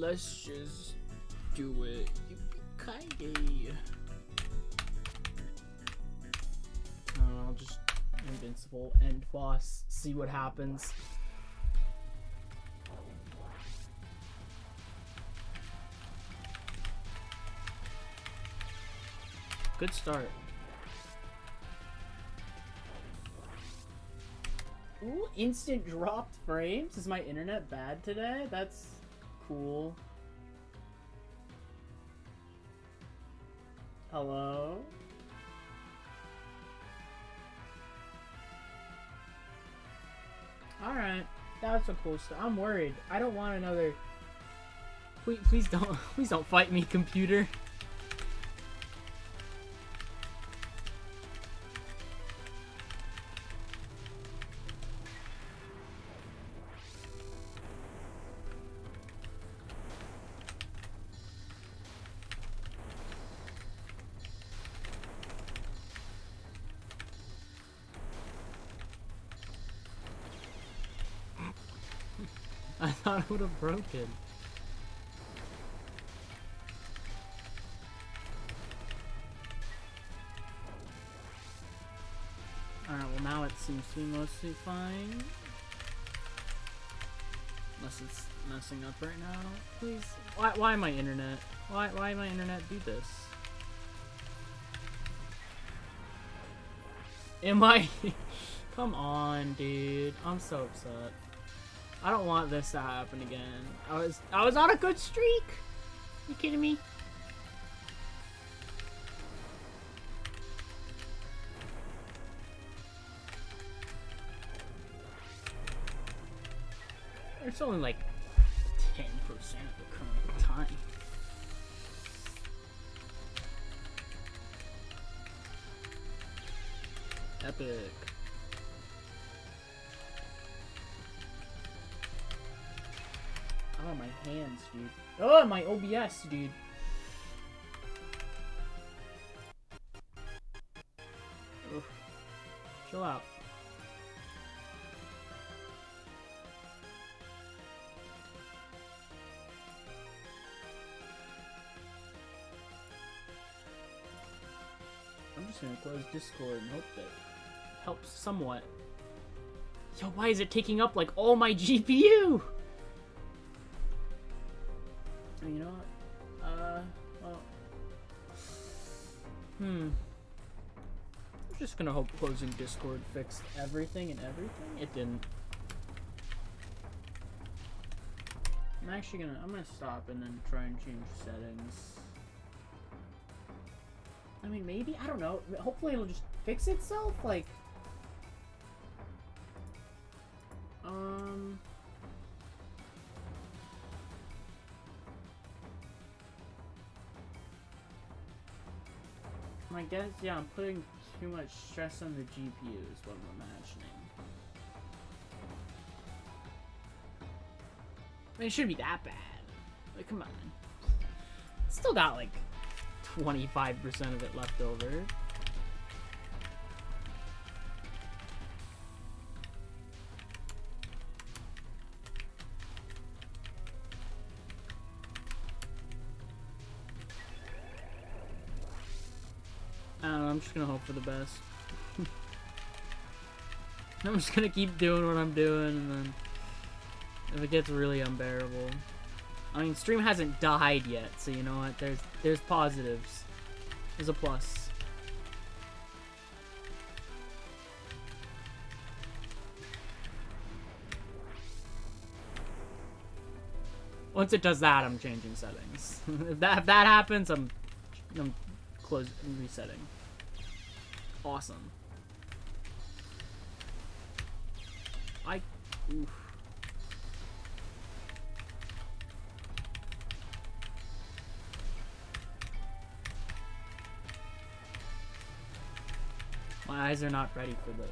Let's just do it. Yippee-ki-yay. I'll just invincible end boss, see what happens. Good start. Ooh, instant dropped frames? Is my internet bad today? That's cool. Hello? Alright, that's a cool start. I'm worried. I don't want another... Please don't fight me, computer. I thought it would have broken. Alright, well now it seems to be mostly fine. Unless it's messing up right now. Please. Why my internet? Why my internet do this? Am I? Come on, dude. I'm so upset. I don't want this to happen again. I was on a good streak. You kidding me? It's only like 10% of the current time. Epic. Oh, my hands, dude. Oh, my OBS, dude. Oof. Chill out. I'm just gonna close Discord and hope that helps somewhat. Yo, why is it taking up like all my GPU? You know what? Well. I'm just gonna hope closing Discord fixed everything and everything. It didn't. I'm gonna stop and then try and change settings. I mean, maybe? I don't know. Hopefully it'll just fix itself, like... I guess, yeah, I'm putting too much stress on the GPU is what I'm imagining. I mean, it shouldn't be that bad. Like, come on. Still got, like, 25% of it left over. I don't know, I'm just gonna hope for the best. I'm just gonna keep doing what I'm doing, and then if it gets really unbearable. I mean, stream hasn't died yet, so you know what? There's positives. There's a plus. Once it does that, I'm changing settings. if that happens, I'm resetting. Awesome. Oof. My eyes are not ready for this.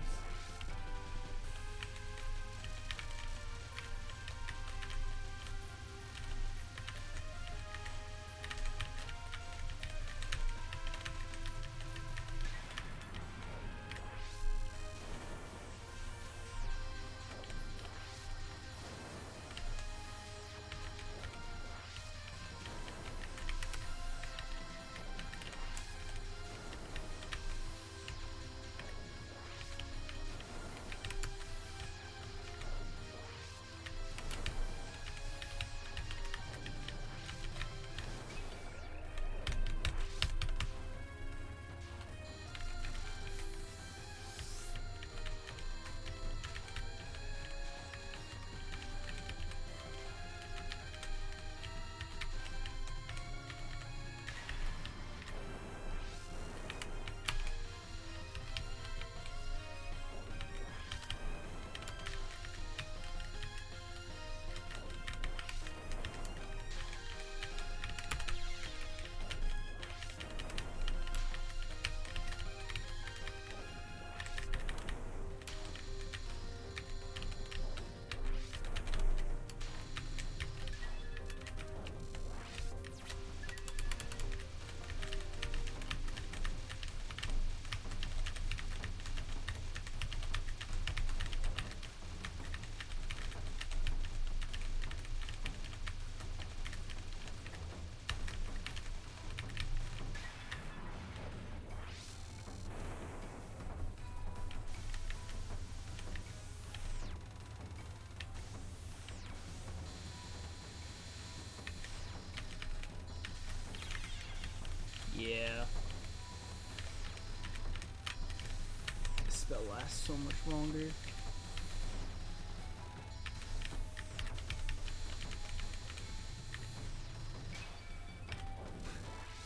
last so much longer.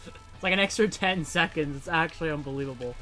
It's like an extra 10 seconds. It's actually unbelievable.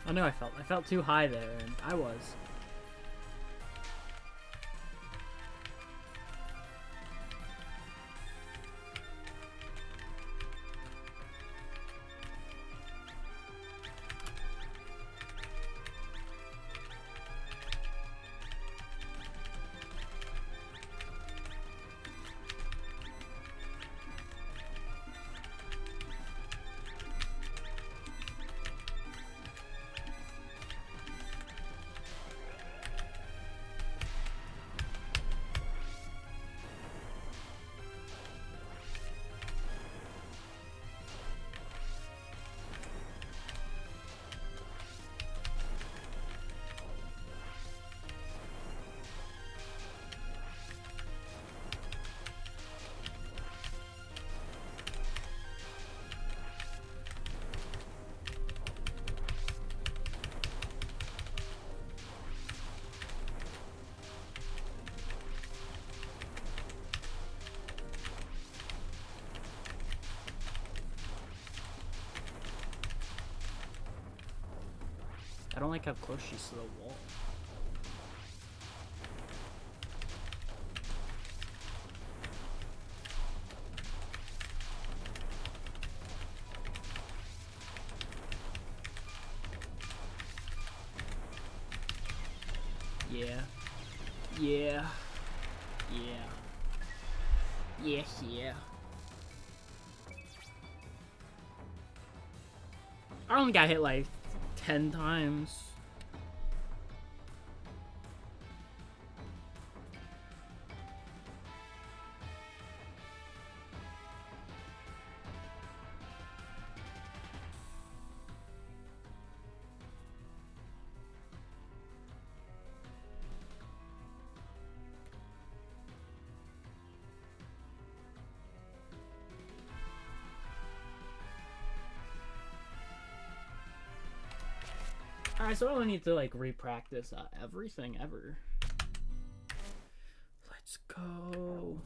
I know I felt too high there, and I was. I don't like how close she's to the wall. Yeah. Yeah. Yeah. Yeah, yeah. I only got hit like 10 times. Alright, so I don't need to like re-practice everything ever. Let's go.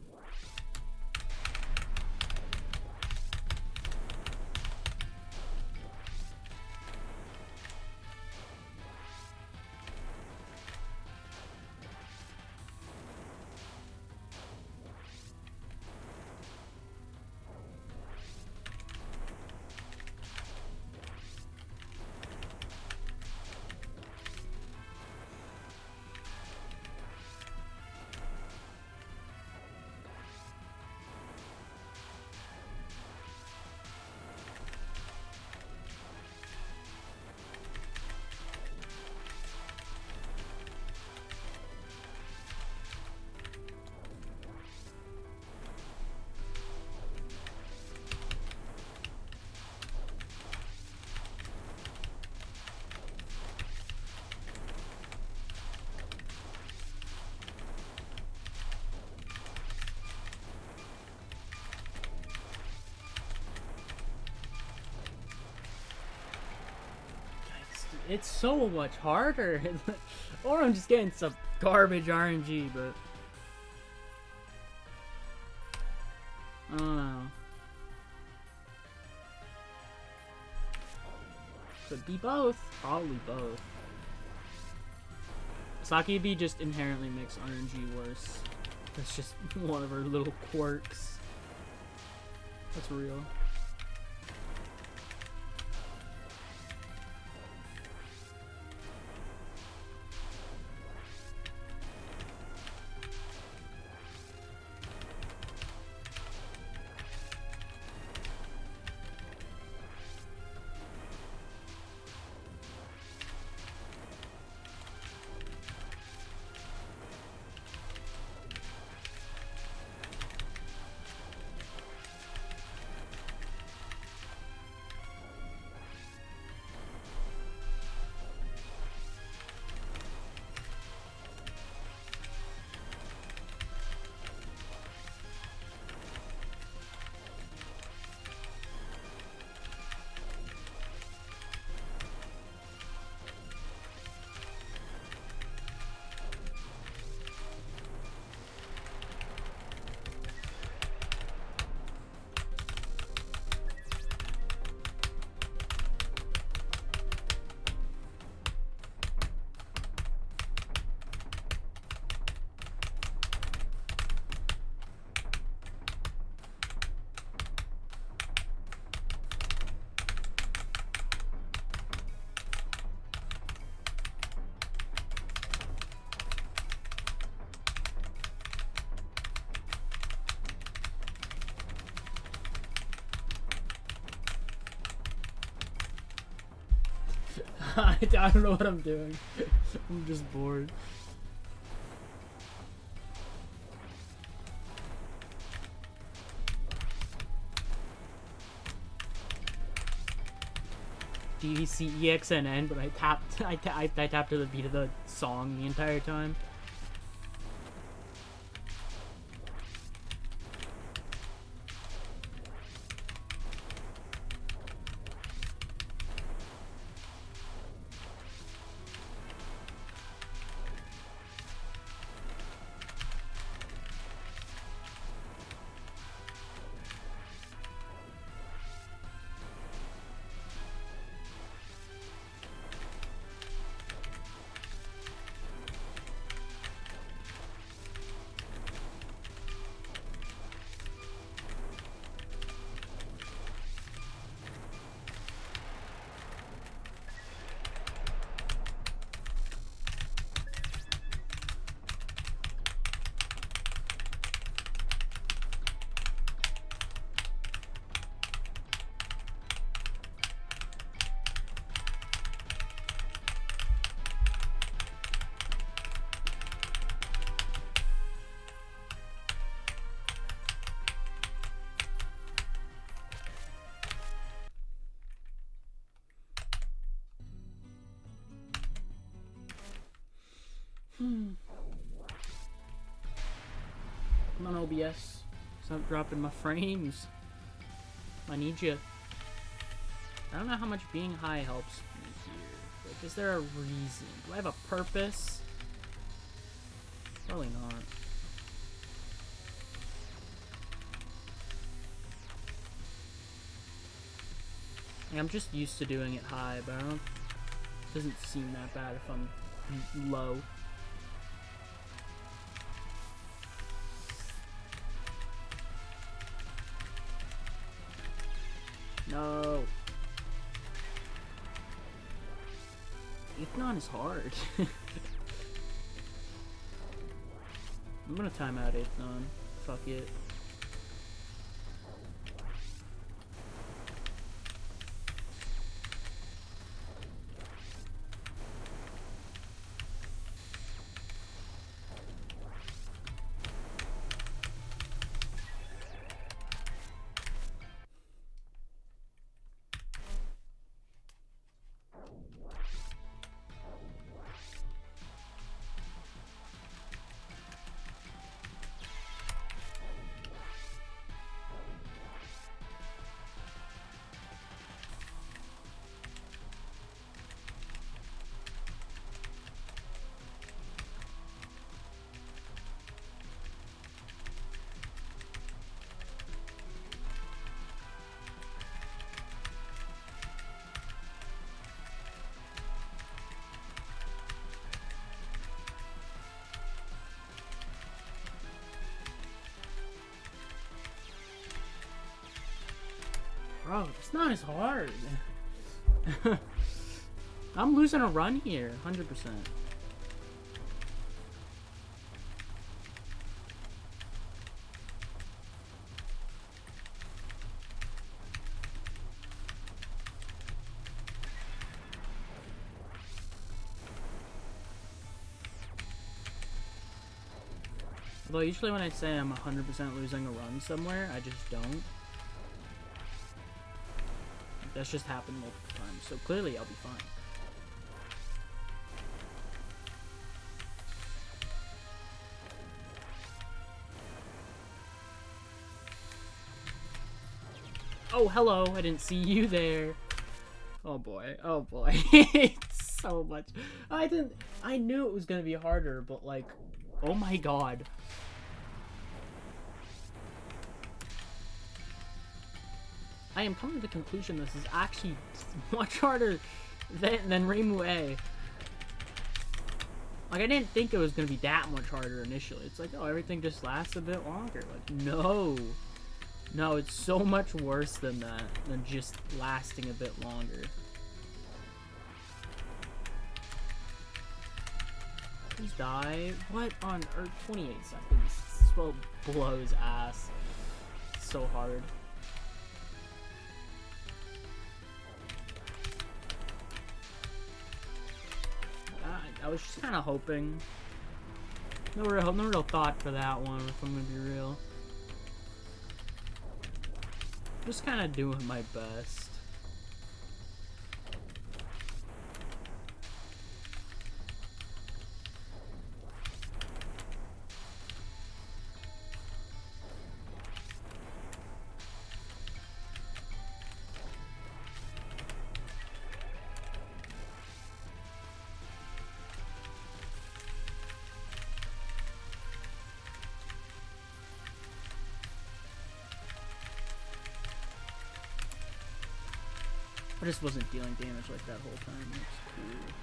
it's so much harder. Or I'm just getting some garbage RNG, but I don't know. Could be both. Probably both. SakuyaB just inherently makes RNG worse. That's just one of her little quirks. That's real. I don't know what I'm doing. I'm just bored. DDC ExNN, but I tapped to the beat of the song the entire time. Come on, OBS. Stop dropping my frames. I need you. I don't know how much being high helps me here. Like, is there a reason? Do I have a purpose? Probably not. Like, I'm just used to doing it high, but I don't. It doesn't seem that bad if I'm low. No. ExNN is hard. I'm gonna time out ExNN. Fuck it. Bro, it's not as hard. I'm losing a run here, 100%. Although usually when I say I'm 100% losing a run somewhere, I just don't. That's just happened multiple times, so clearly I'll be fine. Oh, hello, I didn't see you there. Oh boy, oh boy. It's so much. I knew it was gonna be harder, but like, oh my god. I am coming to the conclusion this is actually much harder than Reimu A. Like, I didn't think it was going to be that much harder initially. It's like, oh, everything just lasts a bit longer. Like, no. No, it's so much worse than that, than just lasting a bit longer. Please die. What on earth? 28 seconds. This will blow his ass. It's so hard. I was just kind of hoping. No real thought for that one, if I'm gonna be real. Just kind of doing my best. I just wasn't dealing damage like that whole time. That's cool.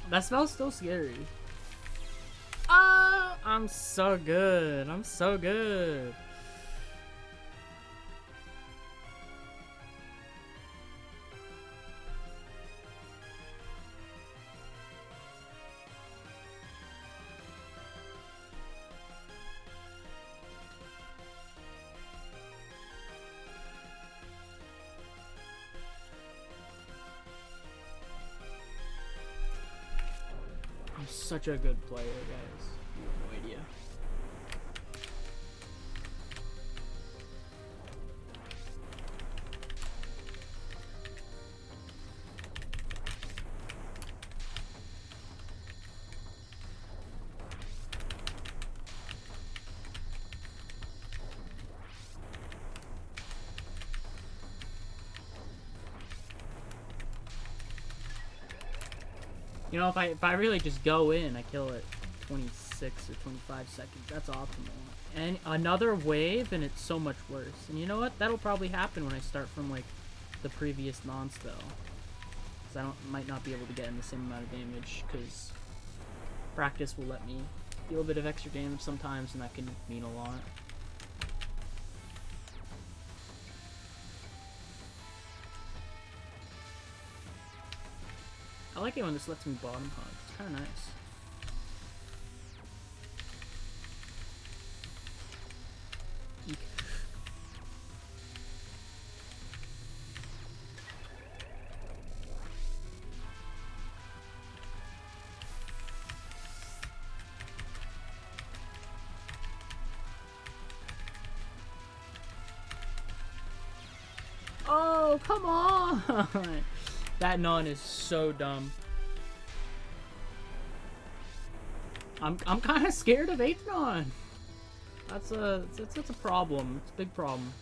That spell's still scary. Ah, I'm so good. I'm so good. I'm such a good player, guys. You have no idea. You know, if I really just go in, I kill it 26 or 25 seconds. That's optimal. And another wave, and it's so much worse. And you know what? That'll probably happen when I start from like the previous non-spell, because might not be able to get in the same amount of damage. Because practice will let me deal a bit of extra damage sometimes, and that can mean a lot. I like it when this lets me bottom hug. It's kind of nice. Eek. Oh, come on! That non is so dumb. I'm kind of scared of 8th non. That's a problem. It's a big problem.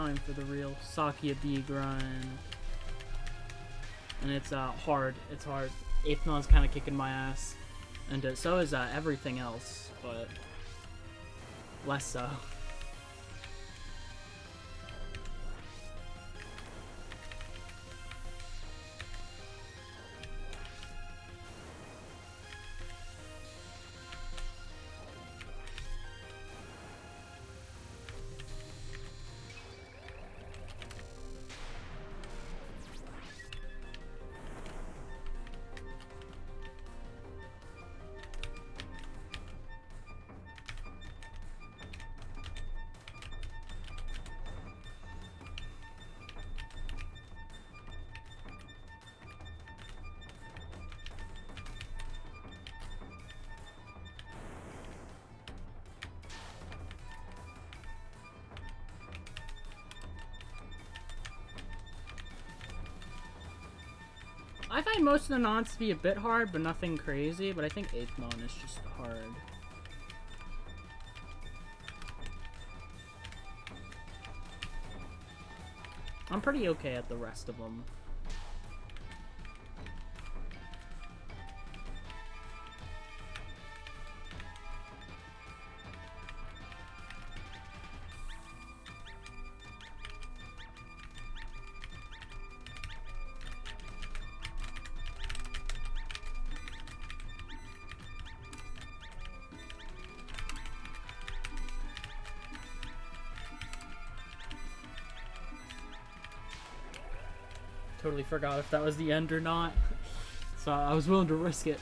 time for the real SakuyaB grind. And it's hard. It's hard. ExNN's kind of kicking my ass. And so is everything else, but less so. I find most of the nons to be a bit hard, but nothing crazy. But I think 8th non is just hard. I'm pretty okay at the rest of them. Totally forgot if that was the end or not. So I was willing to risk it.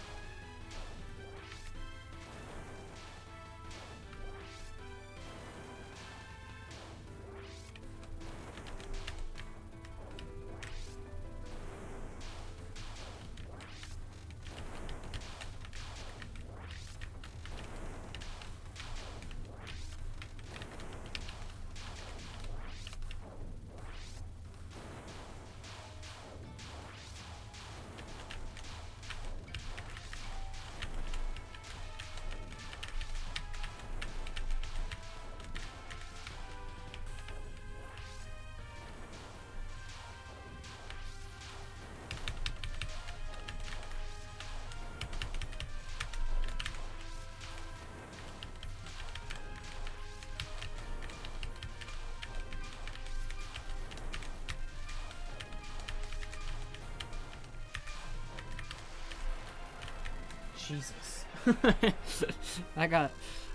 Jesus. that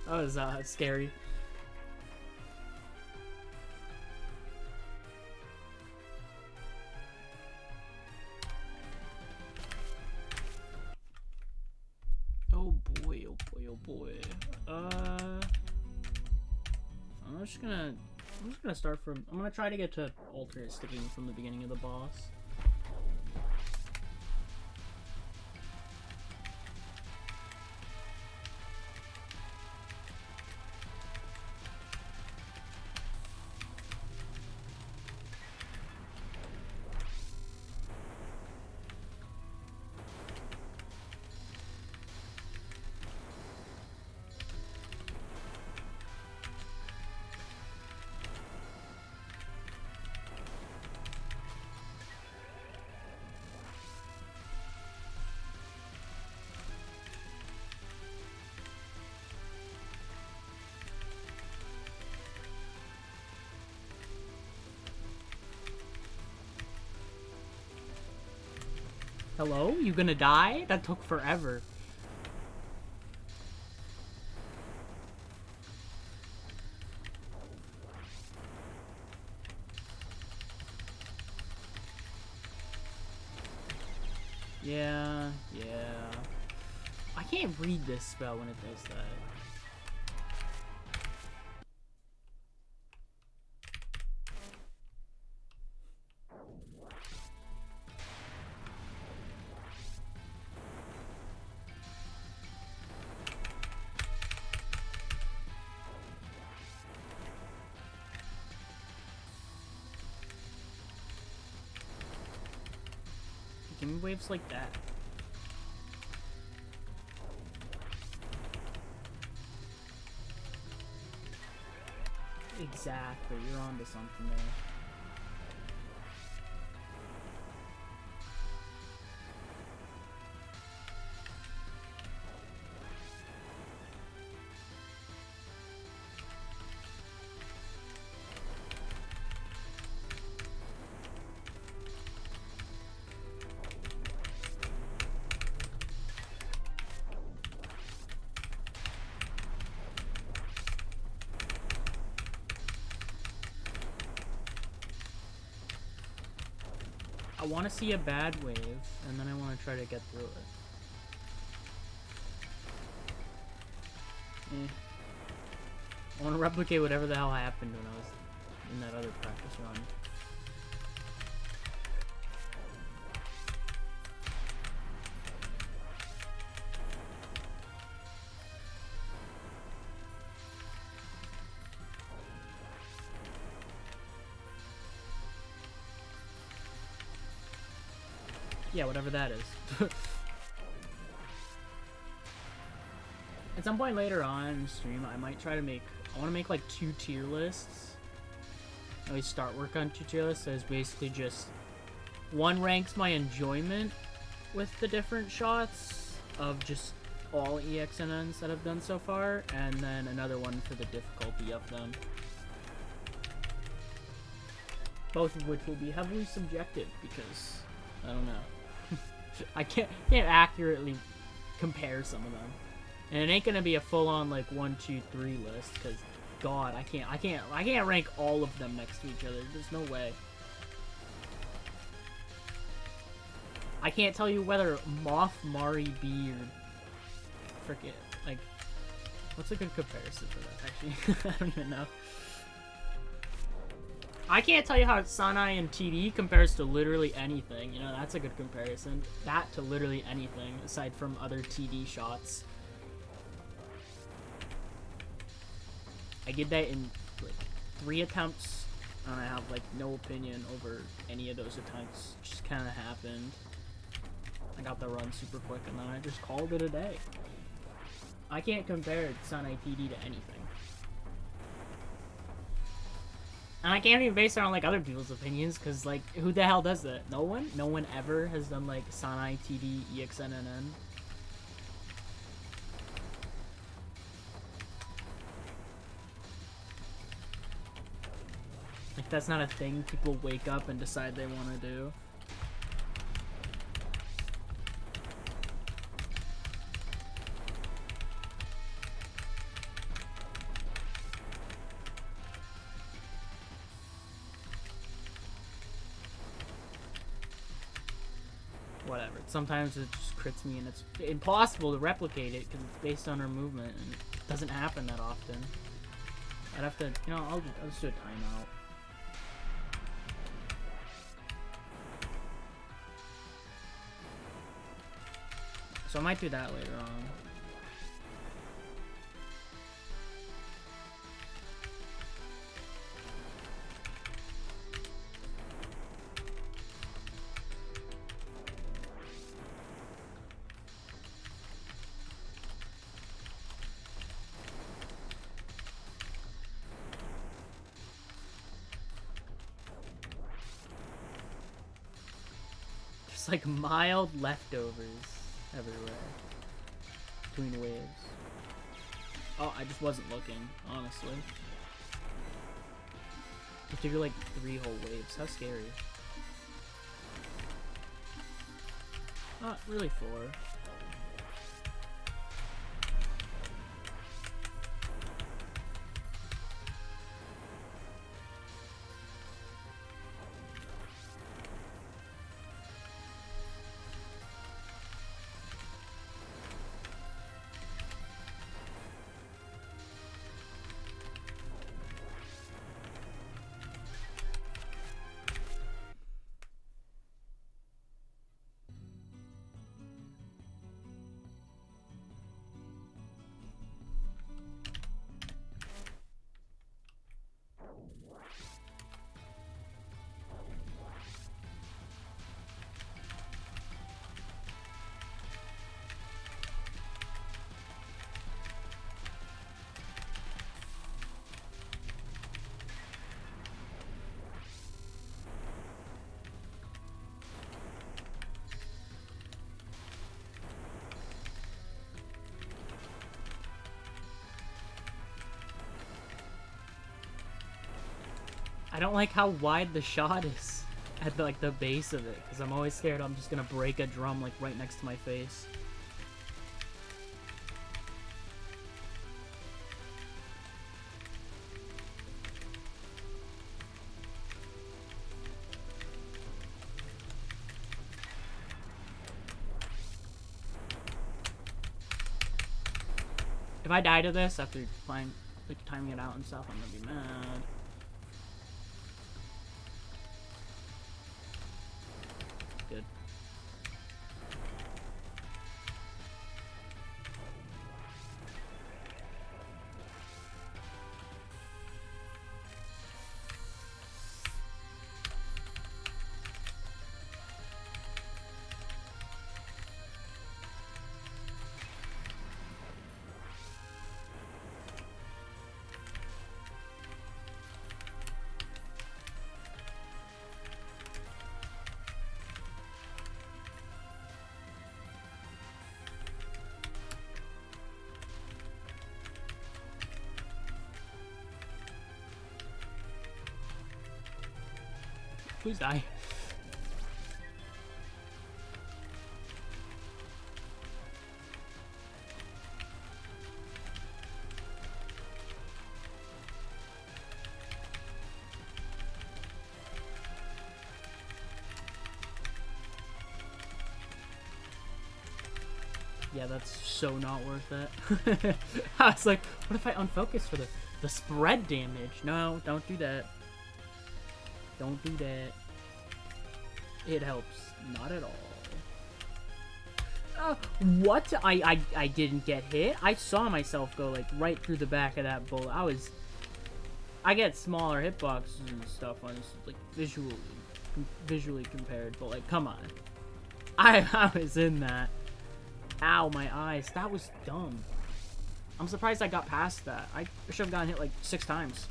was scary. Oh boy, oh boy, oh boy. I'm just gonna start from, I'm gonna try to get to alternate sticking from the beginning of the boss. Hello? You gonna die? That took forever. Yeah. I can't read this spell when it does that. Give me waves like that. Sak, but you're onto something there. I want to see a bad wave, and then I want to try to get through it. I want to replicate whatever the hell happened when I was in that other practice run. Yeah, whatever that is. At some point later on in the stream, I might try to make... I want to make like 2 tier lists. I always start work on 2 tier lists. So it's basically just... One ranks my enjoyment with the different shots of just all ExNNs that I've done so far. And then another one for the difficulty of them. Both of which will be heavily subjective because... I don't know. I can't accurately compare some of them, and it ain't gonna be a full-on like 1, 2, 3 list because, God, I can't rank all of them next to each other. There's no way. I can't tell you whether Moth, Mari, B, or frickin' like what's a good comparison for that. Actually, I don't even know. I can't tell you how Sanai and TD compares to literally anything. You know, that's a good comparison. That to literally anything, aside from other TD shots. I did that in, like, 3 attempts, and I have, like, no opinion over any of those attempts. It just kind of happened. I got the run super quick, and then I just called it a day. I can't compare Sanai TD to anything. And I can't even base it on, like, other people's opinions, because, like, who the hell does that? No one? No one ever has done, like, Sanai, TD, ExNN. Like, that's not a thing people wake up and decide they want to do. Whatever. Sometimes it just crits me and it's impossible to replicate it because it's based on her movement and it doesn't happen that often. I'd have to, you know, I'll just do a timeout. So I might do that later on. Just like mild leftovers everywhere between waves. Oh, I just wasn't looking, honestly. You have to do like 3 whole waves. How scary. Not really 4. don't like how wide the shot is at the, like the base of it, because I'm always scared I'm just gonna break a drum like right next to my face. If I die to this after playing, like timing it out and stuff, I'm gonna be mad. Good. Please die. Yeah, that's so not worth it. I was like, what if I unfocus for the spread damage? No, don't do that. Don't do that. It helps. Not at all. What? I didn't get hit. I saw myself go like right through the back of that bullet. I get smaller hitboxes and stuff on like visually compared, but like come on. I was in that. Ow, my eyes. That was dumb. I'm surprised I got past that. I should have gotten hit like 6 times.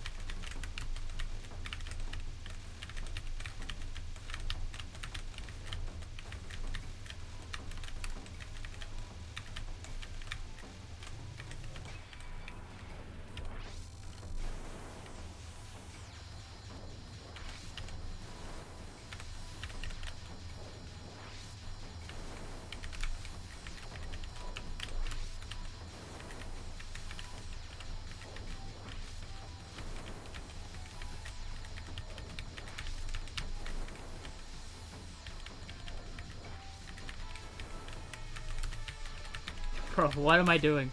Bro, what am I doing?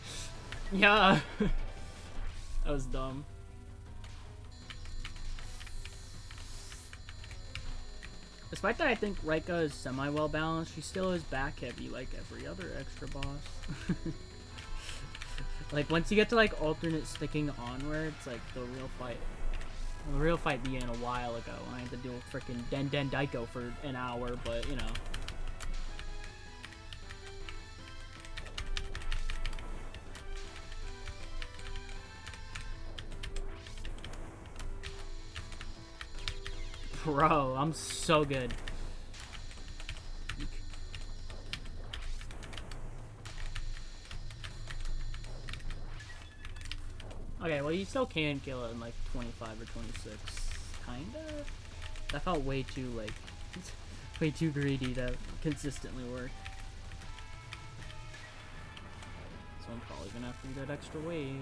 Yeah. That was dumb. Despite that, I think Rika is semi-well balanced. She still is back-heavy like every other extra boss. Like, once you get to, like, alternate sticking onwards, like, the real fight. Well, the real fight began a while ago when I had to deal with frickin' Den Daiko for an hour, but, you know. Bro, I'm so good. Okay, well you still can kill it in like 25 or 26. Kinda? That felt way too like way too greedy to consistently work. So I'm probably gonna have to do that extra wave.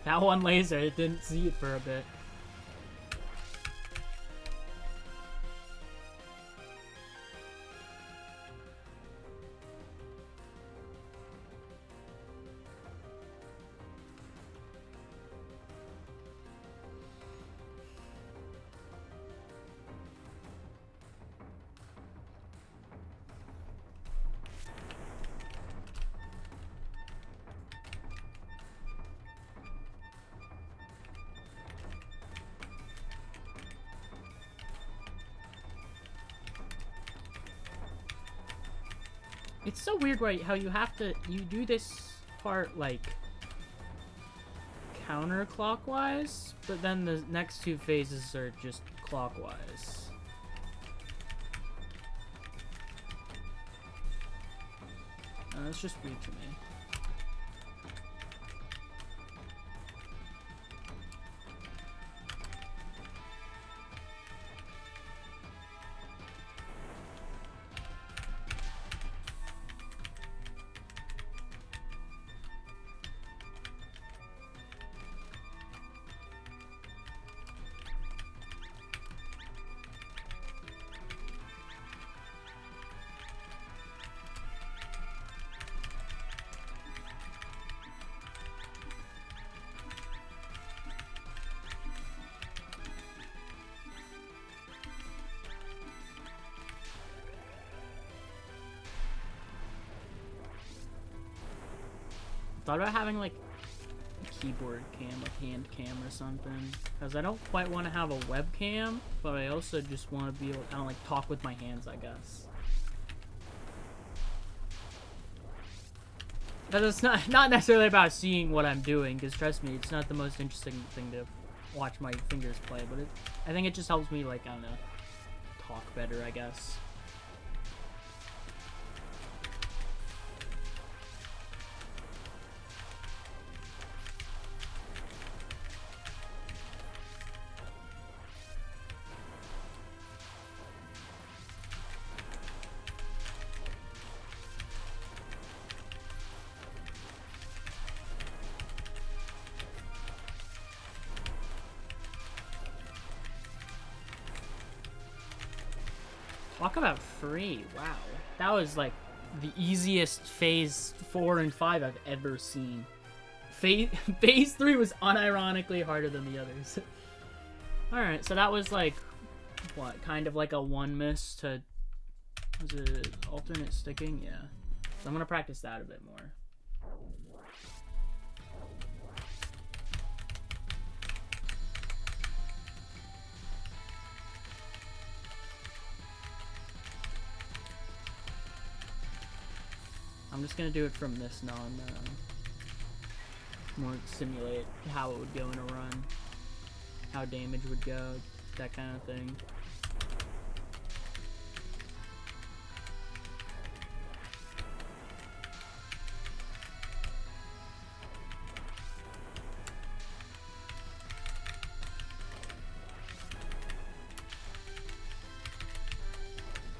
That one laser, it didn't see it for a bit. It's so weird, right? How you have to, you do this part like counterclockwise, but then the next two phases are just clockwise. That's just weird to me. Thought about having like a keyboard cam, like hand cam or something, because I don't quite want to have a webcam, but I also just want to be able to kind of like talk with my hands, I guess. Because it's not necessarily about seeing what I'm doing, because trust me, it's not the most interesting thing to watch my fingers play, but I think it just helps me, like, I don't know, talk better, I guess. Talk about free, wow. That was like the easiest phase 4 and 5 I've ever seen. Phase 3 was unironically harder than the others. Alright, so that was like, what, kind of like a 1 miss to, was it alternate sticking? Yeah. So I'm gonna practice that a bit more. I'm just gonna do it from this more simulate how it would go in a run, how damage would go, that kind of thing.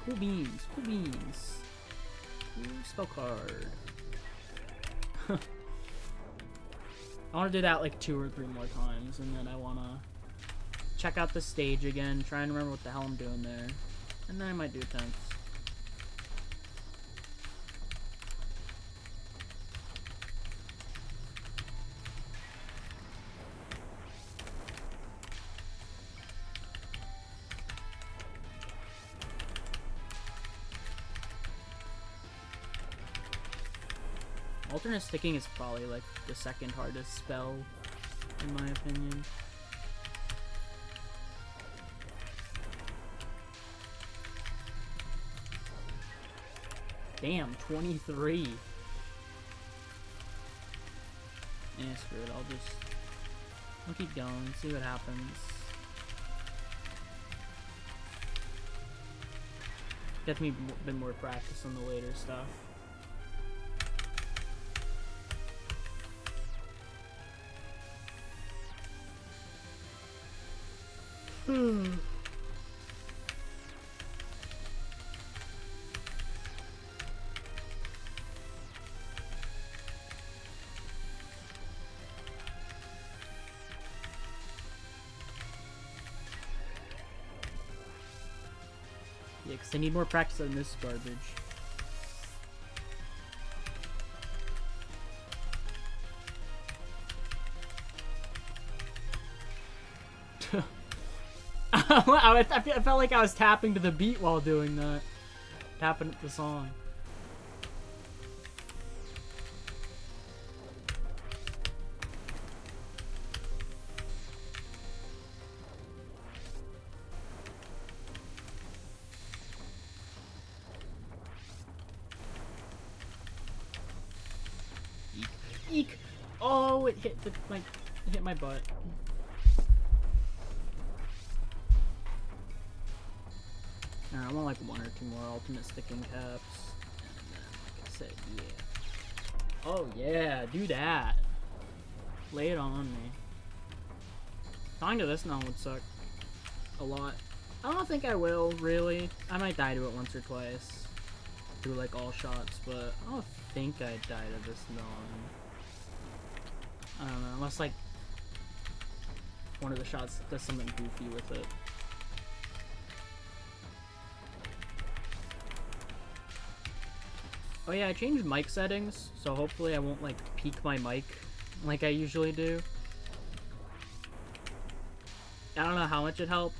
Cool beans, cool beans. Ooh, spell card. I want to do that like 2 or 3 more times, and then I want to check out the stage again, try and remember what the hell I'm doing there, and then I might do attempts. Alternate sticking is probably like the 2nd hardest spell, in my opinion. Damn, 23. Yeah, screw it. I'll keep going, see what happens. Get me a bit more practice on the later stuff. Yeah, because I need more practice on this garbage. I felt like I was tapping to the beat while doing that. Tapping at the song. Eek. Eek. Oh, it hit my butt. I want like 1 or 2 more ultimate sticking caps. And then, like I said, yeah. Oh yeah, do that. Lay it on me. Dying to this now would suck a lot. I don't think I will, really. I might die to it once or twice. Do like all shots, but I don't think I'd die to this non. I don't know, unless like one of the shots does something goofy with it. Oh yeah, I changed mic settings, so hopefully I won't like peak my mic like I usually do. I don't know how much it helped.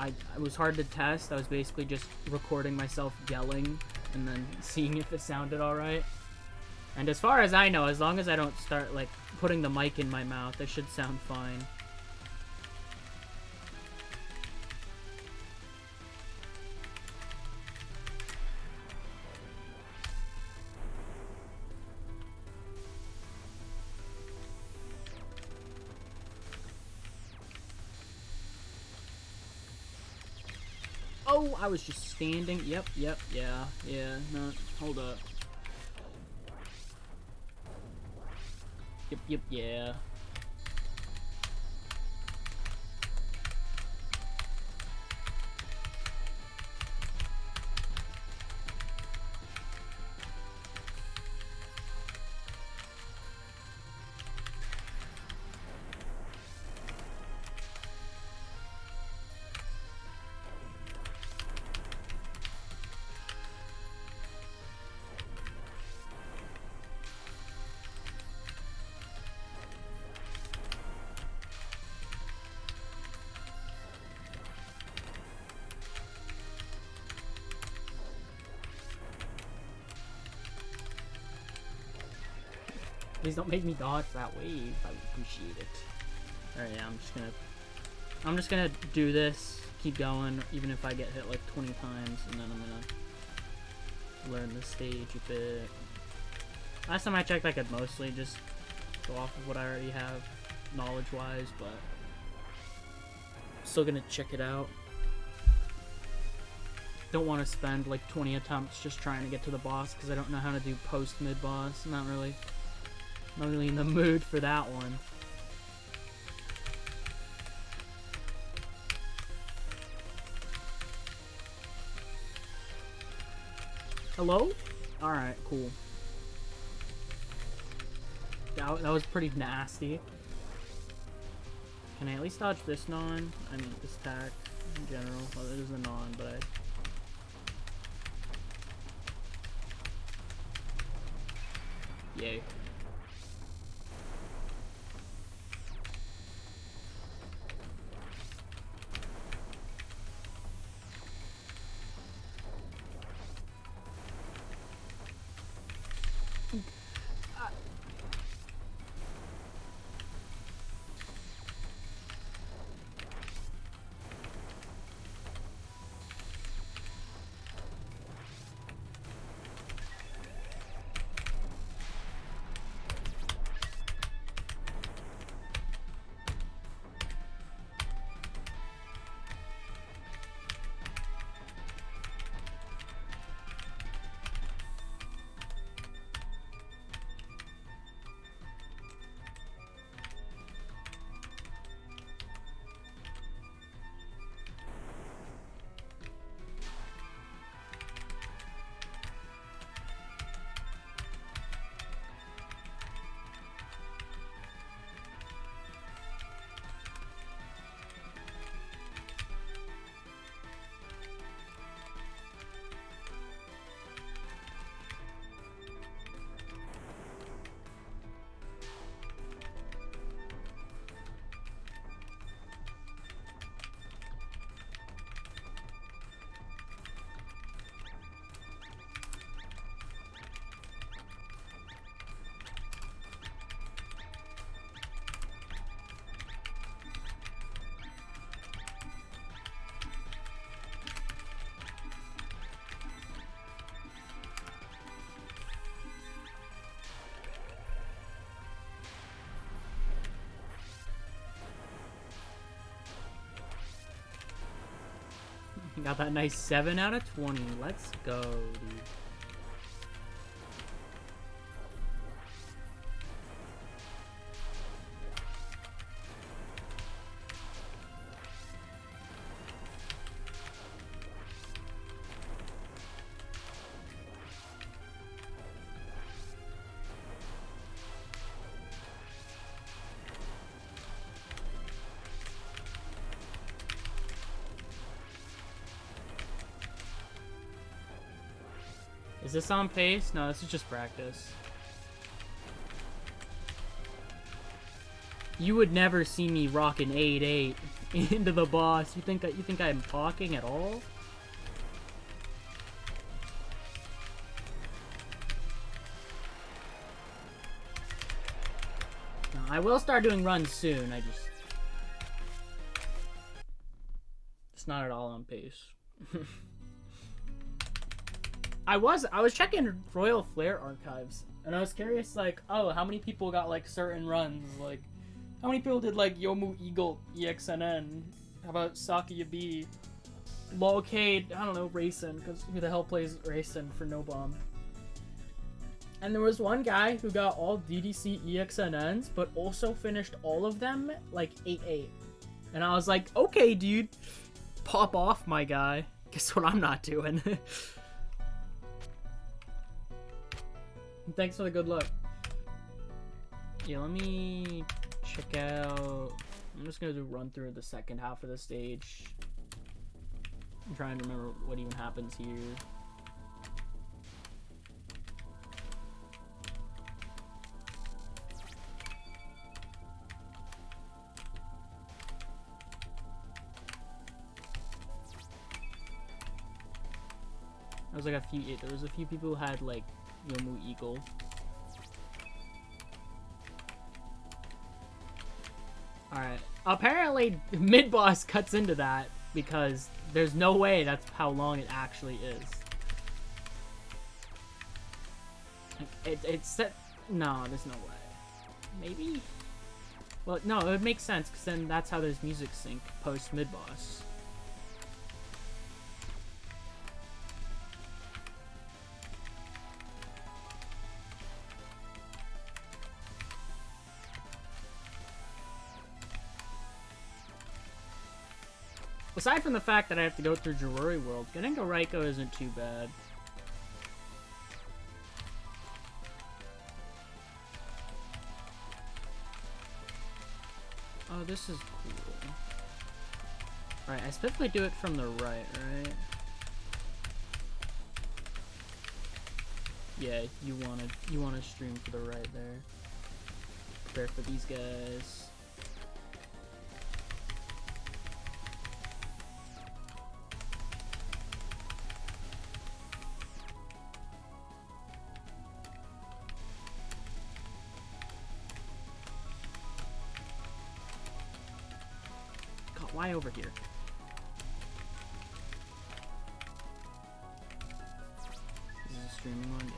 It was hard to test. I was basically just recording myself yelling and then seeing if it sounded alright. And as far as I know, as long as I don't start like putting the mic in my mouth, it should sound fine. Oh, I was just standing. Yep, yeah. No, hold up. Yep, yeah. Please don't make me dodge that wave. I would appreciate it. Alright, yeah, I'm just gonna do this, keep going, even if I get hit like 20 times, and then I'm gonna learn the stage a bit. Last time I checked, I could mostly just go off of what I already have, knowledge-wise, but still gonna check it out. Don't want to spend like 20 attempts just trying to get to the boss, because I don't know how to do post-mid-boss. Not really in the mood for that one. Hello? Alright, cool. That was pretty nasty. Can I at least dodge this non? I mean, this attack in general. Well, it is a non, but yay. Got that nice 7 out of 20. Let's go, dude. Is this on pace? No, this is just practice. You would never see me rocking 8-8 into the boss. You think I'm talking at all? No, I will start doing runs soon. It's not at all on pace. I was checking Royal Flare archives, and I was curious, like, oh, how many people got, like, certain runs? Like, how many people did, like, Yomu Eagle ExNN? How about SakuyaB? Lolcade, I don't know, Racing, because who the hell plays Racing for no bomb? And there was one guy who got all DDC ExNNs, but also finished all of them, like, 8-8. And I was like, okay, dude, pop off, my guy. Guess what I'm not doing? Thanks for the good luck. Yeah, let me check out... I'm just gonna do run through the second half of the stage. I'm trying to remember what even happens here. There was a few people who had, like, Yomu Eagle. Alright. Apparently, mid-boss cuts into that, because there's no way that's how long it actually is. Like, it's set... No, there's no way. Maybe? Well, no, it would make sense, because then that's how there's music sync post-mid-boss. Aside from the fact that I have to go through Jirori World, getting to Raiko isn't too bad. Oh, this is cool. Alright, I specifically do it from the right, right? Yeah, you wanna stream for the right there. Prepare for these guys. Why over here? Is this streaming on? Yeah.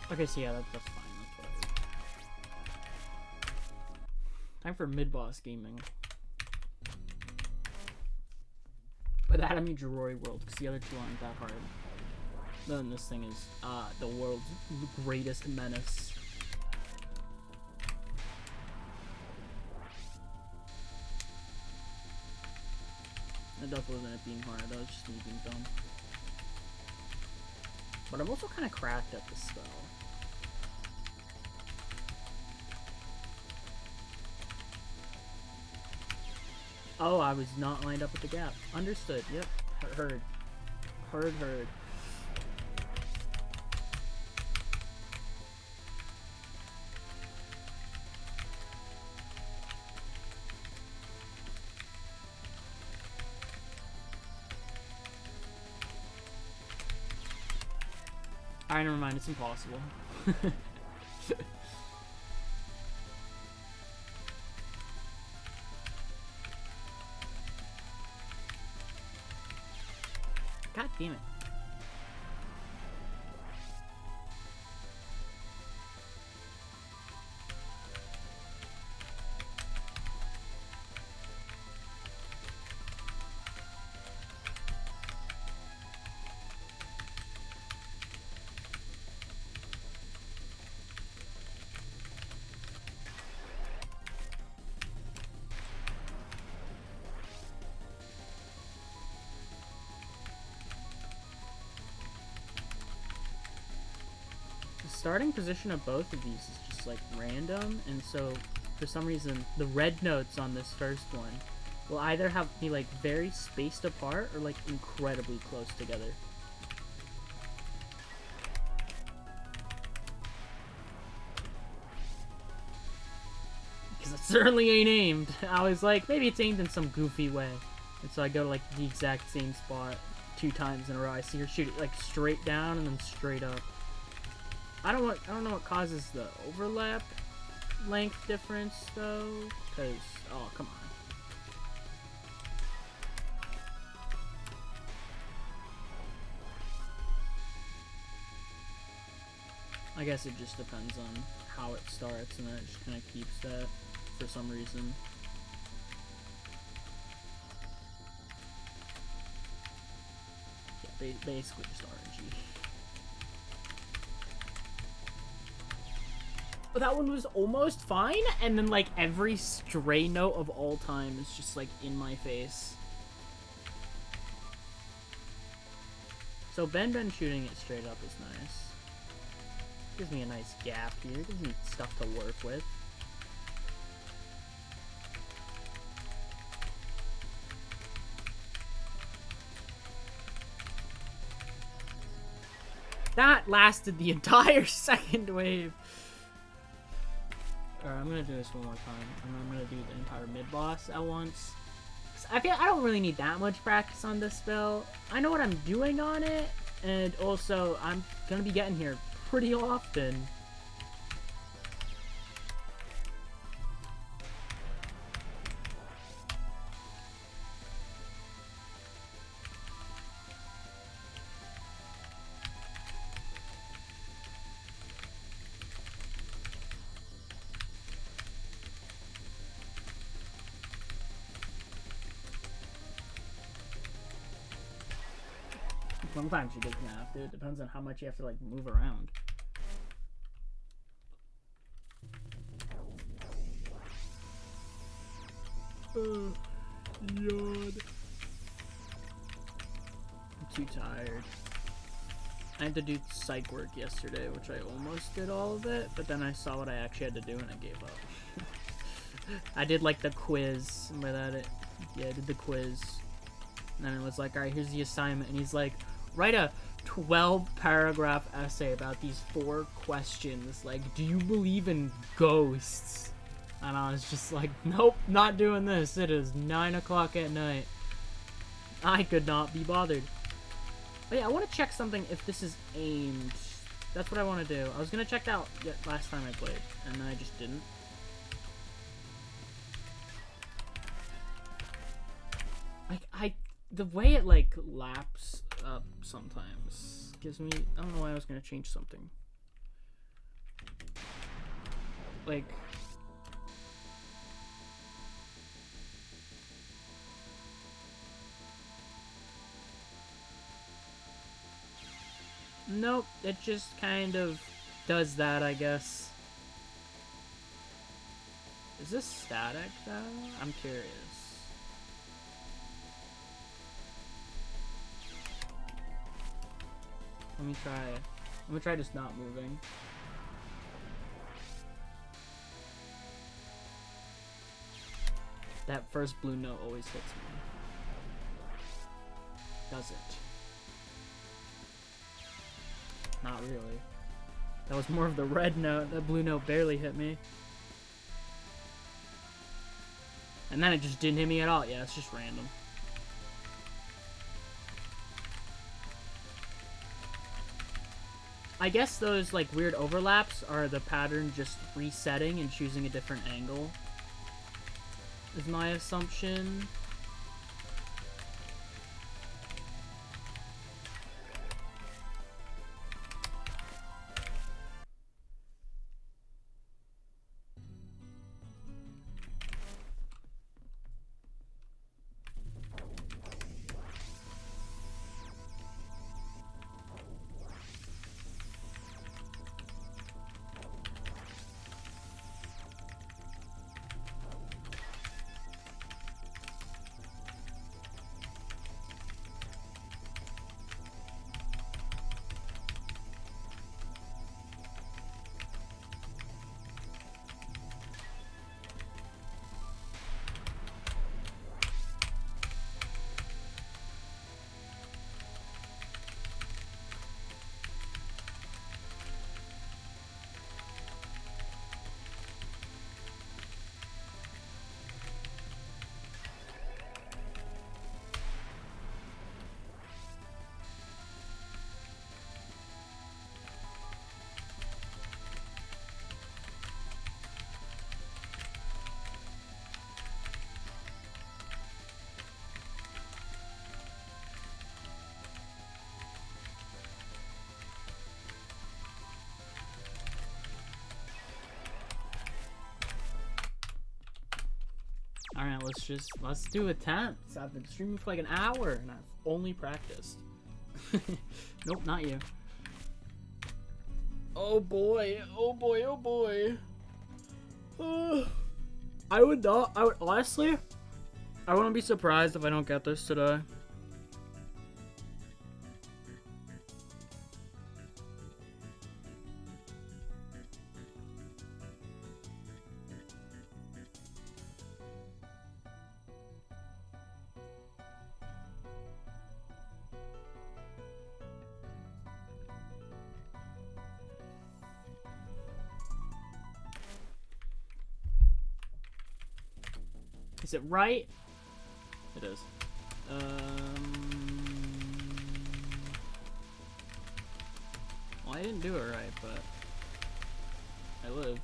Okay, so yeah, that's fine. That's whatever. Time for mid-boss gaming. By that I mean Jirori World, because the other two aren't that hard. Then this thing is the world's greatest menace. That definitely wasn't it being hard, that was just me being dumb. But I'm also kind of cracked at this spell. Oh, I was not lined up with the gap. Understood. Yep. Heard. Heard. Alright, never mind. It's impossible. God damn it. Starting position of both of these is just like random, and so for some reason the red notes on this first one will either have be like very spaced apart or like incredibly close together. Because it certainly ain't aimed. I was like, maybe it's aimed in some goofy way, and so I go to like the exact same spot 2 times in a row. I see her shoot it like straight down and then straight up. I don't know what causes the overlap length difference though, because oh come on. I guess it just depends on how it starts, and then it just kind of keeps that for some reason. Yeah, basically just RNG. But that one was almost fine, and then like every stray note of all time is just like in my face. So Ben shooting it straight up is nice. Gives me a nice gap here, gives me stuff to work with. That lasted the entire second wave. Alright, I'm gonna do this one more time, and then I'm gonna do the entire mid-boss at once. I feel I don't really need that much practice on this spell. I know what I'm doing on it, and also I'm gonna be getting here pretty often. Sometimes she doesn't have to. It depends on how much you have to like move around. Yawn. I'm too tired. I had to do psych work yesterday, which I almost did all of it, but then I saw what I actually had to do and I gave up. I did like the quiz, and by that yeah, I did the quiz. And then it was like, alright, here's the assignment, and he's like, write a 12-paragraph essay about these 4 questions. Like, do you believe in ghosts? And I was just like, nope, not doing this. It is 9 o'clock at night. I could not be bothered. But yeah, I want to check something if this is aimed. That's what I want to do. I was going to check that out last time I played, and then I just didn't. Like, the way it, like, laps up sometimes gives me... I don't know why I was going to change something. Like... Nope, it just kind of does that, I guess. Is this static, though? I'm curious. Let me try. I'm gonna try just not moving. That first blue note always hits me. Does it? Not really. That was more of the red note. That blue note barely hit me. And then it just didn't hit me at all. Yeah, it's just random. I guess those like weird overlaps are the pattern just resetting and choosing a different angle. Is my assumption. Alright, let's do attempts. I've been streaming for like an hour and I've only practiced. Nope, not you. Oh boy, oh boy, oh boy. I would honestly, I wouldn't be surprised if I don't get this today. Is it right? It is. Well, I didn't do it right, but I lived.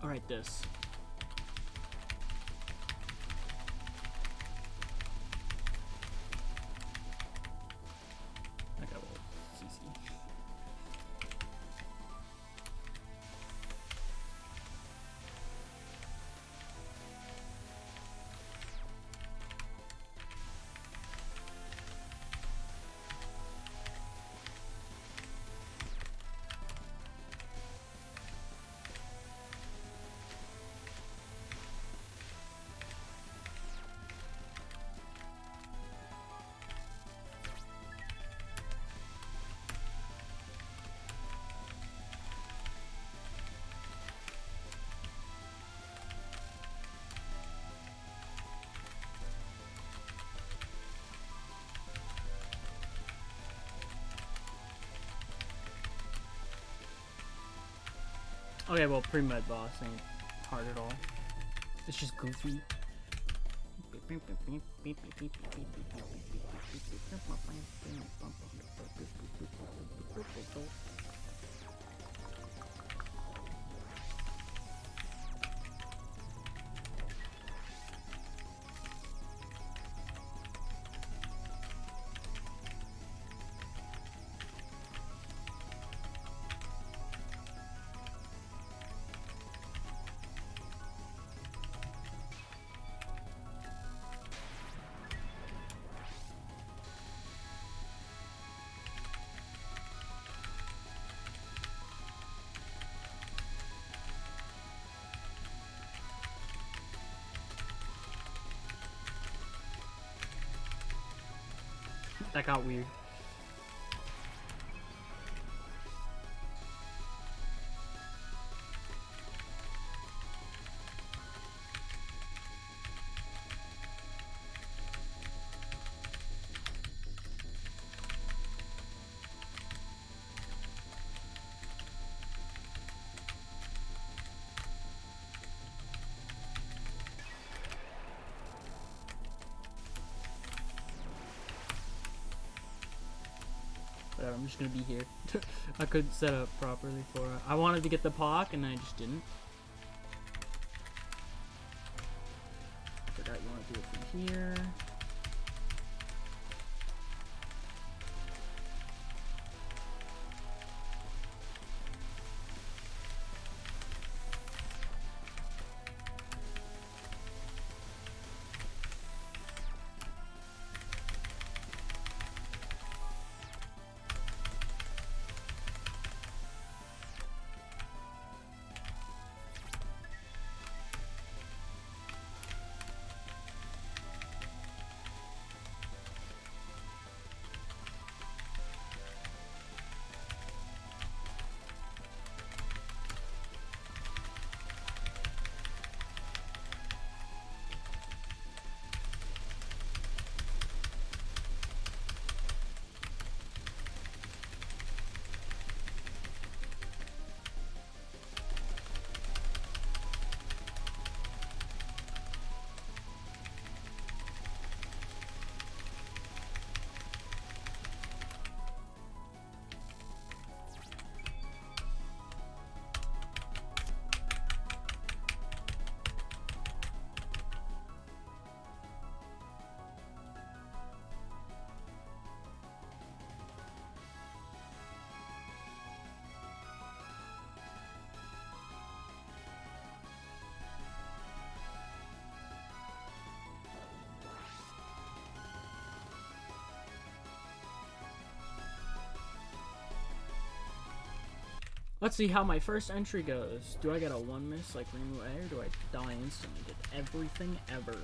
Alright, this. I got old. CC. Okay, well, pre-med boss ain't hard at all. It's just goofy. That got weird. whatever, I'm just gonna be here. I couldn't set up properly for it. I wanted to get the POC and I just didn't. I forgot you want to do it from here. Let's see how my first entry goes. Do I get a 1 miss like Remove A, or do I die instantly? Did everything ever.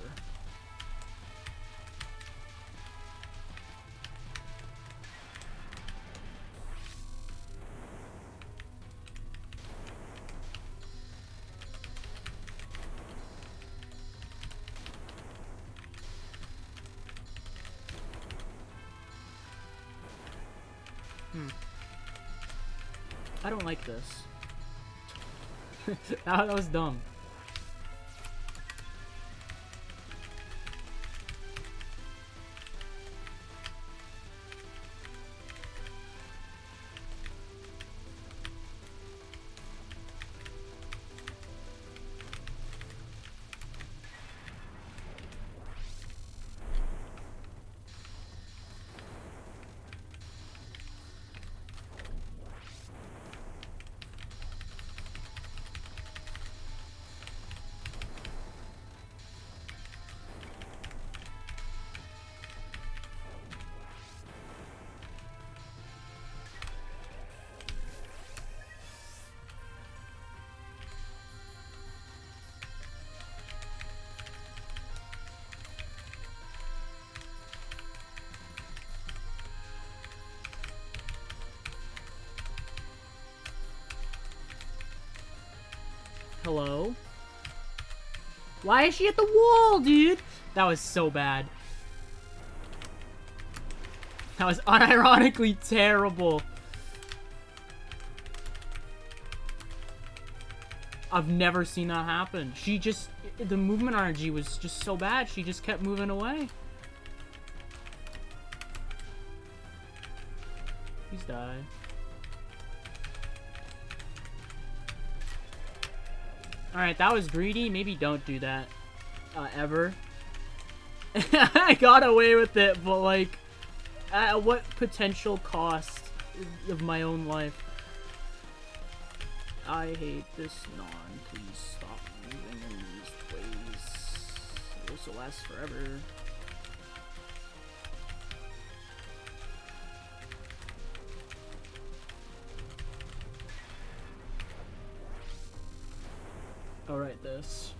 I don't like this. that was dumb. Hello? Why is she at the wall, dude? That was so bad. That was unironically terrible. I've never seen that happen. She just... The movement RNG was just so bad. She just kept moving away. Please die. Alright, that was greedy. Maybe don't do that. Ever. I got away with it, but like... At what potential cost of my own life? I hate this non. Please stop moving in these ways. This will last forever. Alright, this.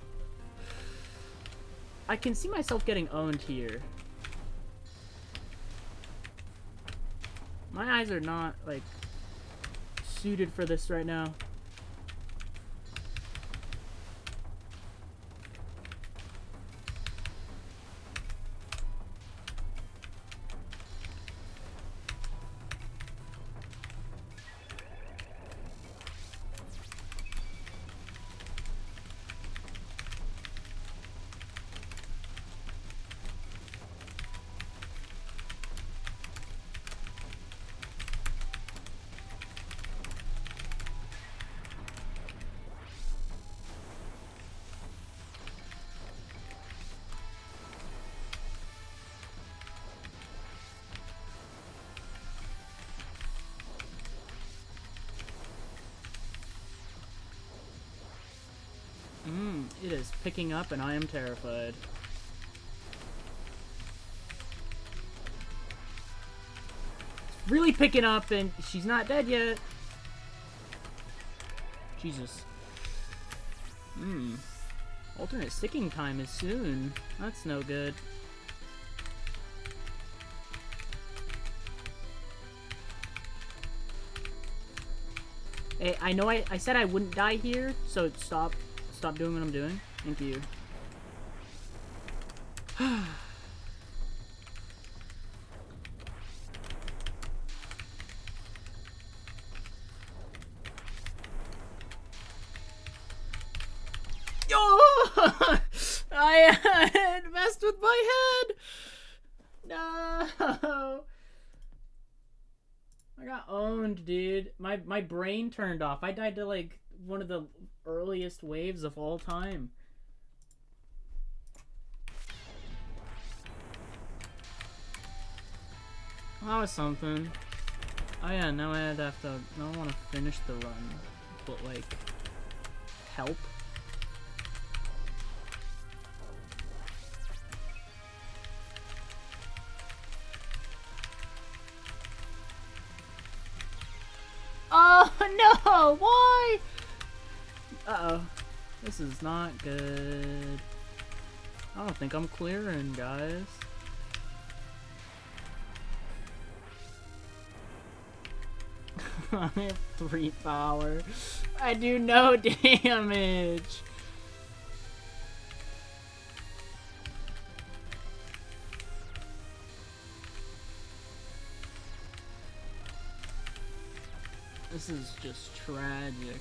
I can see myself getting owned here. My eyes are not, like, suited for this right now. picking up, and I am terrified. It's really picking up, and she's not dead yet. Jesus. Alternate sticking time is soon. That's no good. Hey, I know I said I wouldn't die here, so stop doing what I'm doing. Thank you. Oh! I messed with my head! No! I got owned, dude. My brain turned off. I died to, like, one of the earliest waves of all time. That was something. Oh yeah, now I want to finish the run. But, like, help. Oh no! Why? Uh-oh. This is not good. I don't think I'm clearing, guys. I have 3 power. I do no damage. This is just tragic.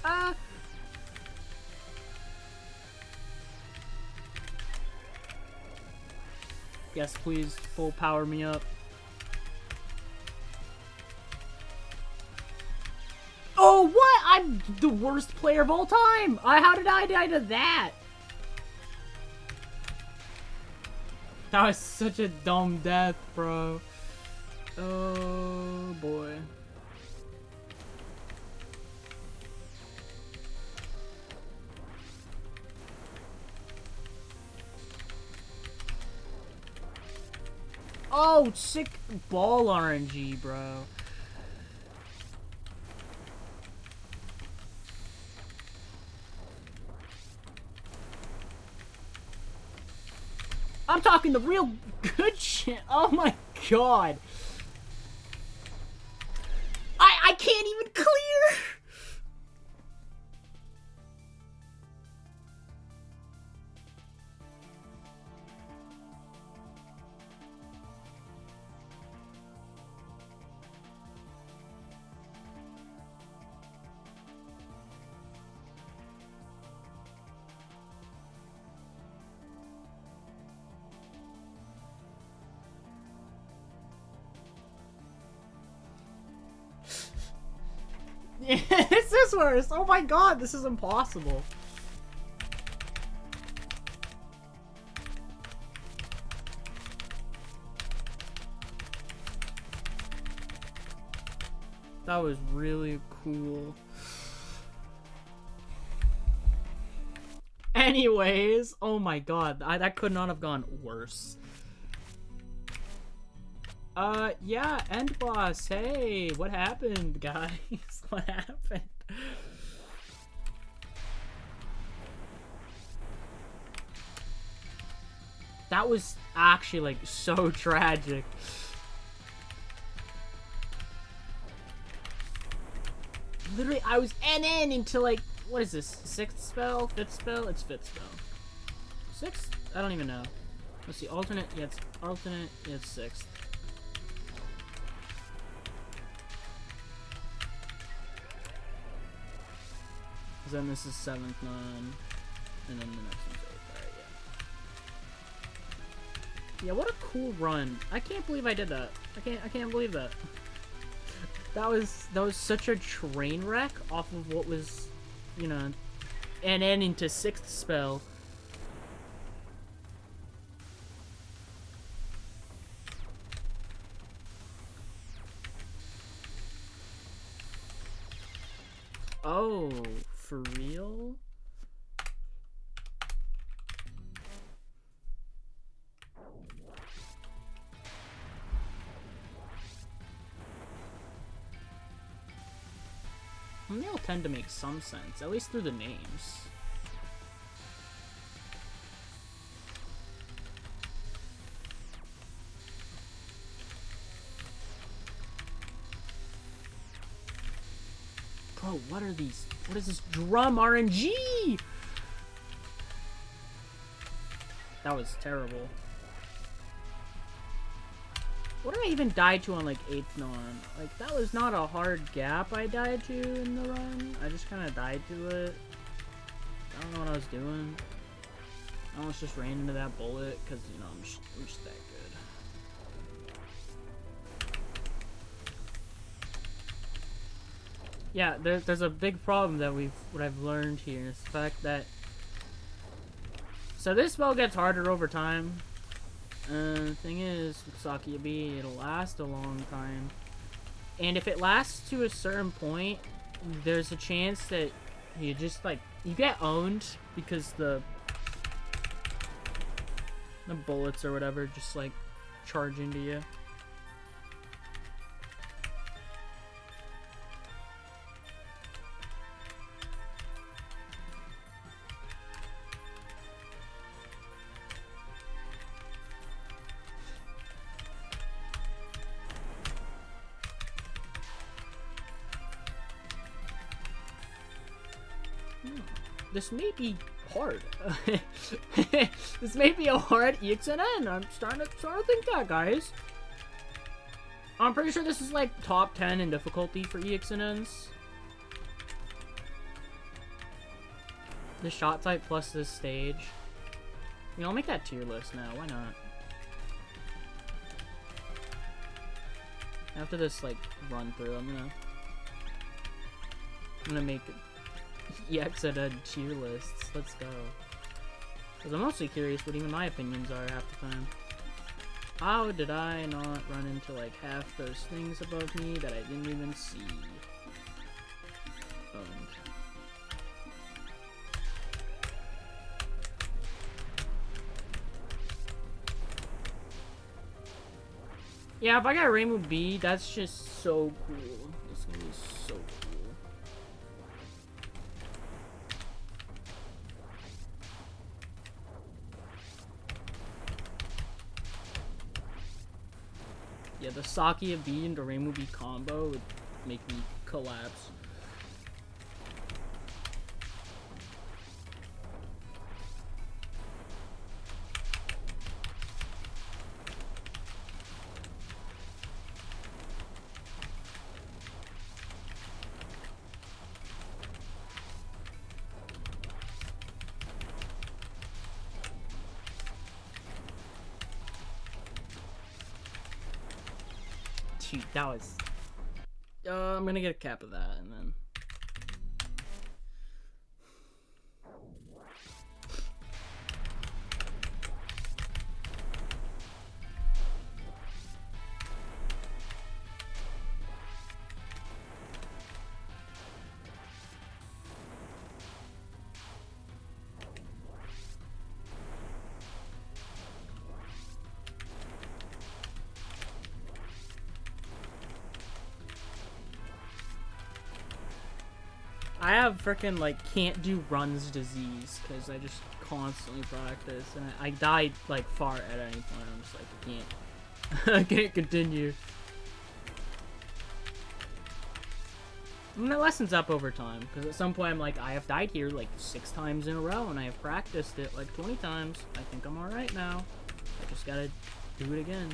Ah! Yes, please, full power me up. Oh, what? I'm the worst player of all time! How did I die to that? That was such a dumb death, bro. Oh, boy. Oh, sick ball RNG, bro. I'm talking the real good shit. Oh my god. I can't even clear. This is worse. Oh my god, this is impossible. That was really cool. Anyways, oh my god, that could not have gone worse. Yeah, end boss. Hey, what happened, guys? What happened? That was actually, like, so tragic. Literally, I was NN into, like, what is this? 6th spell? 5th spell? It's 5th spell. 6th? I don't even know. Let's see, alternate. Yeah, it's alternate. Yeah, it's 6th. Then this is 7th, 9, and then the next one's 8th. Alright, yeah. Yeah, what a cool run. I can't believe I did that. I can't believe that. That was such a train wreck off of what was, you know, and then into 6th spell. Oh, for real? And they all tend to make some sense, at least through the names. Bro, what are these? What is this drum RNG? That was terrible. What did I even die to on, like, 8th non? Like, that was not a hard gap I died to in the run. I just kind of died to it. I don't know what I was doing. I almost just ran into that bullet, because, you know, I'm just that good. Yeah, there's a big problem that what I've learned here is the fact that... So this spell gets harder over time. The thing is, with SakuyaB, it'll last a long time. And if it lasts to a certain point, there's a chance that you just, like, you get owned because the bullets or whatever just, like, charge into you. This may be hard. This may be a hard ExNN. I'm starting to think that, guys. I'm pretty sure this is like top 10 in difficulty for ExNNs. The shot type plus this stage. You know, I'll make that tier list now. Why not? After this like run through, I'm gonna make it. ExNN tier lists. Let's go. Because I'm mostly curious what even my opinions are half the time. How did I not run into like half those things above me that I didn't even see? Owned. Yeah, if I got Rainbow B, that's just so cool. It's gonna be so cool. Yeah, the SakuyaB and the Rainbow B combo would make me collapse. Shoot, that was... I'm gonna get a cap of that, and then... I have frickin' like can't do runs disease because I just constantly practice and I died like far at any point. I'm just like I can't continue. And that lessens up over time because at some point I'm like I have died here like 6 times in a row and I have practiced it like 20 times. I think I'm alright now. I just gotta do it again.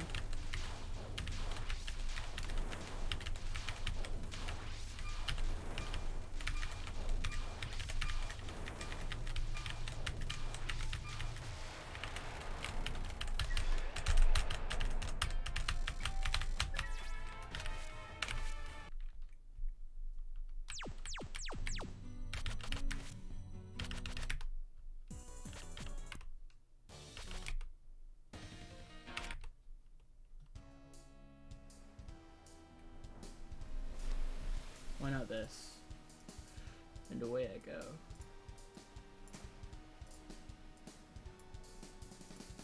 Why not this? And away I go.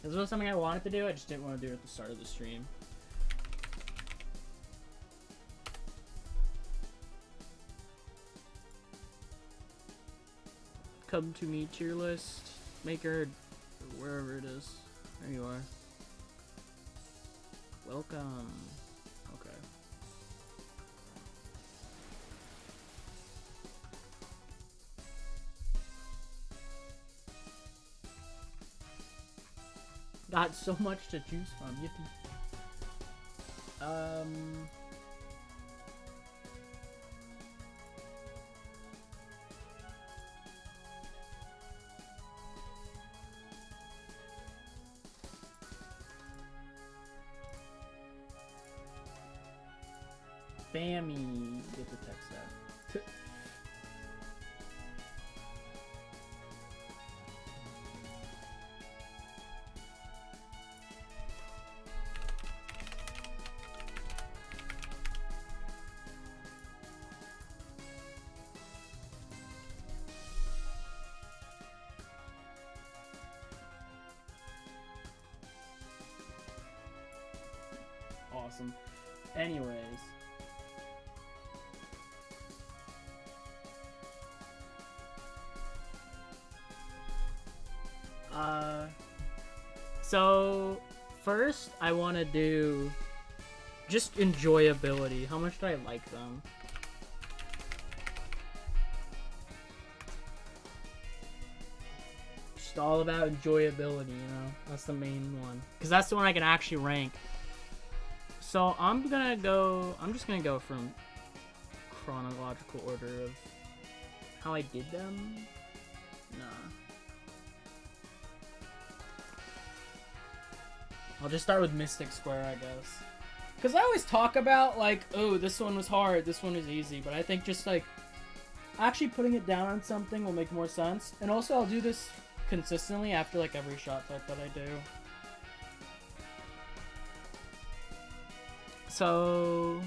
This was something I wanted to do, I just didn't want to do it at the start of the stream. come to me tier list maker, wherever it is. There you are. Welcome. Okay. Got so much to choose from. You have to... Bammy. Get the text out. Awesome. Anyways. So first I want to do just enjoyability. How much do I like them? Just all about enjoyability, you know? That's the main one. Because that's the one I can actually rank. So I'm just gonna go from chronological order of how I did them. Nah. I'll just start with Mystic Square, I guess. Because I always talk about, like, oh, this one was hard, this one was easy. But I think just, like, actually putting it down on something will make more sense. And also, I'll do this consistently after, like, every shot type that I do. So...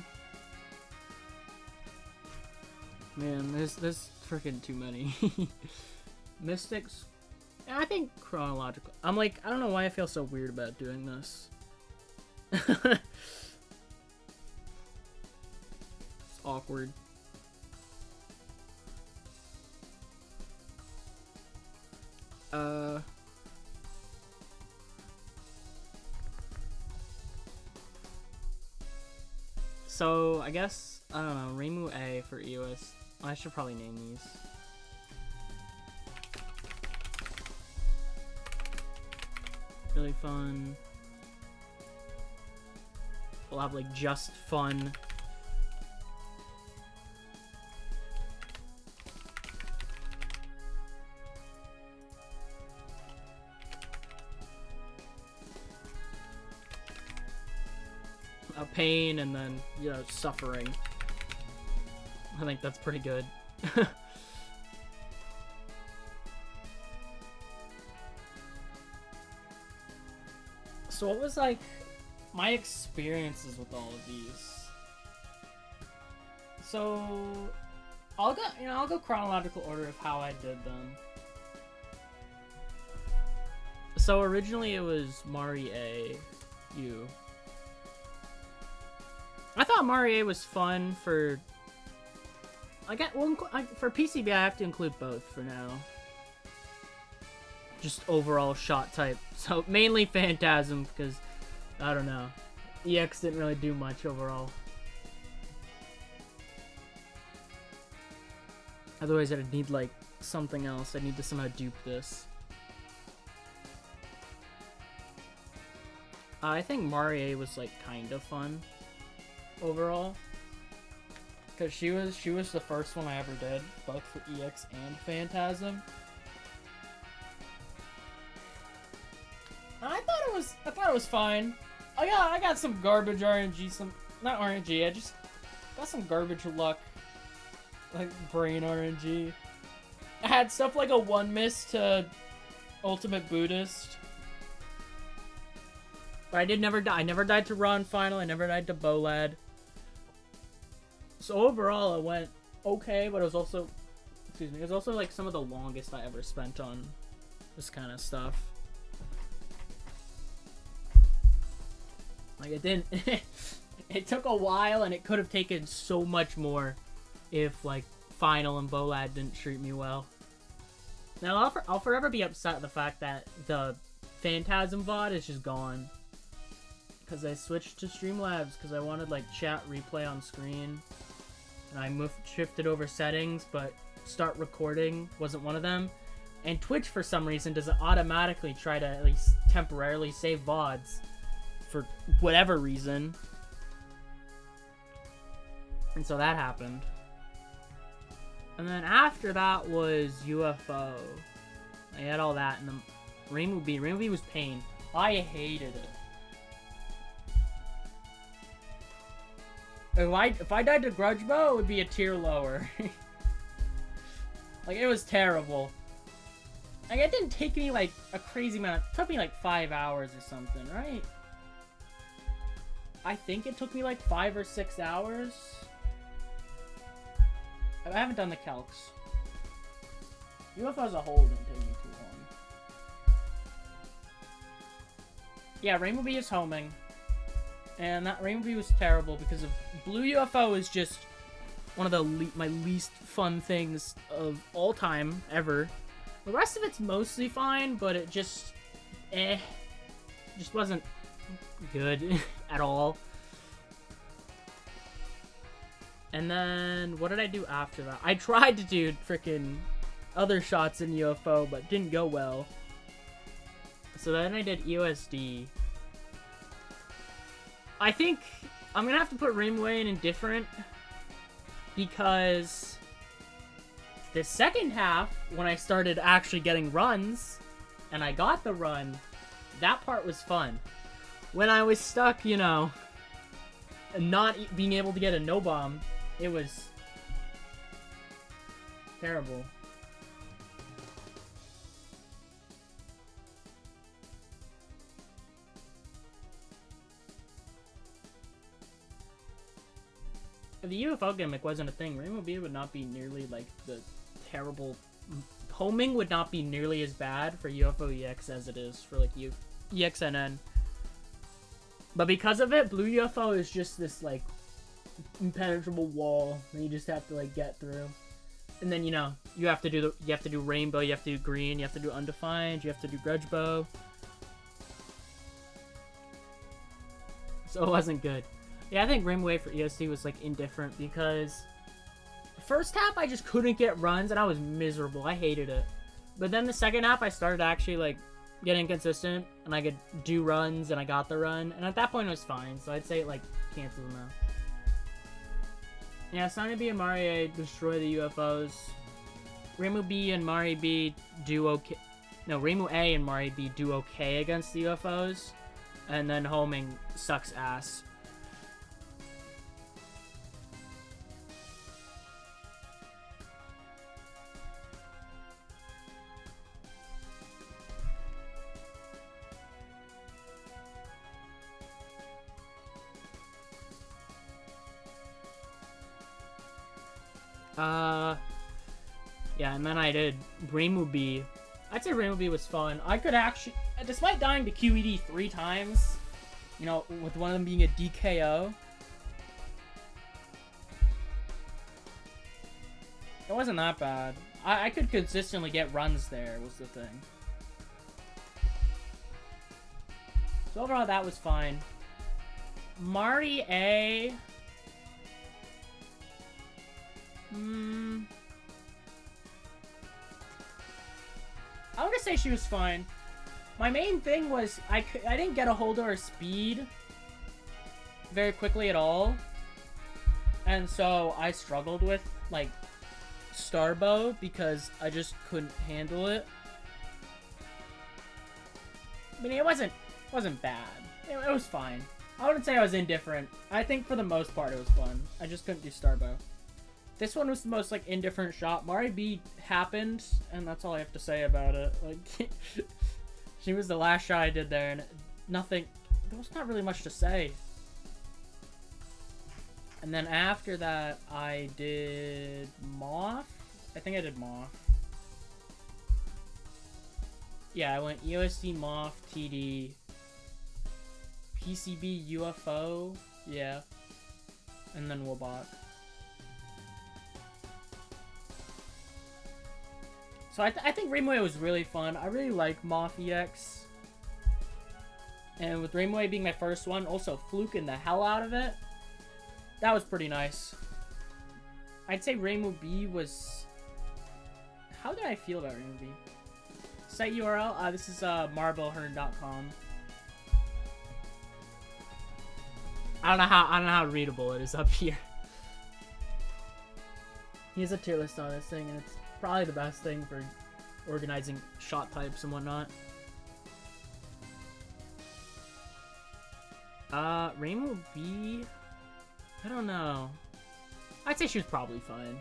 Man, there's freaking too many. Mystics... I think chronological. I'm like, I don't know why I feel so weird about doing this. It's awkward. So, I guess, I don't know, Reimu A for EOS. I should probably name these. Really fun. We'll have like just fun. A pain and then, you know, suffering. I think that's pretty good. So what was like my experiences with all of these? So I'll go chronological order of how I did them. So originally it was Mari A, U. I thought Mari A was fun for. For PCB I have to include both for now. Just overall shot type. So mainly Phantasm because I don't know. EX didn't really do much overall. Otherwise I'd need like something else. I need to somehow dupe this. I think Mari A was like kind of fun overall. Cause she was the first one I ever did, both for EX and Phantasm. I thought it was fine. I got some garbage RNG, not RNG, I just got some garbage luck. Like brain RNG. I had stuff like a 1 miss to Ultimate Buddhist. But I never die. I never died to Ron Final, I never died to Bolad. So overall it went okay, but it was also like some of the longest I ever spent on this kind of stuff. Like, it didn't... it took a while, and it could have taken so much more if, like, Final and Bolad didn't treat me well. Now, I'll forever be upset at the fact that the Phantasm VOD is just gone. Because I switched to Streamlabs because I wanted, like, chat replay on screen. And I shifted over settings, but start recording wasn't one of them. And Twitch, for some reason, doesn't automatically try to at least temporarily save VODs. For whatever reason. And so that happened. And then after that was UFO. I had all that, and then Rainbow B. Rainbow B was pain. I hated it. If I died to Grudge Bow, it would be a tier lower. Like, it was terrible. Like, it didn't take me, like, a crazy amount. It took me, like, 5 hours or something, right? I think it took me, like, 5 or 6 hours. I haven't done the calcs. UFO as a whole didn't take me too long. Yeah, Rainbow B is homing. And that Rainbow B was terrible because of Blue UFO is just one of the my least fun things of all time ever. The rest of it's mostly fine, but it just wasn't good at all. And then what did I do after that? I tried to do freaking other shots in UFO, but didn't go well. So then I did EOSD. I think I'm gonna have to put Rainbow in indifferent because the second half, when I started actually getting runs, and I got the run, that part was fun. When I was stuck, you know, not being able to get a no-bomb, it was terrible. If the UFO gimmick wasn't a thing, Rainbow B would not be nearly like the terrible... Homing would not be nearly as bad for UFO EX as it is for like ExNN. But because of it, Blue UFO is just this like impenetrable wall that you just have to like get through. And then, you know, you have to do Rainbow, you have to do Green, you have to do Undefined, you have to do Grudge Bow. So it wasn't good. Yeah, I think Rainbow A for ESC was, like, indifferent because the first half I just couldn't get runs and I was miserable. I hated it. But then the second half I started actually, like, getting consistent and I could do runs and I got the run. And at that point it was fine, so I'd say it, like, cancels now. Yeah, Sunny B and Mario A destroy the UFOs. Rainbow B and Mario B do okay. No, Rainbow A and Mario B do okay against the UFOs. And then homing sucks ass. Yeah, and then I did Rainbow B. I'd say Rainbow B was fun. I could actually, despite dying to QED 3 times, you know, with one of them being a DKO, it wasn't that bad. I could consistently get runs there, was the thing. So overall, that was fine. Mari A... I want to say she was fine. My main thing was I didn't get a hold of her speed very quickly at all. And so I struggled with, like, Starbow because I just couldn't handle it. I mean, it wasn't bad. It was fine. I wouldn't say I was indifferent. I think for the most part it was fun. I just couldn't do Starbow. This one was the most, like, indifferent shot. Mari B happened, and that's all I have to say about it. Like, she was the last shot I did there, and nothing... There was not really much to say. And then after that, I did Moth? I think I did Moth. Yeah, I went EOSD, Moth, TD, PCB, UFO, yeah, and then Wobot. So I think Rainbow was really fun. I really like Moth EX. And with Rainbow being my first one, also fluking the hell out of it. That was pretty nice. I'd say Rainbow B was... How did I feel about Rainbow B? Site URL? This is marblehern.com. I don't know how readable it is up here. He has a tier list on this thing, and it's probably the best thing for organizing shot types and whatnot. Rainbow B? I don't know. I'd say she was probably fine.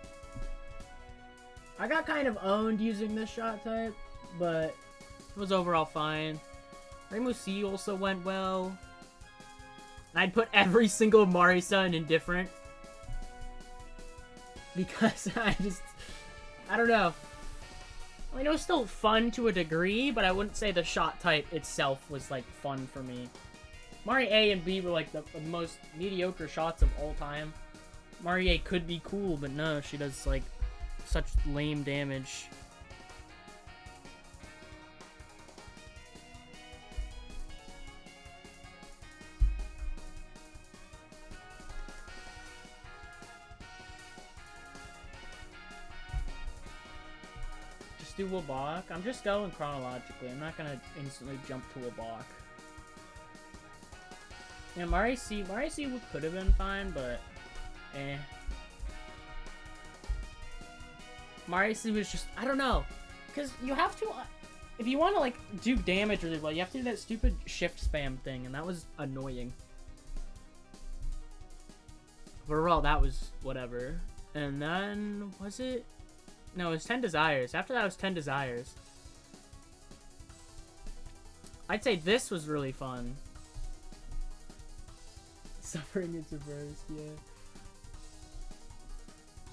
I got kind of owned using this shot type, but it was overall fine. Rainbow C also went well. I'd put every single Marisa in indifferent. Because I don't know. I mean, it was still fun to a degree, but I wouldn't say the shot type itself was, like, fun for me. Mari A and B were, like, the most mediocre shots of all time. Mari A could be cool, but no, she does, like, such lame damage. Just do Wabak. I'm just going chronologically. I'm not gonna instantly jump to Wabak. Yeah, Mari C could have been fine, but eh. Mari C was just, I don't know, because you have to, if you want to like do damage really well, you have to do that stupid shift spam thing, and that was annoying. But overall, that was whatever. And then, was it? No, it was 10 Desires. After that was 10 Desires. I'd say this was really fun. Suffering is reversed, yeah.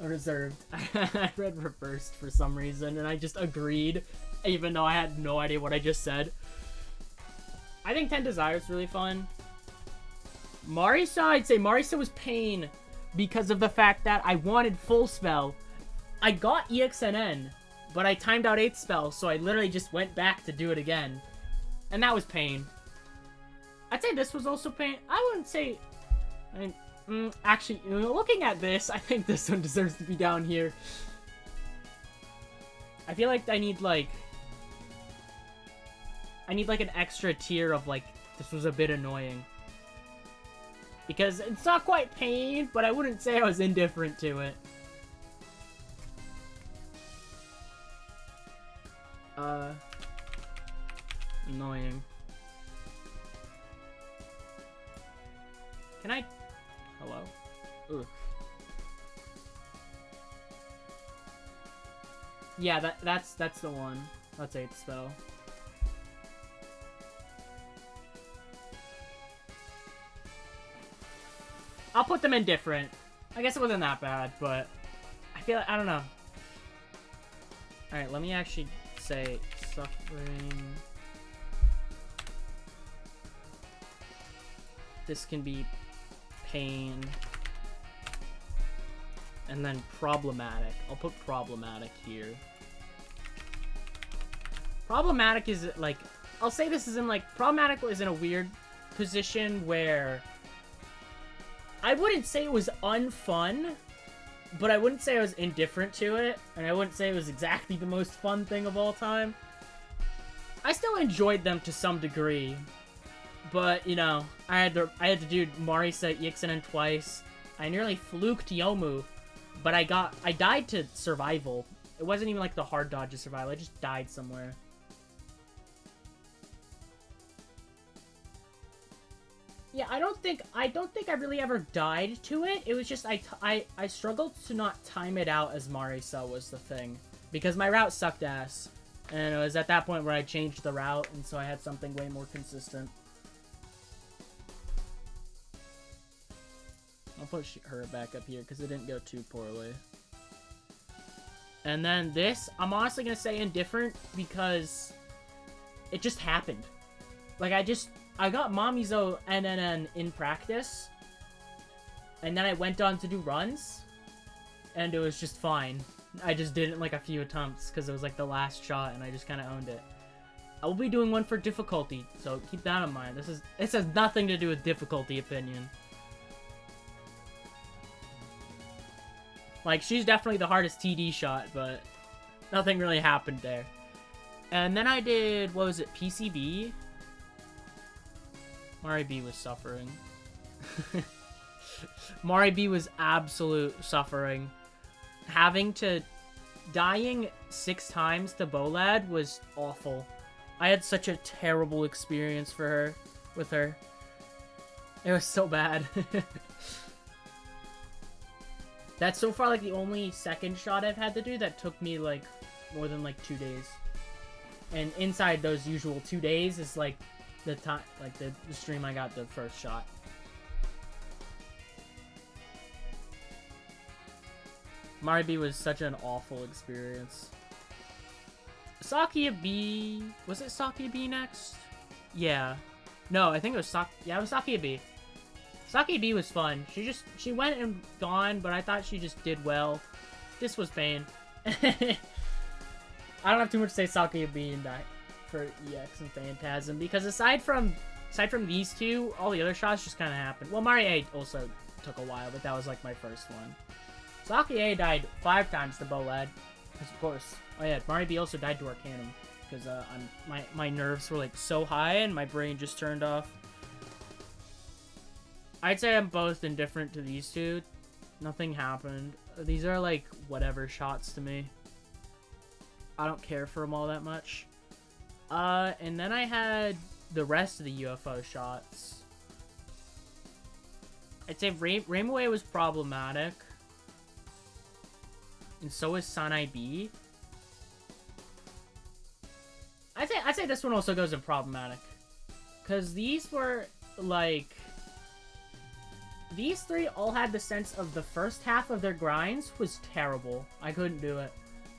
Reserved. I read reversed for some reason, and I just agreed, even though I had no idea what I just said. I think 10 Desires is really fun. Marisa, I'd say Marisa was pain because of the fact that I wanted full spell. I got ExNN, but I timed out 8th spell, so I literally just went back to do it again. And that was pain. I'd say this was also pain. I wouldn't say... I mean, actually, looking at this, I think this one deserves to be down here. I feel like I need like an extra tier of like, this was a bit annoying. Because it's not quite pain, but I wouldn't say I was indifferent to it. Annoying. Can I... Hello? Ugh. Yeah, that's the one. That's 8th spell. I'll put them in different. I guess it wasn't that bad, but I feel like, I don't know. Alright, let me actually say suffering. This can be pain. And then problematic. I'll put problematic here. Problematic is like, I'll say this is in like, problematic is in a weird position where I wouldn't say it was unfun, but I wouldn't say I was indifferent to it, and I wouldn't say it was exactly the most fun thing of all time. I still enjoyed them to some degree, but you know, I had to do Marisa ExNN twice. I nearly fluked Yomu, but I died to survival. It wasn't even like the hard dodge to survival. I just died somewhere. Yeah, I don't think I really ever died to it. It was just I struggled to not time it out as Marisa was the thing, because my route sucked ass, and it was at that point where I changed the route, and so I had something way more consistent. I'll put her back up here because it didn't go too poorly. And then this, I'm honestly gonna say indifferent because it just happened. Like I got Mamizo NNN in practice, and then I went on to do runs, and it was just fine. I just did it in like a few attempts because it was like the last shot and I just kind of owned it. I will be doing one for difficulty, so keep that in mind. This has nothing to do with difficulty opinion. Like, she's definitely the hardest TD shot, but nothing really happened there. And then I did, what was it, PCB? Mari B was suffering. Mari B was absolute suffering. Dying 6 times to Bolad was awful. I had such a terrible experience with her. It was so bad. That's so far like the only second shot I've had to do that took me like more than like 2 days. And inside those usual 2 days is like the time, like the stream I got the first shot. Mari B was such an awful experience. SakuyaB, was it SakuyaB next? Yeah. No, I think it was it was SakuyaB. SakuyaB was fun. She went and gone, but I thought she just did well. This was pain. I don't have too much to say SakuyaB and that for EX and Phantasm, because aside from these two, all the other shots just kind of happened. Well, Mari A also took a while, but that was like my first one. SakuyaA died 5 times to Bolad, of course. Oh yeah, Mari B also died to Arcanum, because my nerves were like so high and my brain just turned off. I'd say I'm both indifferent to these two. Nothing happened. These are like whatever shots to me. I don't care for them all that much. And then I had the rest of the UFO shots. I'd say Rainbow was problematic. And so is Sanai B. I'd say this one also goes in problematic. Because these were, like... These three all had the sense of the first half of their grinds was terrible. I couldn't do it.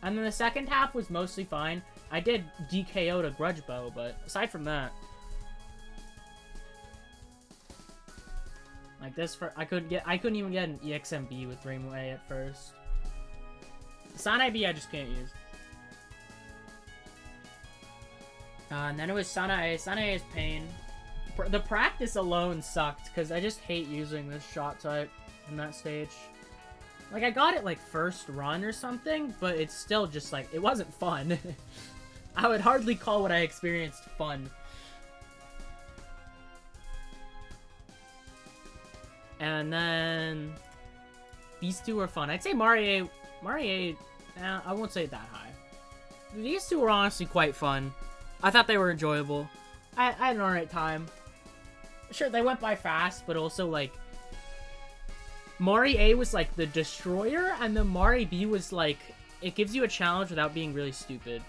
And then the second half was mostly fine. I did DKO to Grudge Bow, but aside from that... Like this, I couldn't even get an EXMB with Rainbow A at first. Sanai B I just can't use. And then it was Sanai A. Sanai A is pain. The practice alone sucked, because I just hate using this shot type in that stage. Like, I got it, like, first run or something, but it's still just, like, it wasn't fun. I would hardly call what I experienced fun. And then... These two were fun. I'd say Mari A, I won't say that high. These two were honestly quite fun. I thought they were enjoyable. I had an alright time. Sure, they went by fast, but also, like... Mari A was, like, the destroyer, and then Mari B was, like... It gives you a challenge without being really stupid.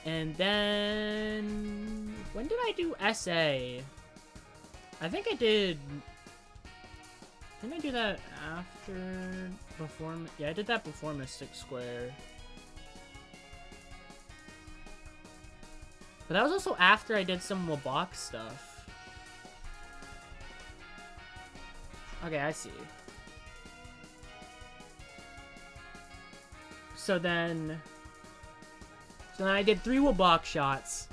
And then... When did I do SA? I think I did... Didn't I do that after... Before... Yeah, I did that before Mystic Square. But that was also after I did some Wabak stuff. Okay, I see. So then I did 3 Wabak shots.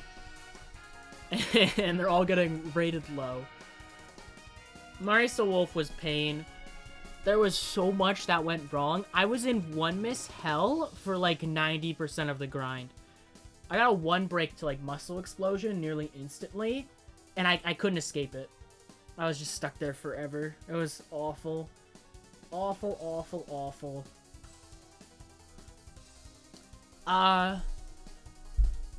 And they're all getting rated low. Marisa Wolf was pain. There was so much that went wrong. I was in 1 miss hell for like 90% of the grind. I got a 1 break to like muscle explosion nearly instantly, and I couldn't escape it. I was just stuck there forever. It was awful. Awful, awful, awful.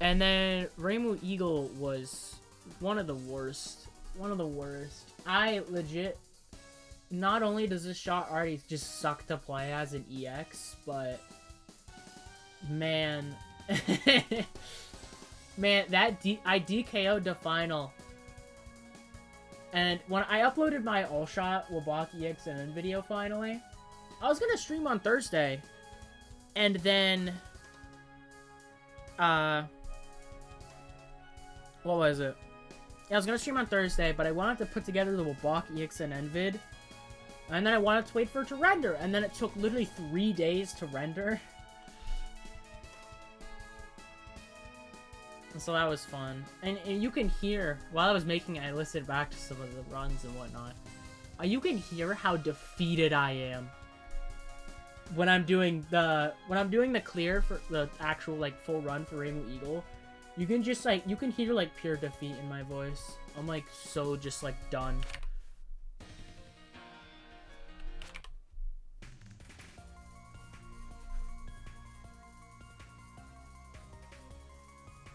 And then Rainbow Eagle was one of the worst. One of the worst. I legit... Not only does this shot already just suck to play as an EX, but... Man... Man, I DKO'd the final. And when I uploaded my all-shot Wabak ExNN video finally, I was gonna stream on Thursday. And then... What was it? Yeah, I was gonna stream on Thursday, but I wanted to put together the Wabak ExNN vid And then I wanted to wait for it to render, and then it took literally 3 days to render. And so that was fun. And you can hear, while I was making it, I listened back to some of the runs and whatnot. You can hear how defeated I am when I'm doing the clear for the actual like full run for Rainbow Eagle. You can just like, you can hear like pure defeat in my voice. I'm like so just like done.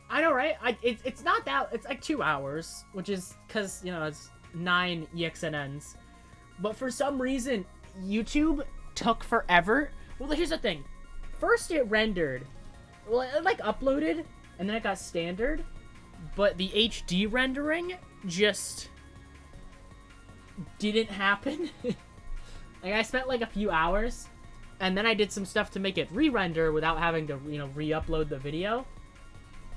I know, right? It's not that, it's like 2 hours, which is because, you know, it's 9 ExNNs. But for some reason, YouTube took forever. Well, here's the thing. First it rendered. Well, it like uploaded, and then it got standard. But the HD rendering just didn't happen. Like, I spent like a few hours, and then I did some stuff to make it re-render without having to, you know, re-upload the video.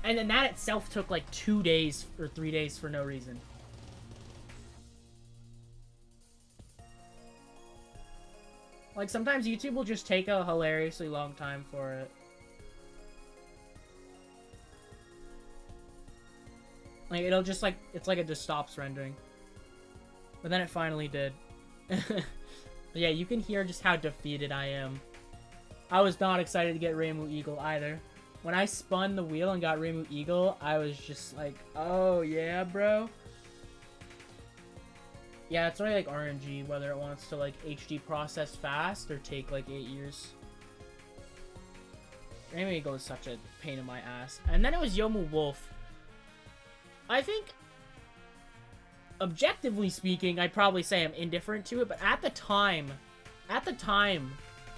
And then that itself took like 2 days or 3 days for no reason. Like, sometimes YouTube will just take a hilariously long time for it. Like, it'll just, like, it's like it just stops rendering. But then it finally did. But yeah, you can hear just how defeated I am. I was not excited to get Rainbow Eagle either. When I spun the wheel and got Rainbow Eagle, I was just like, oh yeah, bro. Yeah, it's really like RNG, whether it wants to like HD process fast or take like 8 years. Rainbow Eagle is such a pain in my ass. And then it was Yomu Wolf. I think, objectively speaking, I'd probably say I'm indifferent to it, but at the time,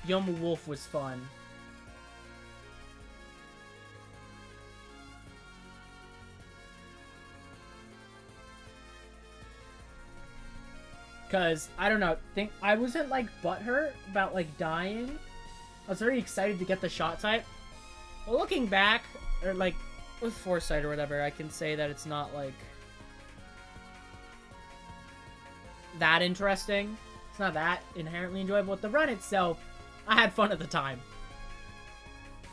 Yomu Wolf was fun. Because, I don't know, I wasn't, like, butthurt about, like, dying. I was very excited to get the shot type. But looking back, or, like, with foresight or whatever, I can say that it's not, like, that interesting. It's not that inherently enjoyable. With the run itself, I had fun at the time.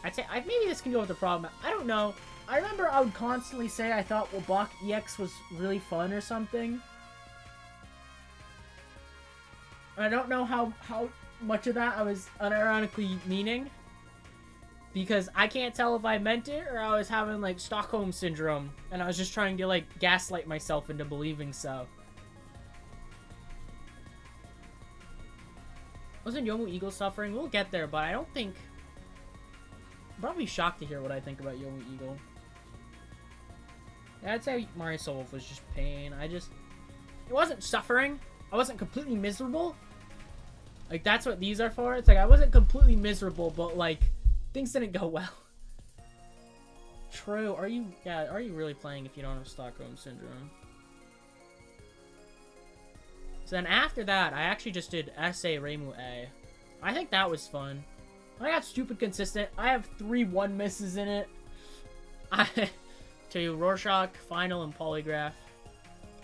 I'd say, maybe this can go with the problem. I don't know. I remember I would constantly say I thought Wabak EX was really fun or something. I don't know how much of that I was unironically meaning. Because I can't tell if I meant it or I was having, like, Stockholm Syndrome. And I was just trying to, like, gaslight myself into believing so. Wasn't Yomu Eagle suffering? We'll get there, but I don't think... I'm probably shocked to hear what I think about Yomu Eagle. Yeah, I'd say Mario Soul Wolf was just pain. It wasn't suffering. I wasn't completely miserable. Like, that's what these are for. It's like, I wasn't completely miserable, but, like, things didn't go well. True. Are you really playing if you don't have Stockholm Syndrome? So then after that, I actually just did SA Reimu A. I think that was fun. I got stupid consistent. I have 3 1 misses in it. To Rorschach, Final, and Polygraph.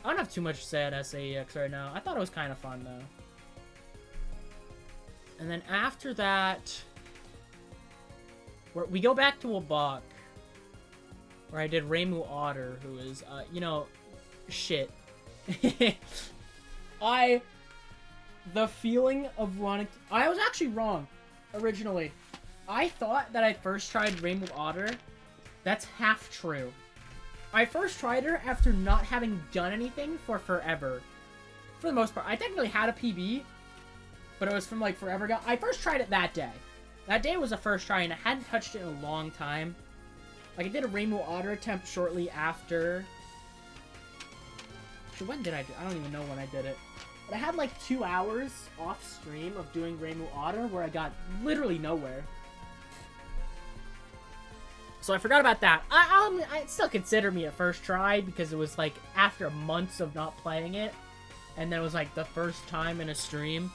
I don't have too much to say at SAEX right now. I thought it was kind of fun, though. And then after that, we go back to Wabak, where I did Reimu Otter, who is, you know, shit. The feeling of running... I was actually wrong, originally. I thought that I first tried Reimu Otter. That's half true. I first tried her after not having done anything for forever. For the most part. I technically had a PB, but it was from, like, forever ago. I first tried it that day. That day was the first try, and I hadn't touched it in a long time. Like, I did a Reimu Otter attempt shortly after... Actually, when did I do it? I don't even know when I did it. But I had, like, 2 hours off stream of doing Reimu Otter where I got literally nowhere. So I forgot about that. I still consider me a first try because it was, like, after months of not playing it. And then it was, like, the first time in a stream.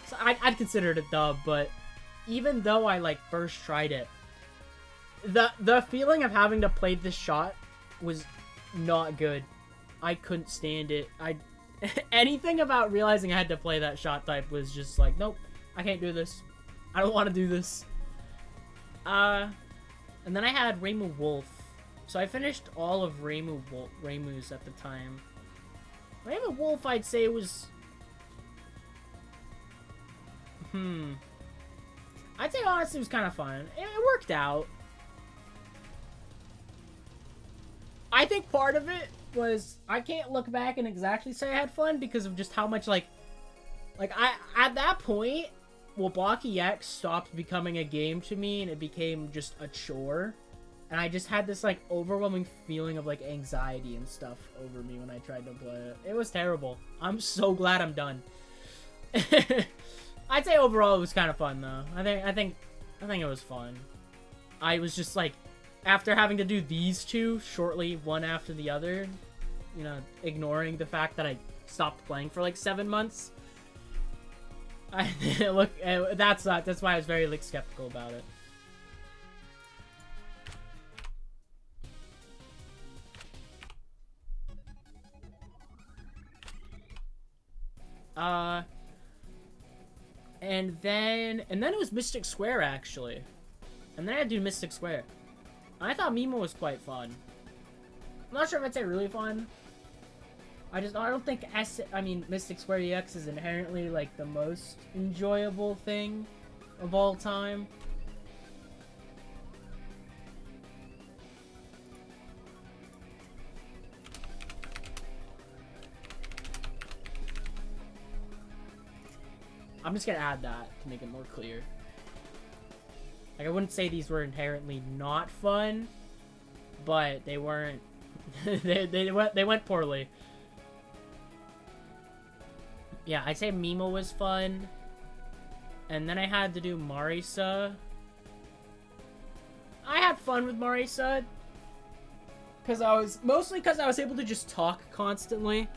So I'd consider it a dub, but even though I, like, first tried it, the feeling of having to play this shot was not good. I couldn't stand it. Anything about realizing I had to play that shot type was just like, nope, I can't do this. I don't want to do this. And then I had Reimu Wolf. So I finished all of Reimu's at the time. Reimu Wolf, I'd say was... I'd say honestly it was kind of fun. It worked out. I think part of it was... I can't look back and exactly say I had fun because of just how much, like I... At that point, Wabaki X stopped becoming a game to me and it became just a chore. And I just had this, like, overwhelming feeling of, like, anxiety and stuff over me when I tried to play it. It was terrible. I'm so glad I'm done. I'd say overall it was kind of fun, though. I think it was fun. I was just, like, after having to do these two shortly, one after the other, you know, ignoring the fact that I stopped playing for, like, 7 months. That's why I was very, like, skeptical about it. And then it was Mystic Square, actually. And then I had to do Mystic Square. I thought Mimo was quite fun. I'm not sure if I'd say really fun. I don't think Mystic Square EX is inherently, like, the most enjoyable thing of all time. I'm just gonna add that to make it more clear. Like, I wouldn't say these were inherently not fun, but they weren't. they went poorly. Yeah, I'd say Mimo was fun, and then I had to do Marisa. I had fun with Marisa, mostly because I was able to just talk constantly.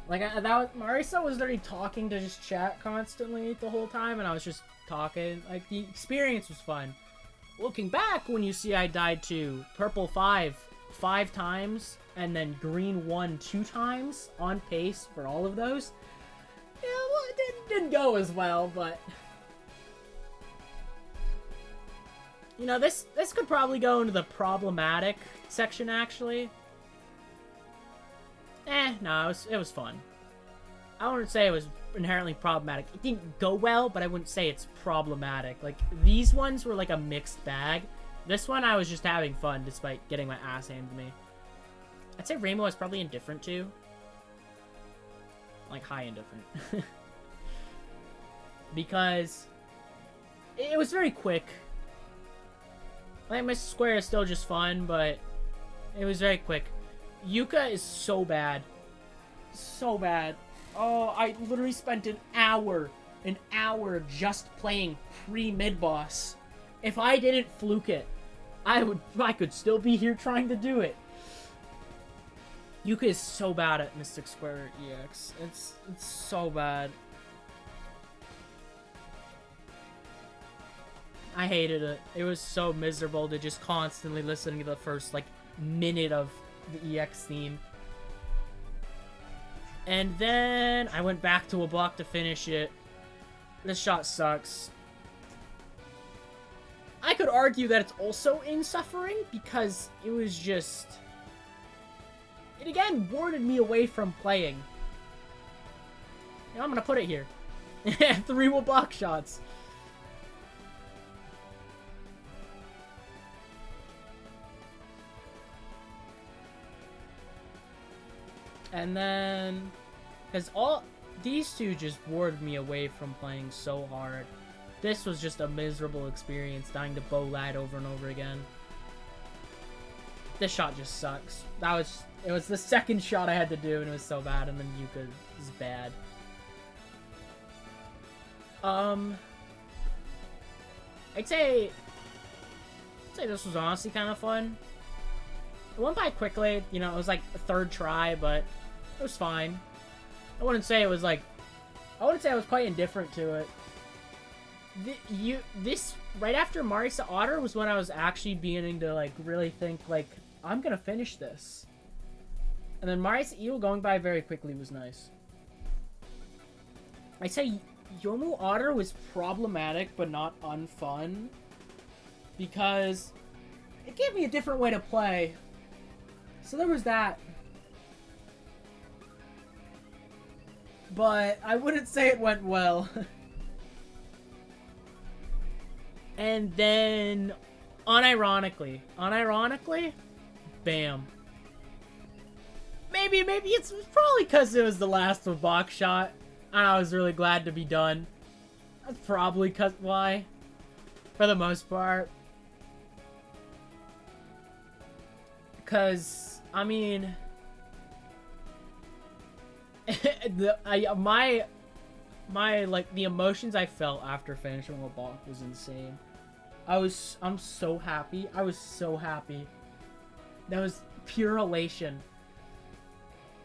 Like, Marisa was literally talking to just chat constantly the whole time, and I was just talking. Like, the experience was fun. Looking back, when you see I died to Purple 5 times, and then Green 1 2 times, on pace for all of those, yeah, well, it didn't go as well, but... You know, this could probably go into the problematic section, actually. No, it was fun. I wouldn't say it was inherently problematic. It didn't go well, but I wouldn't say it's problematic. Like, these ones were like a mixed bag. This one, I was just having fun despite getting my ass handed to me. I'd say Rainbow is probably indifferent, too. Like, high indifferent. Because it was very quick. I think Mr. Square is still just fun, but it was very quick. Yuka is so bad. So bad. Oh, I literally spent an hour just playing pre-mid-boss. If I didn't fluke it, I could still be here trying to do it. Yuka is so bad at Mystic Square EX. It's so bad. I hated it. It was so miserable to just constantly listening to the first, like, minute of the EX theme. And then I went back to a block to finish it. This shot sucks. I could argue that it's also Insuffering because it was just... It again warded me away from playing. You know, I'm gonna put it here. 3 block shots. And then, because these two just warded me away from playing so hard. This was just a miserable experience, dying to bow lad over and over again. This shot just sucks. It was the second shot I had to do, and it was so bad, and then Yuka is bad. I'd say this was honestly kind of fun. It went by quickly, you know, it was like a 3rd try, but it was fine. I wouldn't say I was quite indifferent to it. This, right after Marisa Otter was when I was actually beginning to, like, really think, like, I'm gonna finish this. And then Mari's Eel going by very quickly was nice. I say Yomu Otter was problematic but not unfun. Because it gave me a different way to play. So there was that. But I wouldn't say it went well. And then, unironically, bam. Maybe it's probably because it was the last of box shot, and I was really glad to be done. That's probably why, for the most part. Because, I mean, the emotions I felt after finishing a block was insane. I'm so happy. I was so happy. That was pure elation.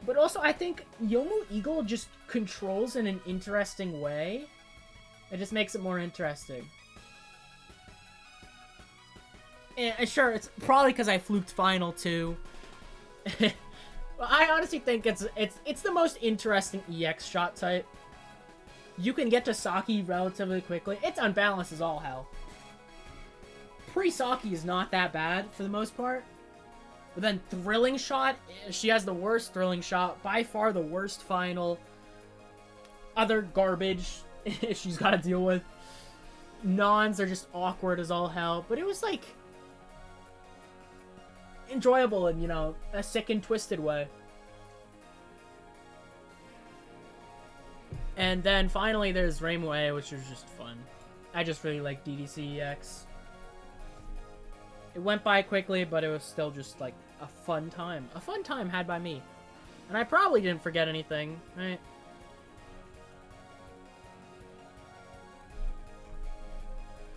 But also, I think Yomu Eagle just controls in an interesting way. It just makes it more interesting. And sure, it's probably because I fluked final too. I honestly think it's the most interesting EX shot type. You can get to Saki relatively quickly. It's unbalanced as all hell. Pre-Saki is not that bad for the most part. But then Thrilling Shot, she has the worst Thrilling Shot. By far the worst final. Other garbage she's got to deal with. Nons are just awkward as all hell. But it was like enjoyable in, you know, a sick and twisted way. And then finally there's Rainway, which was just fun. I just really like DDC EX. It went by quickly, but it was still just like a fun time. A fun time had by me. And I probably didn't forget anything, right?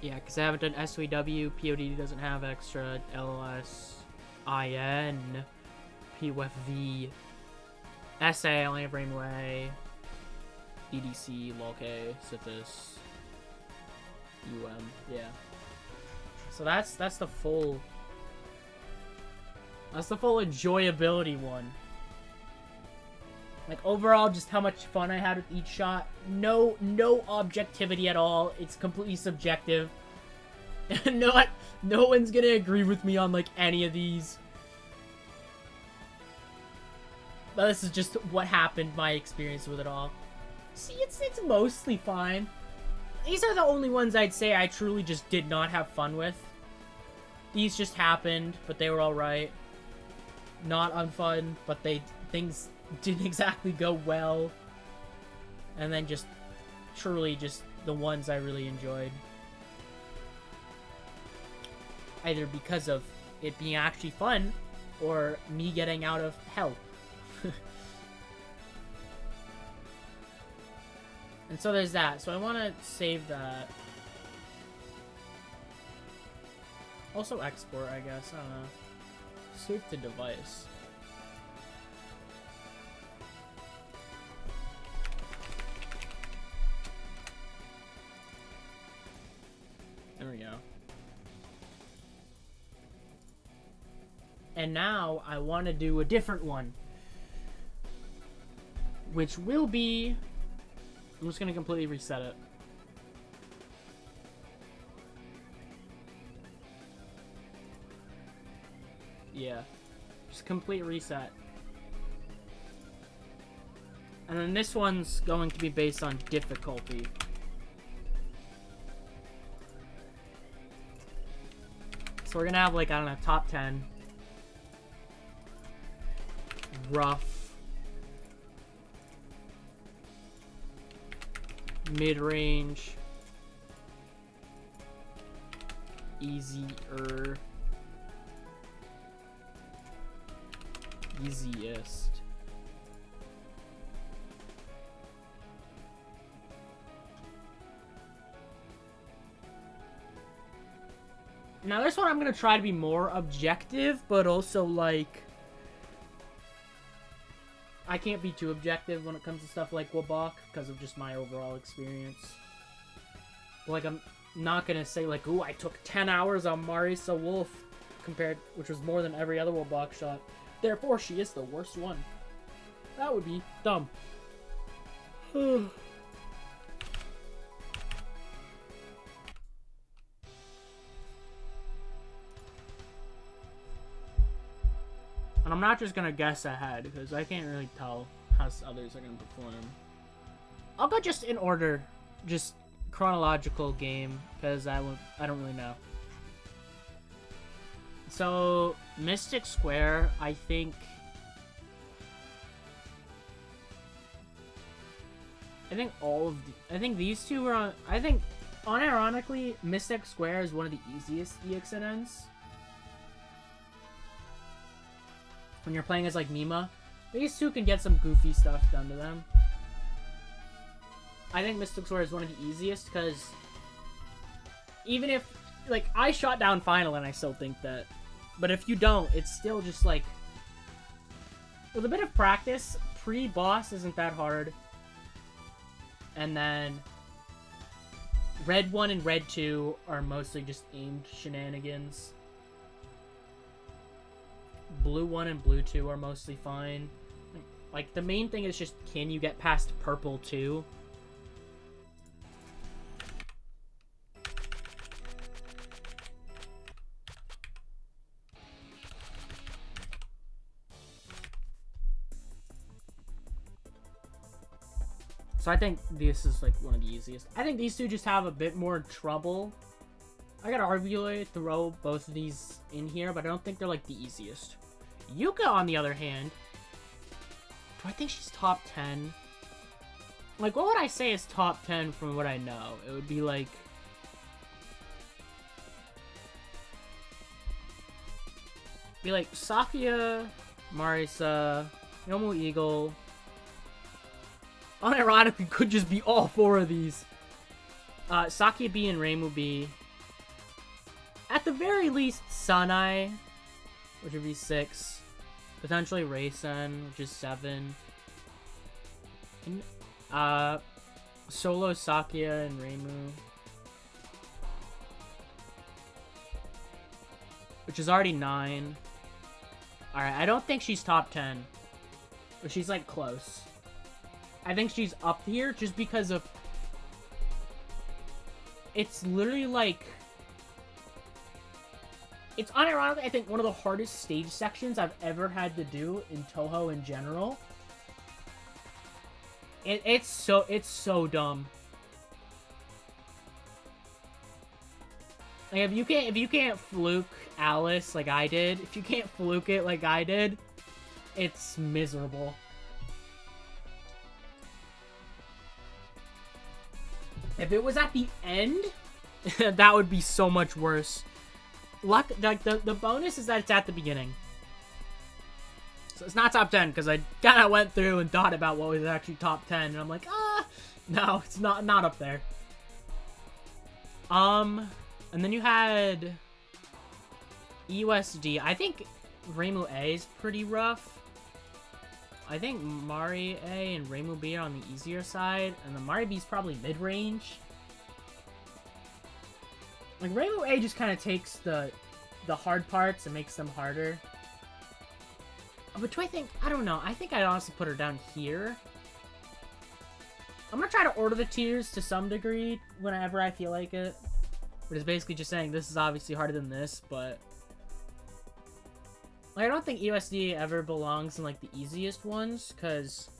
Yeah, because I haven't done SWW, POD doesn't have extra, LOS, IN, PUFV, SA, I only have Rainway, DDC, LOLK, Sithis, yeah. So that's the full enjoyability one. Like overall, just how much fun I had with each shot. No objectivity at all. It's completely subjective. No one's gonna agree with me on like any of these. But this is just what happened, my experience with it all. See, it's mostly fine. These are the only ones I'd say I truly just did not have fun with. These just happened, but they were alright. Not unfun, but things didn't exactly go well. And then just truly just the ones I really enjoyed. Either because of it being actually fun, or me getting out of hell. And so there's that. So I want to save that. Also export, I guess. I don't know. Save to device. There we go. And now I want to do a different one. Which will be... I'm just going to completely reset it. Yeah. Just complete reset. And then this one's going to be based on difficulty. So we're going to have like, I don't know, top 10. Rough. Mid-range, easier, easiest. Now this one I'm gonna try to be more objective, but also like I can't be too objective when it comes to stuff like Wabak because of just my overall experience. Like, I'm not gonna say like, ooh, I took 10 hours on Marisa Wolf compared, which was more than every other Wabak shot. Therefore, she is the worst one. That would be dumb. And I'm not just gonna guess ahead, because I can't really tell how others are gonna perform. I'll go just in order, just chronological game, because I don't really know. So, Mystic Square, I think these two are on, I think, unironically, Mystic Square is one of the easiest ExNNs. When you're playing as, like, Mima, these two can get some goofy stuff done to them. I think Mystic Square is one of the easiest, because even if, like, I shot down Final and I still think that, but if you don't, it's still just, like, with a bit of practice, pre-boss isn't that hard. And then Red 1 and Red 2 are mostly just aimed shenanigans. Blue 1 and Blue 2 are mostly fine. Like, the main thing is just, can you get past Purple 2? So I think this is, like, one of the easiest. I think these two just have a bit more trouble. I gotta arguably throw both of these in here, but I don't think they're, like, the easiest. Yuka, on the other hand, do I think she's top 10? Like, what would I say is top 10 from what I know? It would be, like, Sakuya, Marisa, Yomu Eagle. Unironically, could just be all four of these. SakuyaB and Reimu B. At the very least, Sanai, which would be 6. Potentially Reisen, which is 7. And, Solo Sakuya and Reimu, which is already 9. Alright, I don't think she's top 10. But she's, like, close. I think she's up here just because of... It's literally, like... It's unironically, I think, one of the hardest stage sections I've ever had to do in Touhou in general. It's so dumb. Like, if you can't fluke Alice like I did, if you can't fluke it like I did, it's miserable. If it was at the end, that would be so much worse. Luck, like, the bonus is that it's at the beginning. So it's not top 10, because I kind of went through and thought about what was actually top 10, and I'm like, no, it's not up there. And then you had EUSD. I think Reimu A is pretty rough. I think Mari A and Reimu B are on the easier side, and the Mari B is probably mid-range. Like, Reimu A just kind of takes the hard parts and makes them harder. But do I think... I don't know. I think I'd honestly put her down here. I'm gonna try to order the tiers to some degree whenever I feel like it. But it's basically just saying this is obviously harder than this, but... Like, I don't think EUSD ever belongs in, like, the easiest ones, because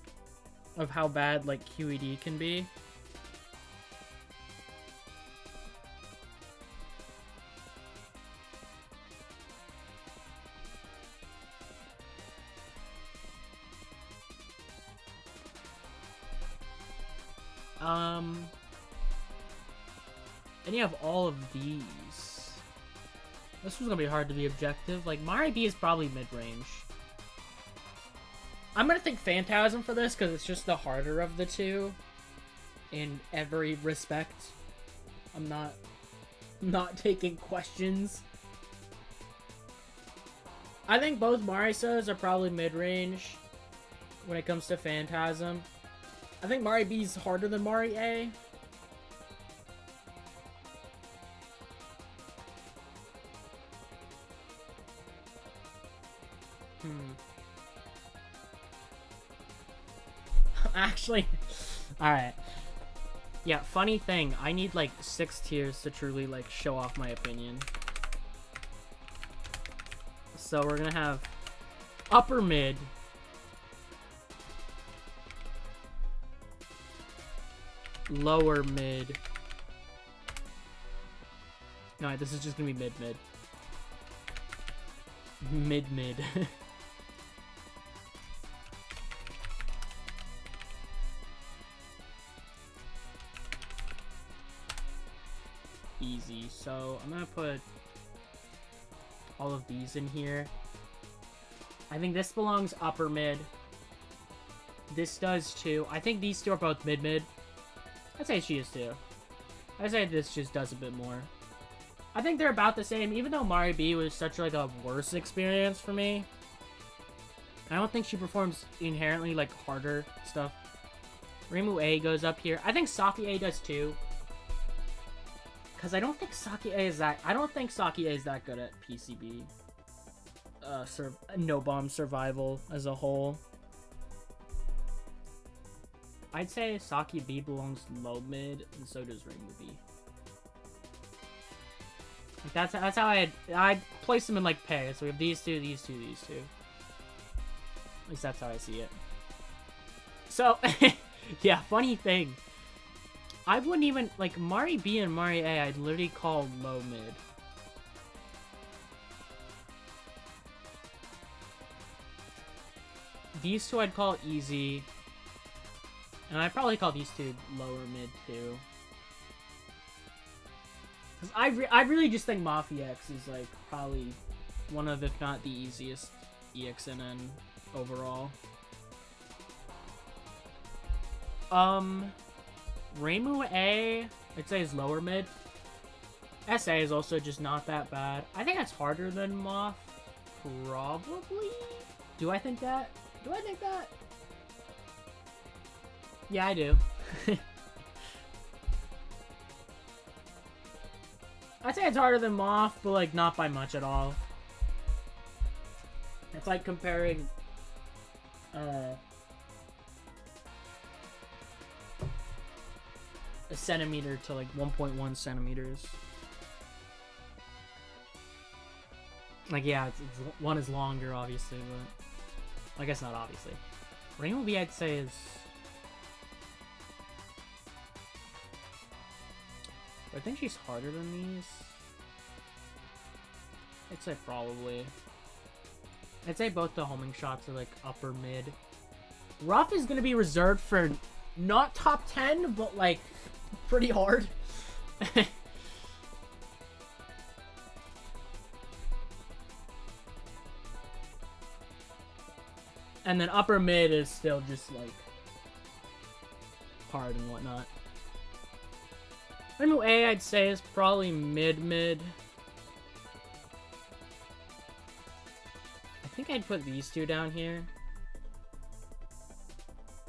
of how bad, like, QED can be. And you have all of these. This was gonna be hard to be objective. Like, Mari B is probably mid-range. I'm gonna think Phantasm for this, because it's just the harder of the two. In every respect. I'm not taking questions. I think both Marisas are probably mid-range when it comes to Phantasm. I think Mari B is harder than Mari A. Actually, alright. Yeah, funny thing, I need like 6 tiers to truly like show off my opinion. So we're gonna have upper mid, lower mid. No, this is just gonna be mid. Mid. Easy. So I'm gonna put all of these in here. I think this belongs upper mid. This does too. I think these two are both mid. I'd say she is too. I'd say this just does a bit more. I think they're about the same, even though SakuyaB was such like a worse experience for me. I don't think she performs inherently like harder stuff. Reimu-A goes up here. I think SakuyaA does too. Cause I don't think SakuyaA is that. I don't think SakuyaA is that good at PCB. No bomb survival as a whole. I'd say SakuyaB belongs low mid, and so does Reimu-B. Like that's how I'd place them in like pairs. So we have these two, these two, these two. At least that's how I see it. So, yeah, funny thing. I wouldn't even, like, SakuyaB and SakuyaA, I'd literally call low mid. These two I'd call easy. And I'd probably call these two lower mid, too. Because I really just think Mafia X is, like, probably one of, if not the easiest ExNN overall. Reimu-A, I'd say is lower mid. SA is also just not that bad. I think that's harder than Moth. Probably? Do I think that? Do I think that? Yeah, I do. I'd say it's harder than Moth, but like not by much at all. It's like comparing a centimeter to like 1.1 centimeters. Like, yeah, it's one is longer, obviously, but I guess not obviously. Reimu-B, I'd say, is... I think she's harder than these. I'd say probably. I'd say both the homing shots are like upper mid. Rough is gonna be reserved for not top 10, but like pretty hard. And then upper mid is still just like hard and whatnot. Reimu-A, I'd say, is probably mid. I think I'd put these two down here.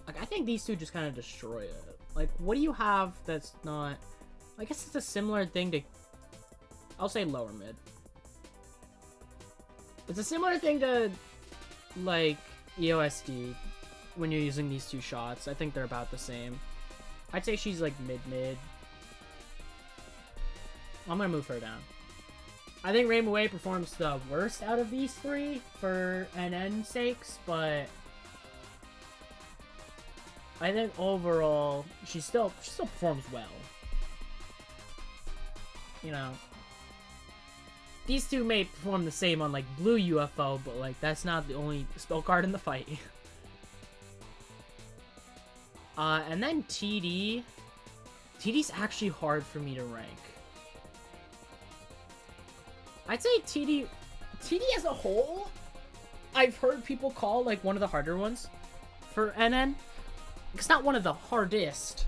Like, I think these two just kind of destroy it. Like, what do you have that's not... I guess it's a similar thing to... I'll say lower mid. It's a similar thing to, like, EOSD when you're using these two shots. I think they're about the same. I'd say she's, like, mid. I'm gonna move her down. I think Reimu-A performs the worst out of these three for NN's sakes, but I think overall she still performs well. You know, these two may perform the same on like Blue UFO, but like that's not the only spell card in the fight. And then TD. TD's actually hard for me to rank. I'd say TD as a whole, I've heard people call like one of the harder ones for NN. It's not one of the hardest.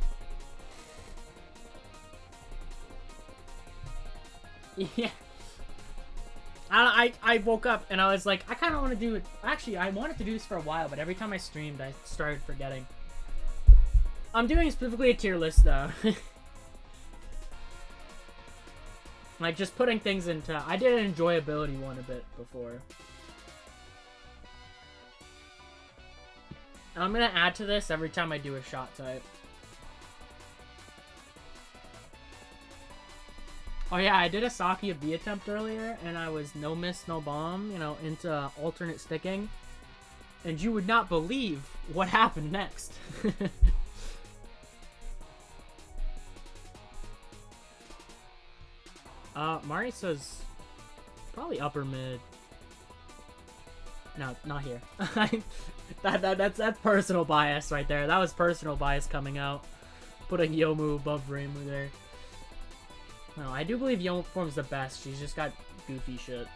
Yeah. I woke up and I was like, I kind of want to do it. Actually, I wanted to do this for a while, but every time I streamed, I started forgetting. I'm doing specifically a tier list though. Like, just putting things into... I did an enjoyability one a bit before. And I'm gonna add to this every time I do a shot type. Oh yeah, I did a SakuyaB attempt earlier, and I was no miss, no bomb, you know, into alternate sticking. And you would not believe what happened next. Mari says probably upper mid. No, not here. That's personal bias right there. That was personal bias coming out. Putting Yomu above Reimu there. No, I do believe Yomu form's the best. She's just got goofy shit.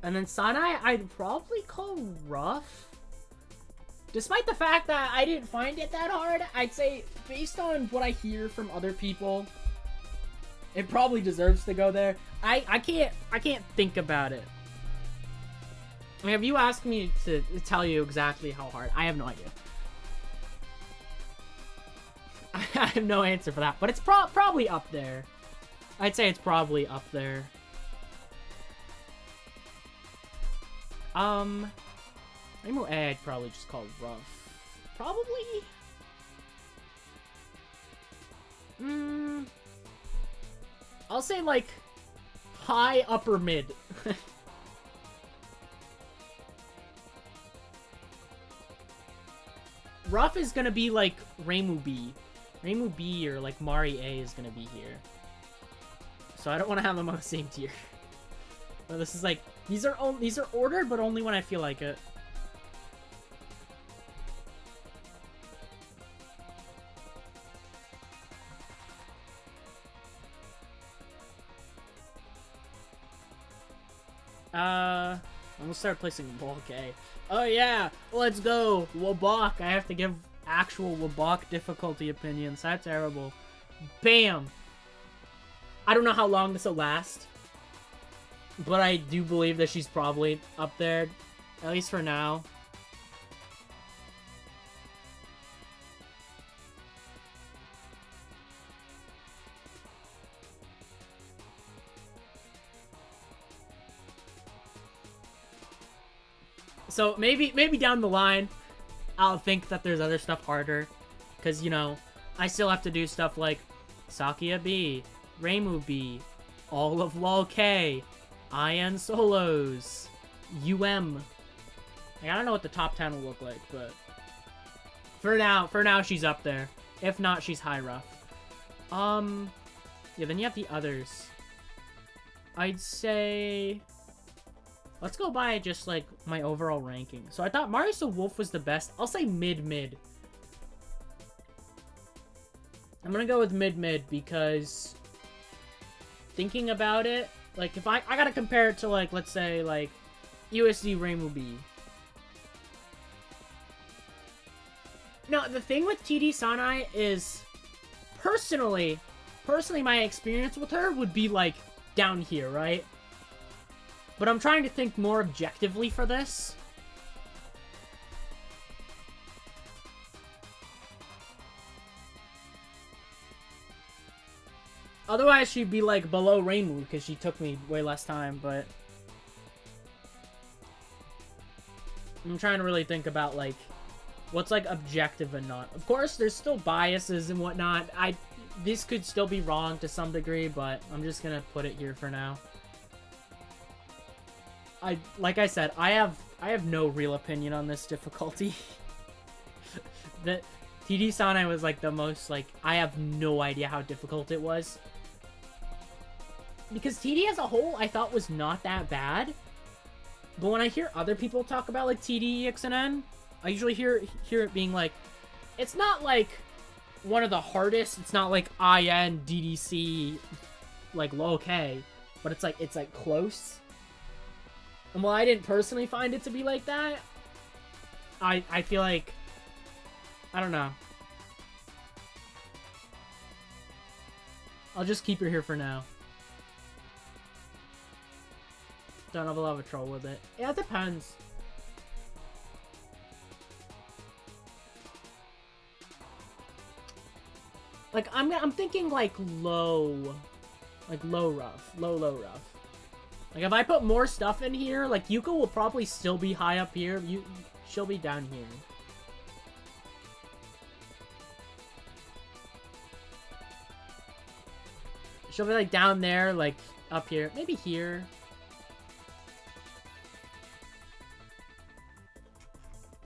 And then Sanai, I'd probably call rough. Despite the fact that I didn't find it that hard, I'd say, based on what I hear from other people, it probably deserves to go there. I can't think about it. I mean, if you ask me to tell you exactly how hard, I have no idea. I have no answer for that, but it's probably up there. I'd say it's probably up there. Rainbow A, I'd probably just call rough. Probably? I'll say, like, high upper mid. Rough is gonna be, like, Reimu B. Reimu B or, like, Mari A is gonna be here. So I don't want to have them on the same tier. But this is, like, these are ordered, but only when I feel like it. I'm gonna start placing Wabak. Oh yeah, let's go! Wabak! I have to give actual Wabak difficulty opinions. That's terrible. Bam! I don't know how long this will last. But I do believe that she's probably up there. At least for now. So maybe down the line, I'll think that there's other stuff harder. Because, you know, I still have to do stuff like SakuyaB, Reimu B, all of LOL K, IN solos, Like, I don't know what the top 10 will look like, but for now she's up there. If not, she's high rough. Yeah, then you have the others. I'd say let's go by just like my overall ranking. So I thought Marisa Wolf was the best. I'll say mid. I'm gonna go with mid because thinking about it, like, if I gotta compare it to, like, let's say, like, USD Reimu B. No, the thing with TD Sanai is, personally, my experience with her would be, like, down here, right? But I'm trying to think more objectively for this. Otherwise, she'd be, like, below Reimu, because she took me way less time, but I'm trying to really think about, like, what's, like, objective and not. Of course, there's still biases and whatnot. This could still be wrong to some degree, but I'm just gonna put it here for now. Like I said, I have no real opinion on this difficulty. The TD Sanai was, like, the most, like, I have no idea how difficult it was. Because TD as a whole, I thought was not that bad. But when I hear other people talk about, like, TD ExNN, I usually hear it being like, it's not, like, one of the hardest. It's not, like, IN, DDC, like, low K. But it's, like, close. And while I didn't personally find it to be like that, I feel like, I don't know. I'll just keep her here for now. Don't have a lot of trouble with it. Yeah, it depends. Like, I'm thinking, like, low rough. Low rough. Like, if I put more stuff in here, like, Yuka will probably still be high up here. She'll be down here. She'll be, like, down there, like, up here. Maybe here.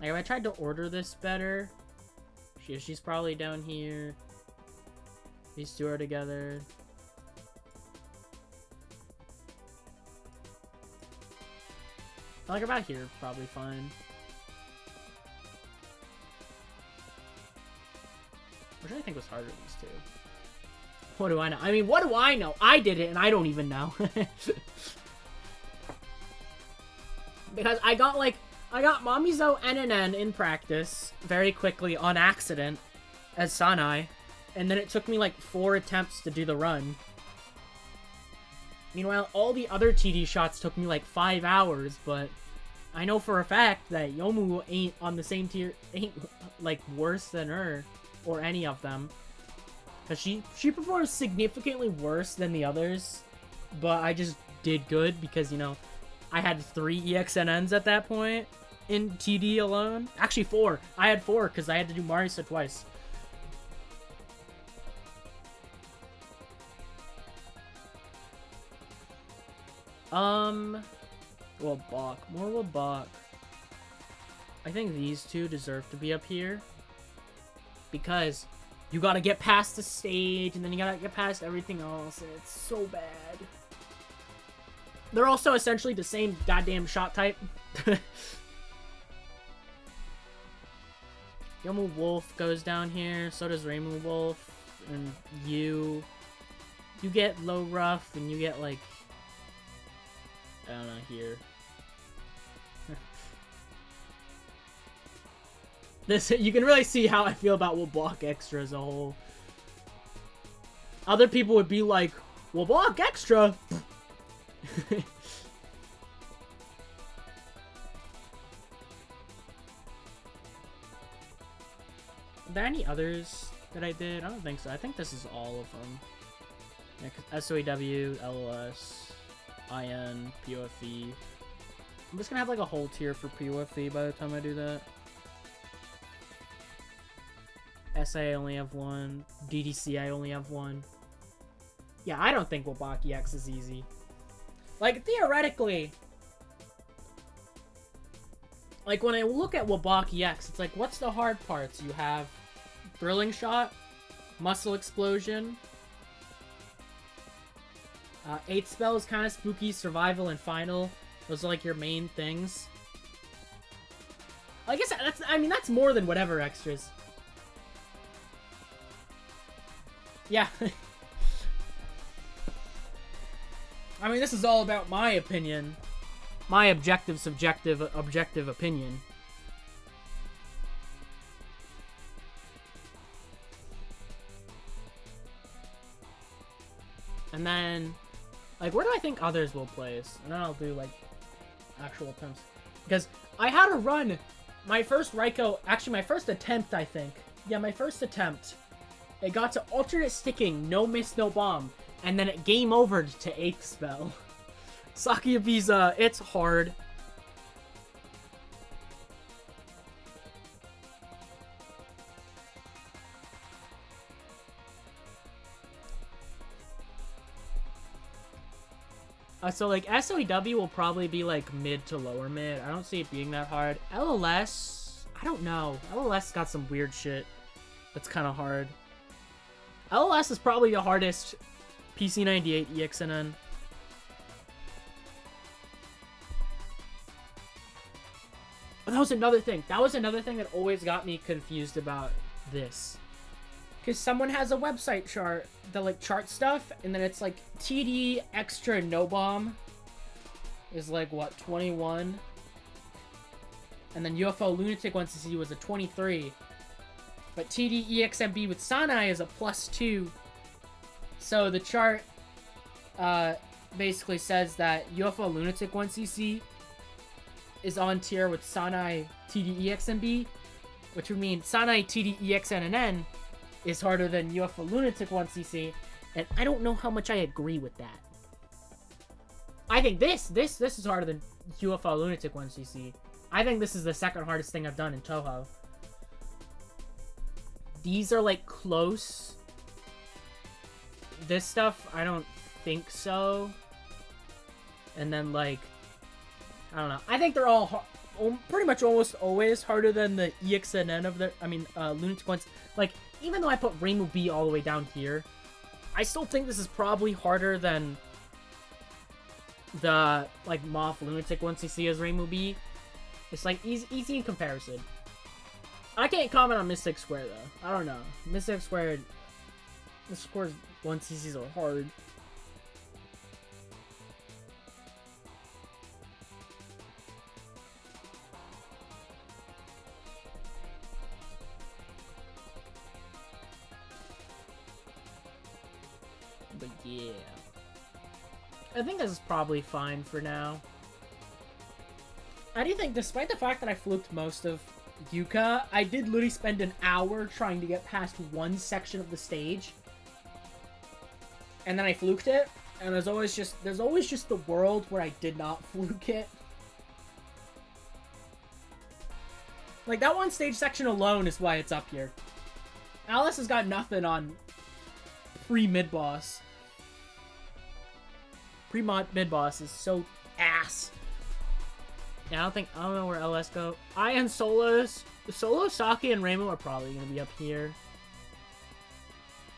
Like, if I tried to order this better, she's probably down here. These two are together. Like, about here, probably fine. Which I think was harder, these two. What do I know? I mean, what do I know? I did it, and I don't even know. Because I got Mamizo ExNN in practice very quickly on accident as Sanai, and then it took me like 4 attempts to do the run. Meanwhile, all the other TD shots took me like 5 hours, but I know for a fact that Yomu ain't on the same tier, ain't like worse than her or any of them. Because she performs significantly worse than the others, but I just did good because, you know, I had 3 ExNNs at that point in TD alone. Actually, 4. I had 4 because I had to do Marisa twice. Well, Bach. More Bach. I think these two deserve to be up here. Because you gotta get past the stage, and then you gotta get past everything else, and it's so bad. They're also essentially the same goddamn shot type. Yomu Wolf goes down here, so does Reimu Wolf, and you get low rough, and you get like, I don't know, here. This, you can really see how I feel about Wablock Extra as a whole. Other people would be like, Wablock Extra? Are there any others that I did? I don't think so. I think this is all of them. Yeah, SakuyaB, LOS, IN, POFE. I'm just gonna have like a whole tier for POFE by the time I do that. SA I only have 1. DDC I only have 1. Yeah, I don't think Wabaki X is easy. Like, theoretically, like, when I look at Wabaki X, it's like, what's the hard parts? You have Thrilling Shot, Muscle Explosion, 8 Spell is kind of spooky, Survival, and Final. Those are, like, your main things. I guess that's more than whatever extras. Yeah. I mean, this is all about my opinion. My objective, subjective, objective opinion. And then, like, where do I think others will place? And then I'll do, like, actual attempts. Because I had to run my first Raikou, actually my first attempt, I think. Yeah, my first attempt. It got to alternate sticking, no miss, no bomb. And then it game overed to 8th spell. SakuyaB's, it's hard. So, like, SakuyaB will probably be, like, mid to lower mid. I don't see it being that hard. LLS, I don't know. LLS got some weird shit that's kind of hard. LLS is probably the hardest PC98 ExNN. Oh, that was another thing. That was another thing that always got me confused about this. Because someone has a website chart that, like, charts stuff, and then it's, like, TD extra no bomb is, like, what, 21? And then UFO Lunatic 1cc was a 23. But TD EXMB with Sanai is a +2. So the chart basically says that UFO Lunatic 1cc is on tier with Sanai TD EXMB, which would mean Sanai TD ExNN is harder than UFO Lunatic 1cc, and I don't know how much I agree with that. I think this is harder than UFO Lunatic 1cc. I think this is the second hardest thing I've done in Touhou. These are like close. This stuff, I don't think so. And then like, I don't know. I think they're all pretty much almost always harder than the ExNN of the, Lunatic ones. Like, even though I put Rainbow B all the way down here, I still think this is probably harder than the, like, Moth Lunatic 1cc as Rainbow B. It's, like, easy in comparison. I can't comment on Mystic Square, though. I don't know. Mystic Square, the scores 1cc's are hard. But yeah. I think this is probably fine for now. I do think, despite the fact that I fluked most of Yuka, I did literally spend an hour trying to get past one section of the stage. And then I fluked it. And there's always just the world where I did not fluke it. Like, that one stage section alone is why it's up here. Alice has got nothing on pre-mid-boss. Pre-mid-boss is so ass. Yeah, I don't know where LS go. I and Solos, Saki, and Rainbow are probably gonna be up here.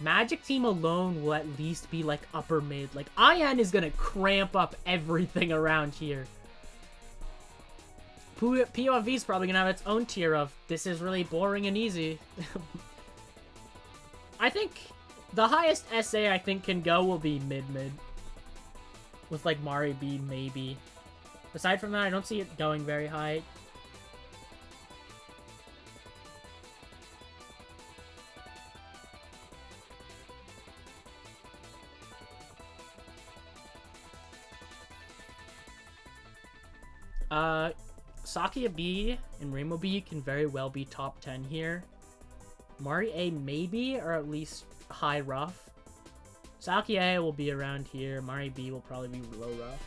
Magic Team alone will at least be like upper mid. Like, IN is gonna cramp up everything around here. POV is probably gonna have its own tier of, this is really boring and easy. I think the highest SA I think can go will be mid-mid. With like Mari B, maybe. Aside from that, I don't see it going very high. SakuyaB and Rainbow B can very well be top 10 here. Mari A maybe, or at least high rough. Sakuya A will be around here. Mari B will probably be low rough.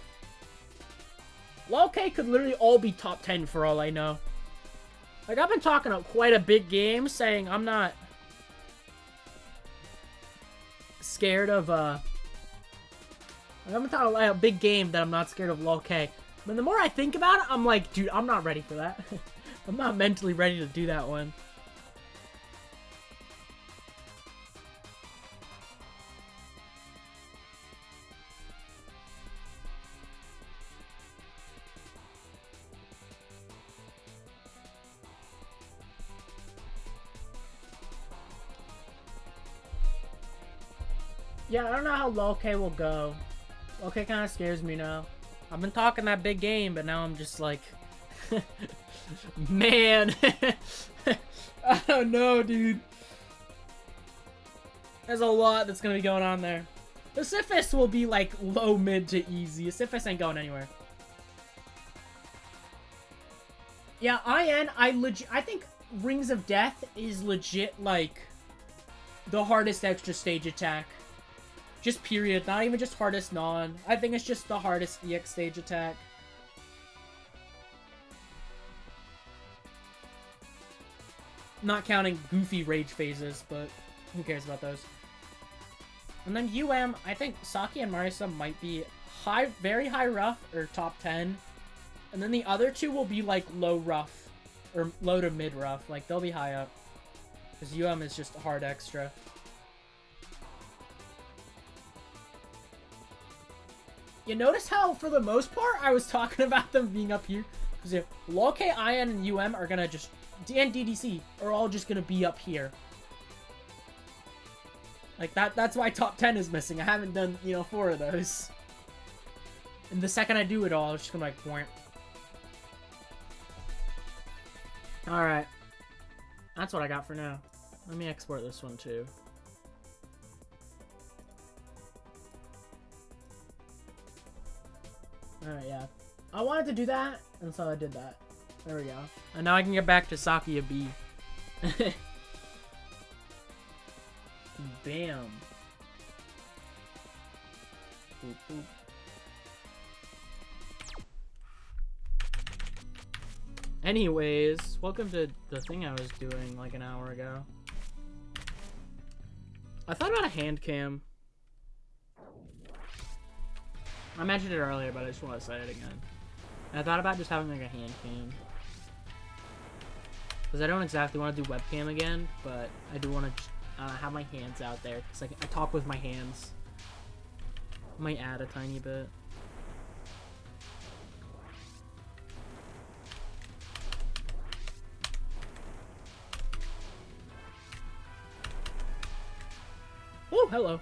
Low K could literally all be top 10 for all I know. Like, I've been talking up quite a big game, saying I'm not scared of, I've been talking about a big game that I'm not scared of low K. But the more I think about it, I'm like, dude, I'm not ready for that. I'm not mentally ready to do that one. Yeah, I don't know how low K will go. Low K kind of scares me now. I've been talking that big game, but now I'm just like... Man! I don't know, dude. There's a lot that's gonna be going on there. Pacific will be like low mid to easy. Pacific ain't going anywhere. Yeah, I think Rings of Death is legit like the hardest extra stage attack. Just period, not even just hardest non. I think it's just the hardest EX stage attack. Not counting goofy rage phases, but who cares about those? And then I think Saki and Marisa might be very high rough, or top 10. And then the other two will be like low rough, or low to mid rough. Like, they'll be high up. Because is just a hard extra. You notice how, for the most part, I was talking about them being up here? Because if LOL-K, IN, and are gonna just... and DDC are all just gonna be up here. Like, that's why top 10 is missing. I haven't done, 4 of those. And the second I do it all, it's just gonna be like... Alright. That's what I got for now. Let me export this one, too. Alright, yeah. I wanted to do that, and so I did that. There we go. And now I can get back to SakuyaB. Bam. Boop, boop. Anyways, welcome to the thing I was doing like an hour ago. I thought about a hand cam. I mentioned it earlier, but I just want to say it again. And I thought about just having like a hand cam. Because I don't exactly want to do webcam again, but I do want to have my hands out there. Because I talk with my hands. I might add a tiny bit. Oh, hello.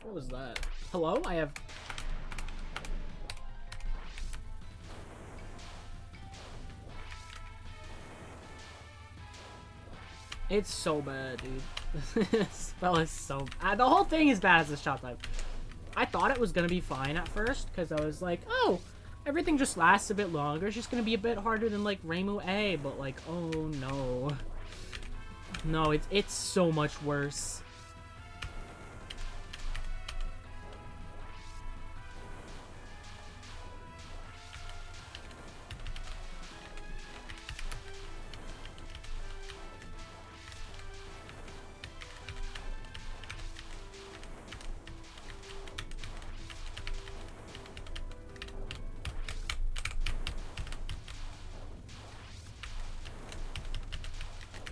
What was that? Hello? I have... It's so bad, dude. This spell is so... the whole thing is bad as a shot type. I thought it was gonna be fine at first, because I was like, oh, everything just lasts a bit longer. It's just gonna be a bit harder than, like, Reimu A, but, like, oh, no. No, it's so much worse.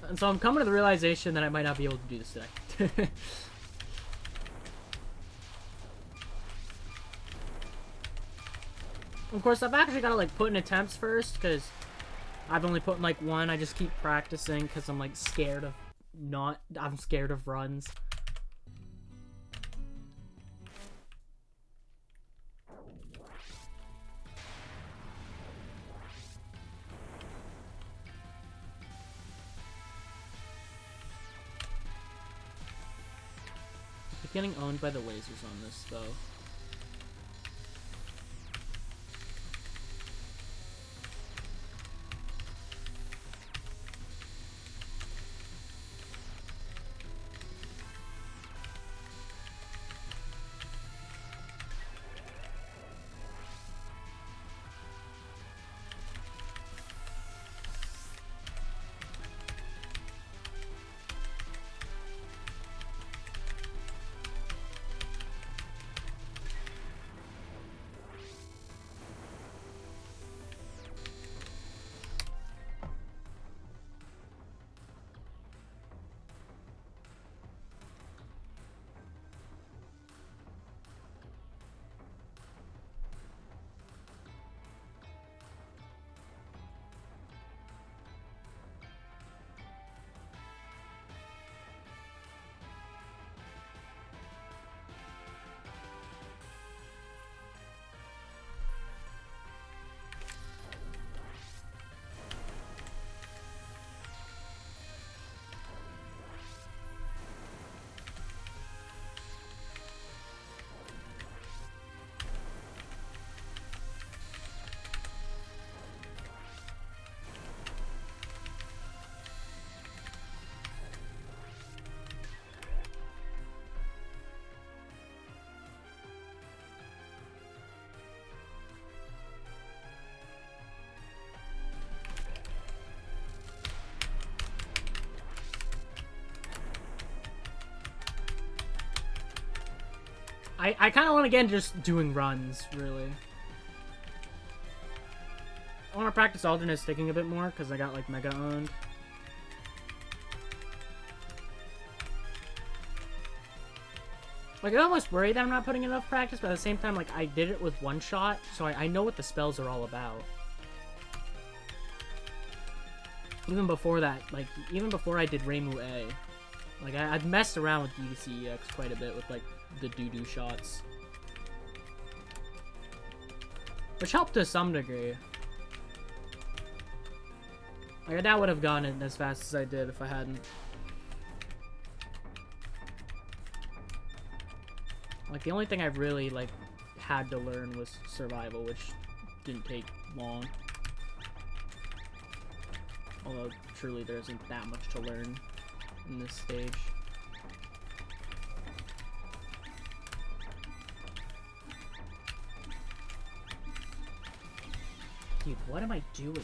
And so I'm coming to the realization that I might not be able to do this today. Of course, I've actually got to like put in attempts first, because I've only put in like one. I just keep practicing because I'm like scared of I'm scared of runs. Getting owned by the lasers on this, though. I kind of want to get into just doing runs, really. I want to practice alternate sticking a bit more, because I got, like, mega owned. Like, I almost worry that I'm not putting enough practice, but at the same time, like, I did it with one shot, so I know what the spells are all about. Even before that, like, even before I did Reimu A, like, Like, I've messed around with DDC EX quite a bit with, like, the doo-doo shots. Which helped to some degree. Like, I doubt I would have gone in as fast as I did if I hadn't. Like, the only thing I really, like, had to learn was survival, which didn't take long. Although, truly, there isn't that much to learn in this stage. Dude, what am I doing?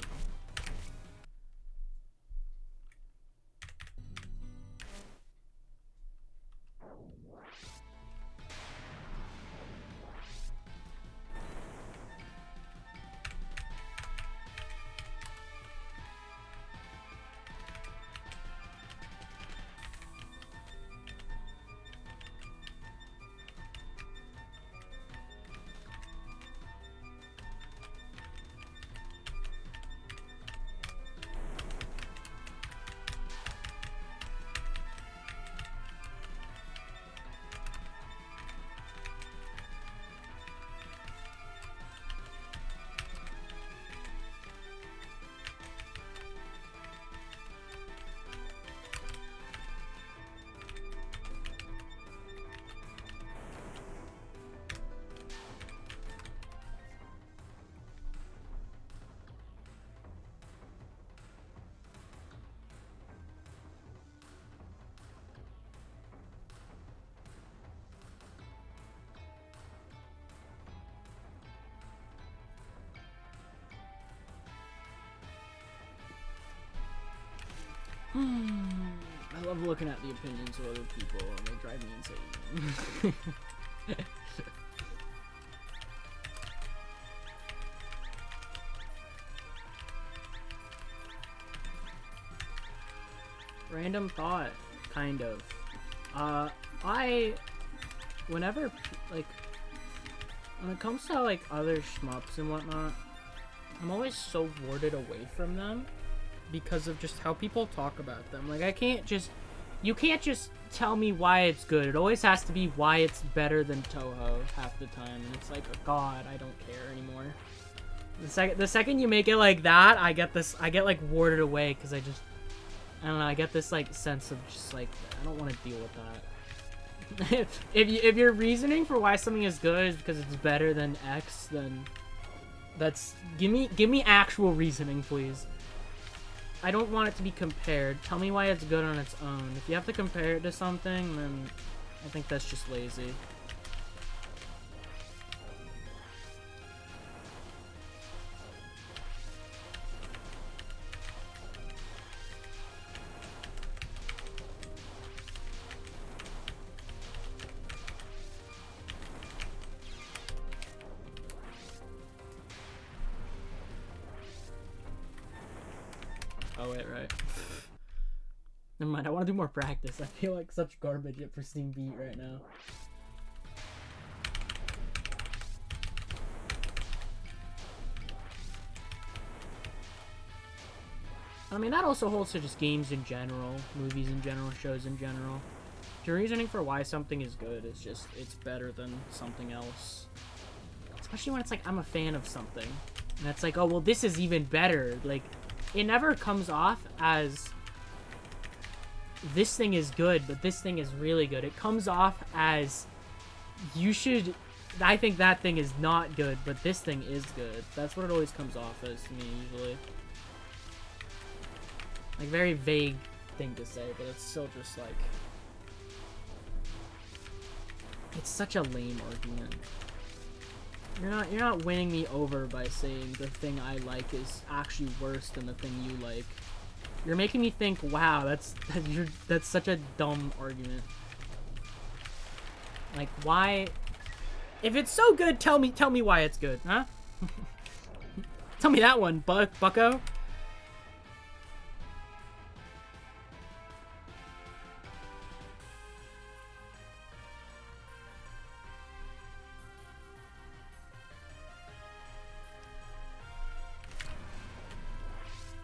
I love looking at the opinions of other people, and they drive me insane. Random thought, kind of. Whenever, like, when it comes to, like, other shmups and whatnot, I'm always so warded away from them because of just how people talk about them. Like, you can't just tell me why it's good. It always has to be why it's better than Toho half the time, and it's like, oh god, I don't care anymore. The second you make it like that, I get like warded away because I don't know, I get this like sense of just like, I don't want to deal with that. if your reasoning for why something is good is because it's better than X, then give me actual reasoning, please. I don't want it to be compared. Tell me why it's good on its own. If you have to compare it to something, then I think that's just lazy. Oh wait, right. Never mind, I want to do more practice. I feel like such garbage at pristine beat right now. I mean, that also holds to just games in general, movies in general, shows in general. The reasoning for why something is good is just, it's better than something else. Especially when it's like, I'm a fan of something. And it's like, oh, well, this is even better. Like, it never comes off as this thing is good, but this thing is really good. It comes off as I think that thing is not good, but this thing is good. That's what it always comes off as to me, usually. Like, very vague thing to say, but it's still just like, it's such a lame argument. You're not winning me over by saying the thing I like is actually worse than the thing you like. You're making me think, wow, that's such a dumb argument. Like, why? If it's so good, tell me why it's good, huh? Tell me that one, bucko.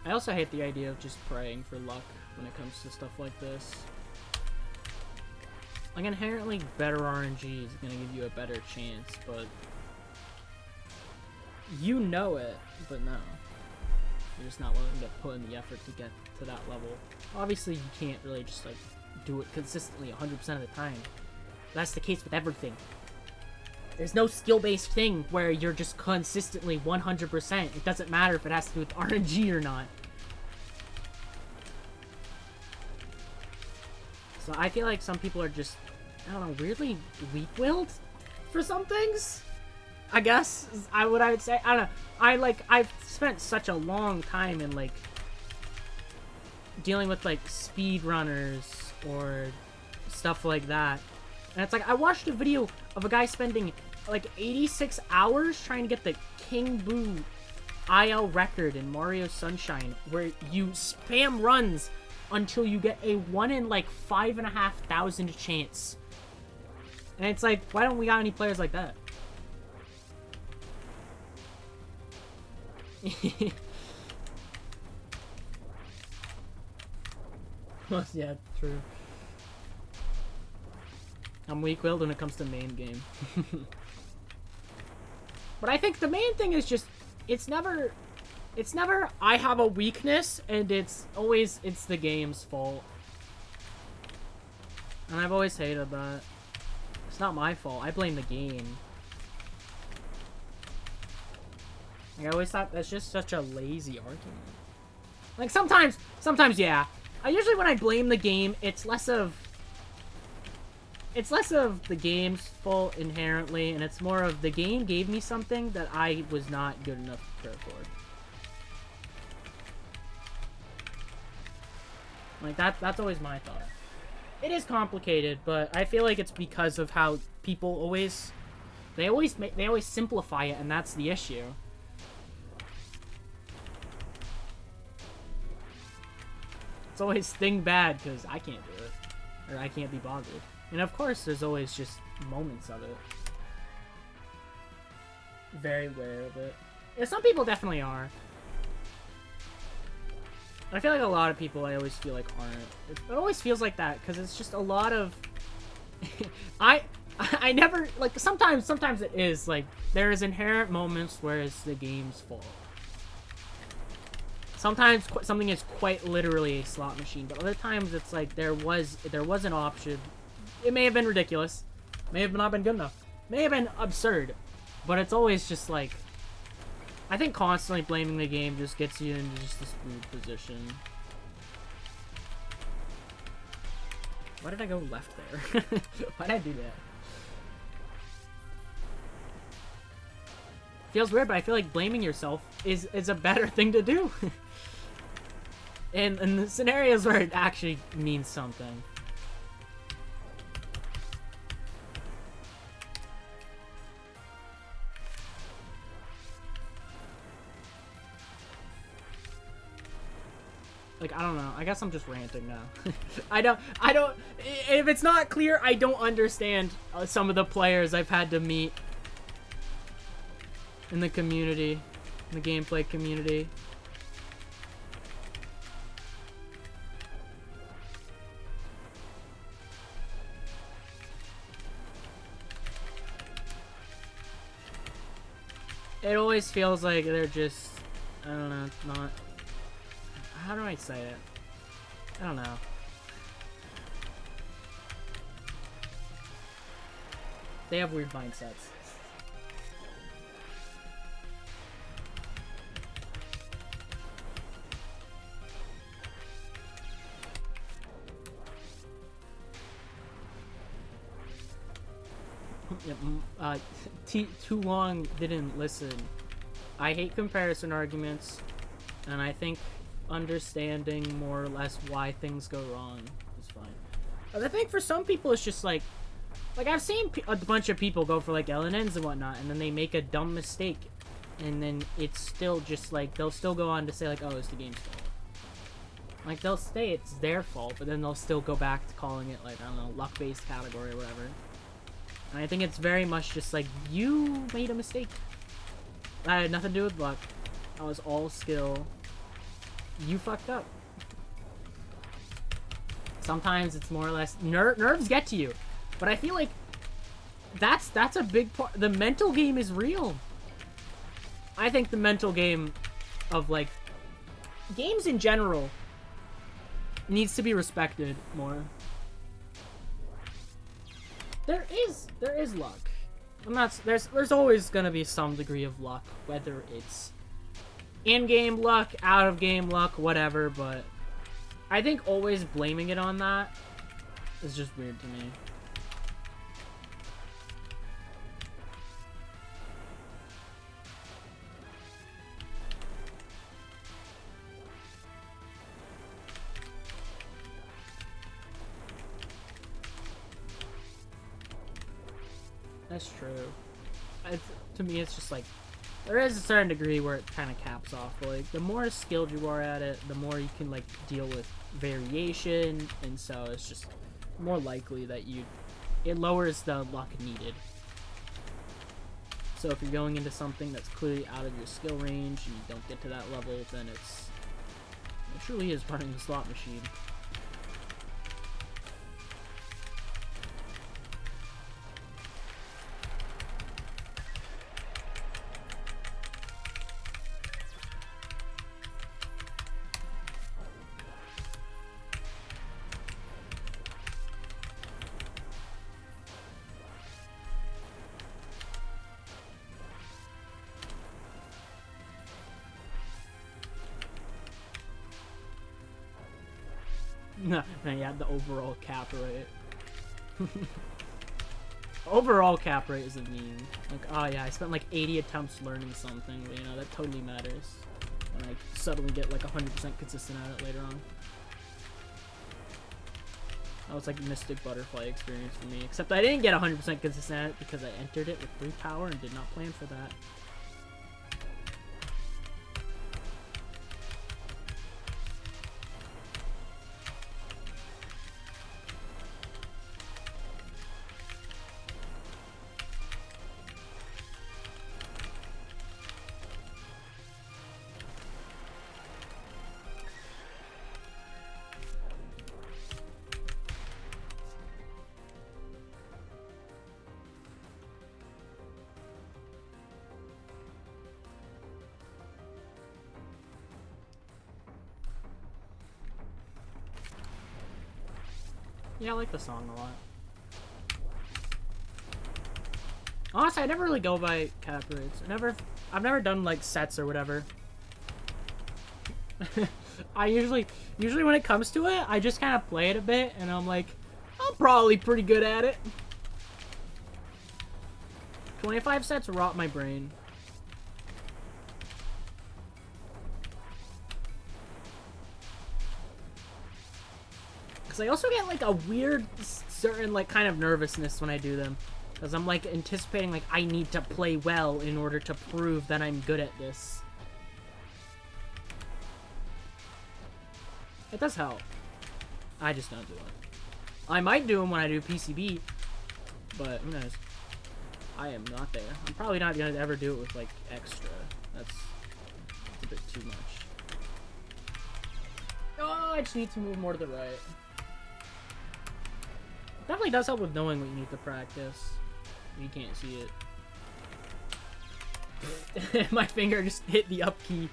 I also hate the idea of just praying for luck when it comes to stuff like this. Like, inherently better RNG is gonna give you a better chance, but you know it, but no. You're just not willing to put in the effort to get to that level. Obviously, you can't really just, like, do it consistently 100% of the time. That's the case with everything. There's no skill-based thing where you're just consistently 100%. It doesn't matter if it has to do with RNG or not. So I feel like some people are just, I don't know, weirdly weak-willed for some things? I guess is what I would say. I don't know. I've spent such a long time in, like, dealing with, like, speedrunners or stuff like that. And it's like, I watched a video of a guy spending, like, 86 hours trying to get the King Boo IL record in Mario Sunshine, where you spam runs until you get a 1 in, like, 5,500 chance. And it's like, why don't we got any players like that? Well, yeah, true. I'm weak-willed when it comes to main game. But I think the main thing is just, it's never I have a weakness and it's the game's fault. And I've always hated that. It's not my fault. I blame the game. Like, I always thought that's just such a lazy argument. Like, sometimes, yeah. Usually when I blame the game, it's less of the game's fault inherently, and it's more of the game gave me something that I was not good enough to prepare for. Like, that's always my thought. It is complicated, but I feel like it's because of how people always simplify it, and that's the issue. It's always thing bad because I can't do it, or I can't be bothered. And of course, there's always just moments of it. Very aware of it. Yeah, some people definitely are. I feel like a lot of people I always feel like aren't. It always feels like that because it's just a lot of. I never like sometimes it is like there is inherent moments where it's the game's fault. Sometimes something is quite literally a slot machine, but other times it's like there was an option. It may have been ridiculous, may have not been good enough, may have been absurd, but it's always just like, I think constantly blaming the game just gets you into just this weird position. Why did I go left there? Why did I do that? Feels weird, but I feel like blaming yourself is a better thing to do. in the scenarios where it actually means something. Like, I don't know. I guess I'm just ranting now. I don't, if it's not clear, I don't understand some of the players I've had to meet in the community, in the gameplay community. It always feels like they're just, I don't know, not, how do I say it? I don't know. They have weird mindsets. Too long didn't listen. I hate comparison arguments, and I think understanding more or less why things go wrong is fine. But I think for some people it's just like I've seen a bunch of people go for like LNNs and whatnot, and then they make a dumb mistake, and then it's still just like they'll still go on to say like, oh, it's the game's fault. Like they'll say it's their fault, but then they'll still go back to calling it like, I don't know, luck-based category or whatever. And I think it's very much just like, you made a mistake. That had nothing to do with luck. That was all skill. You fucked up. Sometimes it's more or less nerves get to you. But I feel like that's a big part. The mental game is real. I think the mental game of, like, games in general needs to be respected more. There is luck. I'm not. There's always gonna be some degree of luck, whether it's in-game luck, out-of-game luck, whatever. But I think always blaming it on that is just weird to me. That's true. To me, it's just like, there is a certain degree where it kind of caps off. But, like, the more skilled you are at it, the more you can, like, deal with variation, and so it's just more likely that it lowers the luck needed. So if you're going into something that's clearly out of your skill range and you don't get to that level, then it truly is running the slot machine. No, yeah, the overall cap rate. Overall cap rate is a meme. Like, oh yeah, I spent like 80 attempts learning something, but, you know, that totally matters. And I suddenly get like 100% consistent at it later on. That was like Mystic Butterfly experience for me. Except I didn't get 100% consistent at it because I entered it with 3 power and did not plan for that. Yeah, I like the song a lot. Honestly, I never really go by cap rates. I've never done like sets or whatever. I usually when it comes to it, I just kind of play it a bit, and I'm like, I'm probably pretty good at it. 25 sets rot my brain. I also get like a weird certain like kind of nervousness when I do them, because I'm like anticipating like I need to play well in order to prove that I'm good at this. It does help. I just don't do it. I might do them when I do PCB, but who knows? I am not there. I'm probably not gonna ever do it with like extra. That's a bit too much. Oh, I just need to move more to the right. Definitely does help with knowing what you need to practice. You can't see it. My finger just hit the up key.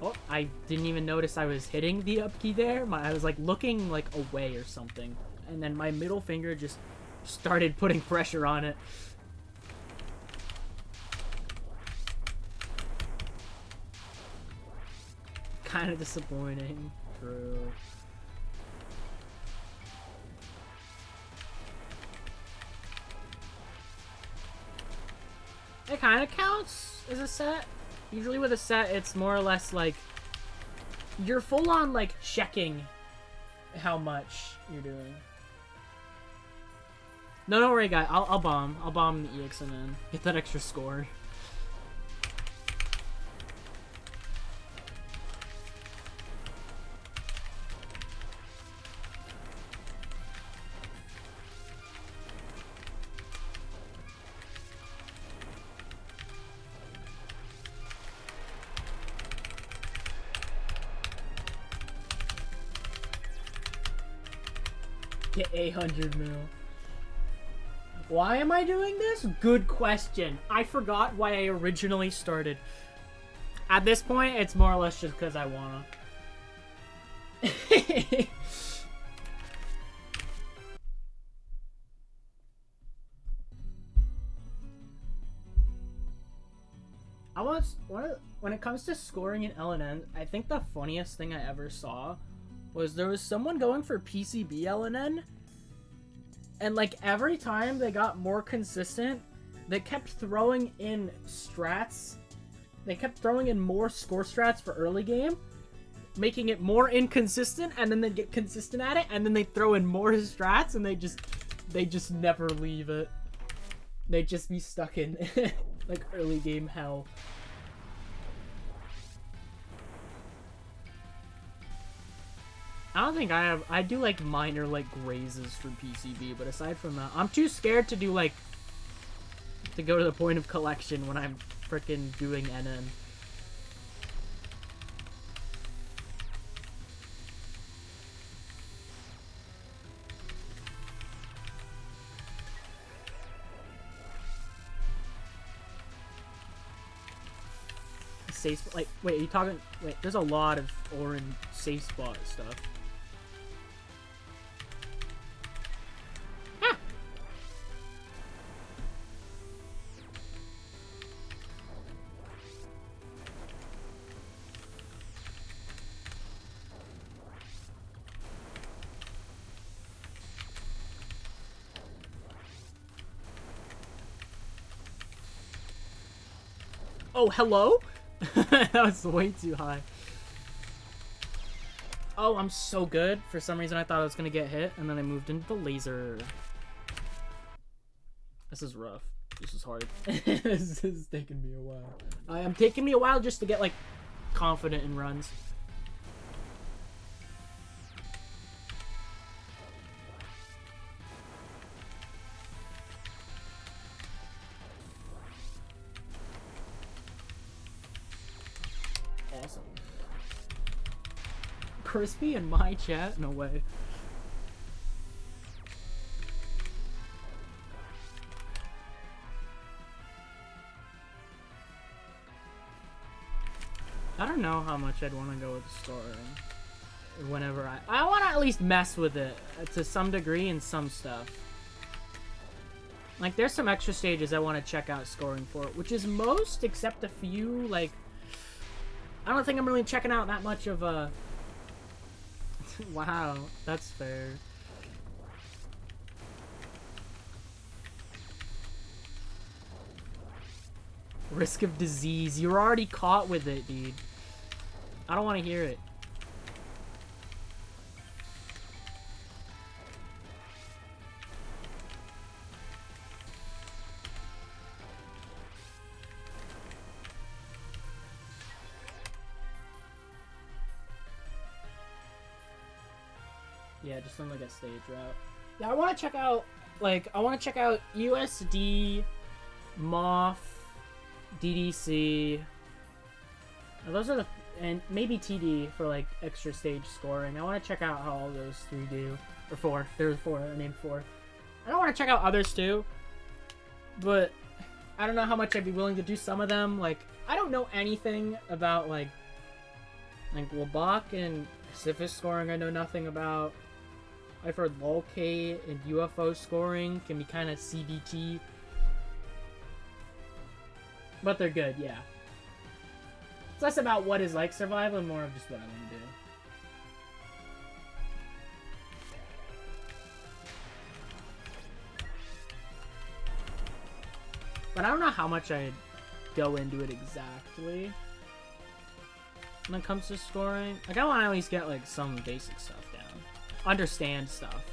Oh, I didn't even notice I was hitting the up key there. I was like looking like away or something. And then my middle finger just started putting pressure on it. Kind of disappointing. True. It kind of counts as a set. Usually with a set, it's more or less like you're full on like checking how much you're doing. No, don't worry, guy. I'll bomb. I'll bomb the ExNN. Get that extra score. Get 800 mil. Why am I doing this? Good question. I forgot why I originally started. At this point, it's more or less just because I wanna. When it comes to scoring in LNN, I think the funniest thing I ever saw was there was someone going for PCB LNN, and like every time they got more consistent, they kept throwing in strats. They kept throwing in more score strats for early game, making it more inconsistent, and then they'd get consistent at it, and then they throw in more strats, and they just never leave it. They'd just be stuck in like early game hell. I don't think I do like minor like grazes for PCB, but aside from that, I'm too scared to do like to go to the point of collection when I'm frickin' doing NN. Safe spot, like, wait, are you talking? Wait, there's a lot of orange safe spot stuff. Ah! Oh, hello? That was way too high. Oh, I'm so good. For some reason, I thought I was going to get hit, and then I moved into the laser. This is rough. This is hard. This is taking me a while. I'm taking me a while just to get, like, confident in runs. Awesome. Crispy in my chat? No way. I don't know how much I'd want to go with the story. Whenever I want to at least mess with it to some degree in some stuff. Like, there's some extra stages I want to check out scoring for, which is most except a few, like, I don't think I'm really checking out that much of a... Wow, that's fair. Risk of disease. You're already caught with it, dude. I don't want to hear it. Yeah, just on like a stage route. Yeah, I want to check out, like, USD, MOF, DDC. Those are the, and maybe TD for like extra stage scoring. I want to check out how all those three do. Or four. There's four. I named four. I don't want to check out others too, but I don't know how much I'd be willing to do some of them. Like, I don't know anything about like Labak and Pacific scoring. I know nothing about. I've heard LOLK and UFO scoring can be kind of CBT. But they're good, yeah. It's less about what is like survival and more of just what I want to do. But I don't know how much I'd go into it exactly when it comes to scoring. Like, I want to at least get like some basic stuff down. Understand stuff.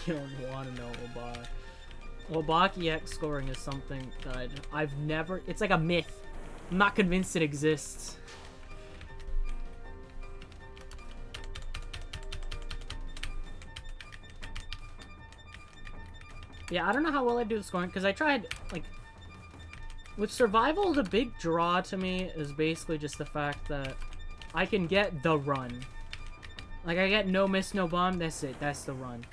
You don't want to know Labak. Labak EX scoring is something that I've never... It's like a myth. I'm not convinced it exists. Yeah, I don't know how well I do the scoring, because I tried, like... With survival, the big draw to me is basically just the fact that I can get the run. Like, I get no miss, no bomb, that's it. That's the run.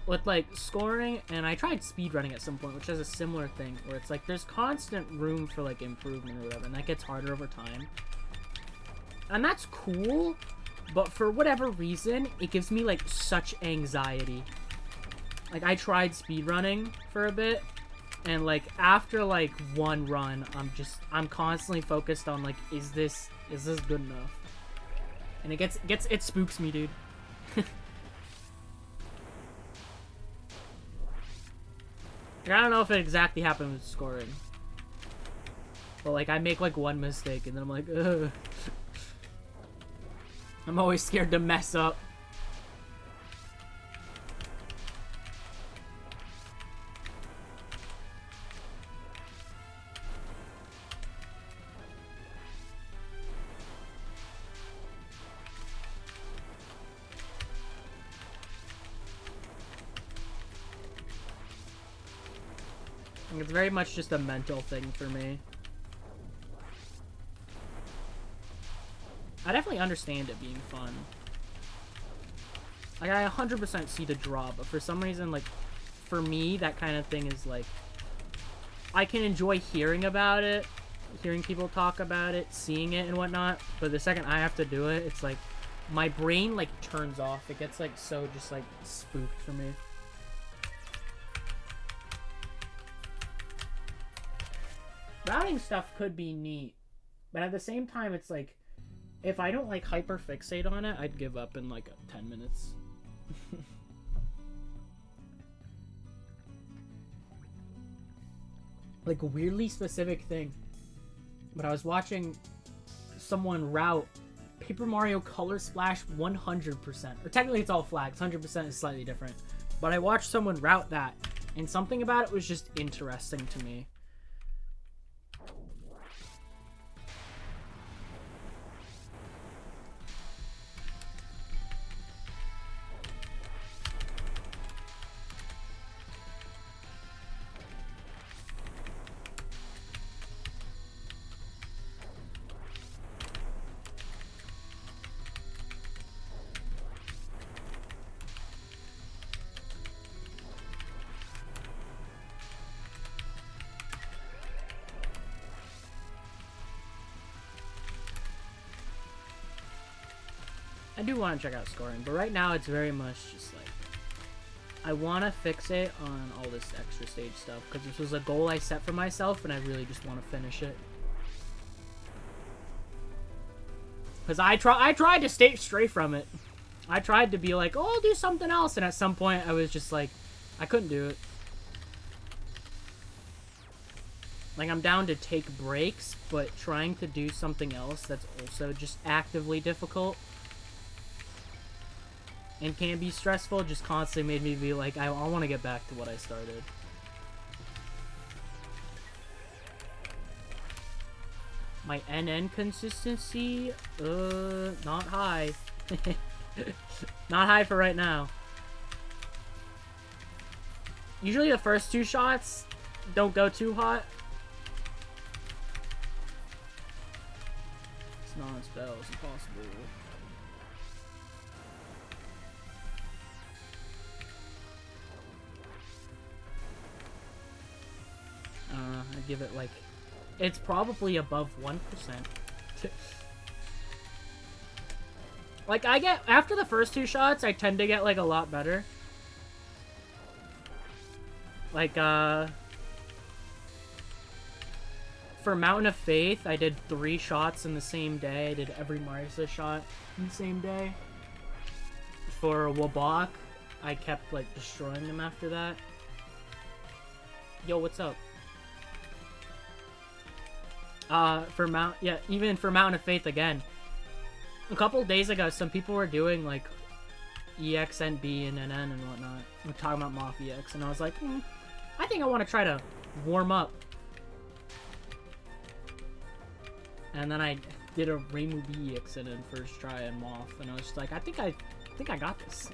With, like, scoring, and I tried speedrunning at some point, which has a similar thing, where it's like, there's constant room for, like, improvement or whatever, and that gets harder over time. And that's cool, but for whatever reason, it gives me, like, such anxiety. Like, I tried speedrunning for a bit, and, like, after, like, one run, I'm constantly focused on, like, is this good enough? And it spooks me, dude. I don't know if it exactly happened with scoring. But, like, I make, like, one mistake, and then I'm like, ugh. I'm always scared to mess up. It's very much just a mental thing for me. I definitely understand it being fun. Like, I 100% see the draw, but for some reason, like, for me, that kind of thing is, like, I can enjoy hearing about it, hearing people talk about it, seeing it and whatnot, but the second I have to do it, it's like, my brain, like, turns off. It gets, like, so just, like, spooked for me. Routing stuff could be neat, but at the same time, it's like, if I don't, like, hyper fixate on it, I'd give up in, like, 10 minutes. Like, a weirdly specific thing. But I was watching someone route Paper Mario Color Splash 100%. Or technically it's all flags, 100% is slightly different. But I watched someone route that, and something about it was just interesting to me. I do want to check out scoring, but right now it's very much just like, I want to fixate on all this extra stage stuff, because this was a goal I set for myself, and I really just want to finish it. Because I tried to stay straight from it. I tried to be like, oh, I'll do something else, and at some point I was just like, I couldn't do it. Like, I'm down to take breaks, but trying to do something else that's also just actively difficult and can be stressful just constantly made me be like, I want to get back to what I started. My NN consistency, not high. Not high for right now. Usually the first two shots don't go too hot. It's non-spell, it's impossible. I'd give it like, it's probably above 1%. Like, I get, after the first two shots, I tend to get like a lot better. Like, for Mountain of Faith, I did 3 shots in the same day. I did every Marisa shot in the same day. For Wabak, I kept like destroying them after that. Yo, what's up? Even for Mountain of Faith again. A couple days ago, some people were doing like ExNB and NN and whatnot. We're talking about Moth EX, and I was like, I think I want to try to warm up. And then I did a Reimu B EX and then first try and Moth, and I was just like, I think I got this.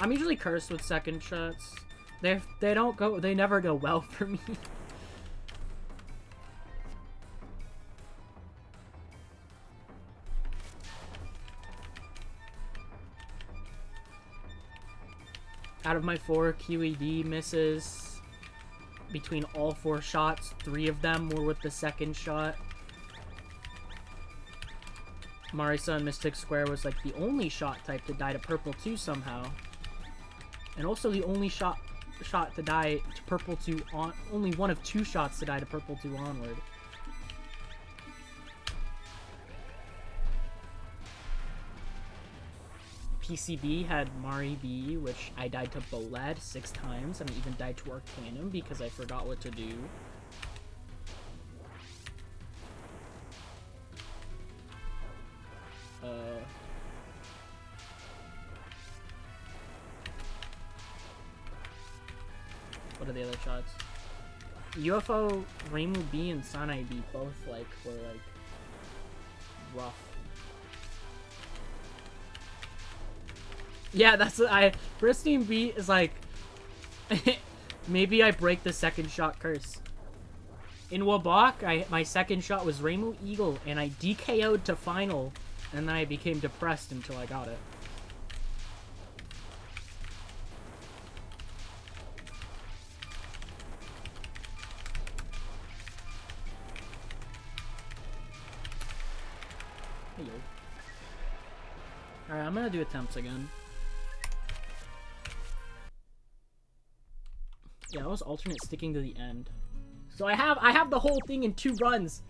I'm usually cursed with second shots. They never go well for me. Out of my 4 QED misses, between all 4 shots, 3 of them were with the second shot. Marisa and Mystic Square was like the only shot type to die to purple 2 somehow. And also the only shot to die to purple 2 on, only one of 2 shots to die to purple 2 onward. PCB had Mari B, which I died to Bolad 6 times, and I even died to Arcanum because I forgot what to do. What are the other shots? UFO, Reimu B, and Sanai B both, like, were, like, rough. Yeah, that's Pristine B is like maybe I break the second shot curse. In Wabak, my second shot was Reimu Eagle and I DKO'd to final and then I became depressed until I got it. Hey yo. Alright, I'm gonna do attempts again. Yeah, that was alternate sticking to the end. So I have the whole thing in 2 runs.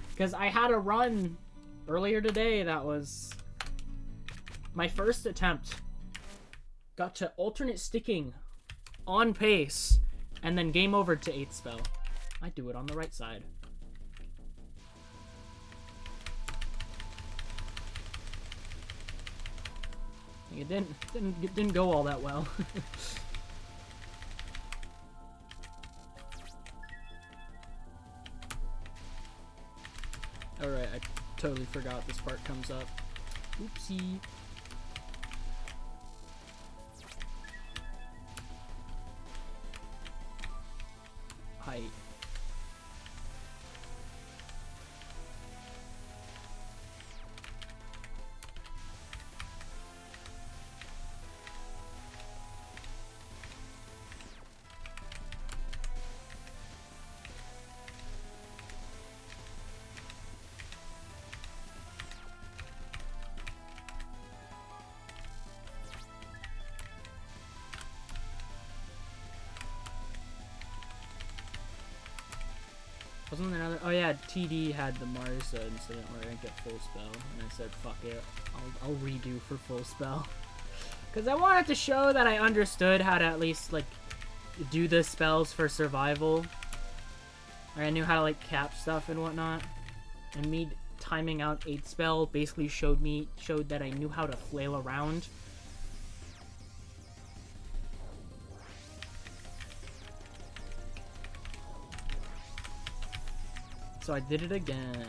Because I had a run earlier today that was my first attempt. Got to alternate sticking on pace. And then game over to 8th spell. I do it on the right side. It didn't go all that well. Alright, I totally forgot this part comes up. Oopsie. Height. Wasn't there another? Oh yeah, TD had the Marisa incident where I didn't get full spell, and I said, "Fuck it, I'll redo for full spell," because I wanted to show that I understood how to at least like do the spells for survival. Or I knew how to like cap stuff and whatnot, and me timing out 8th spell basically showed that I knew how to flail around. So I did it again.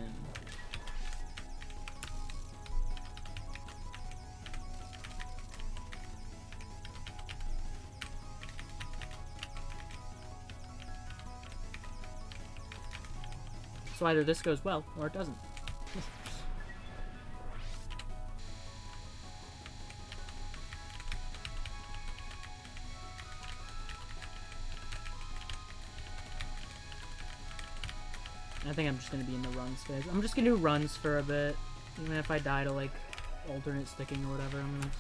So either this goes well, or it doesn't. I think I'm just gonna be in the runs phase. I'm just gonna do runs for a bit. Even if I die to like alternate sticking or whatever, I'm gonna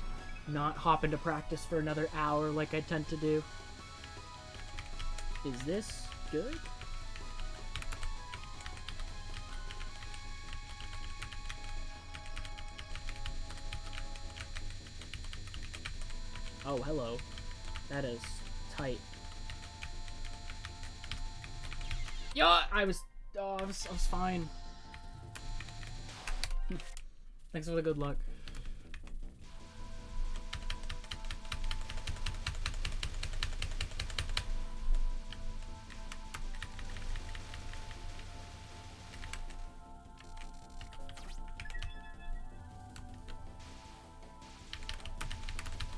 not hop into practice for another hour like I tend to do. Is this good? Oh, hello. That is tight. Yo, I was fine. Thanks for the good luck.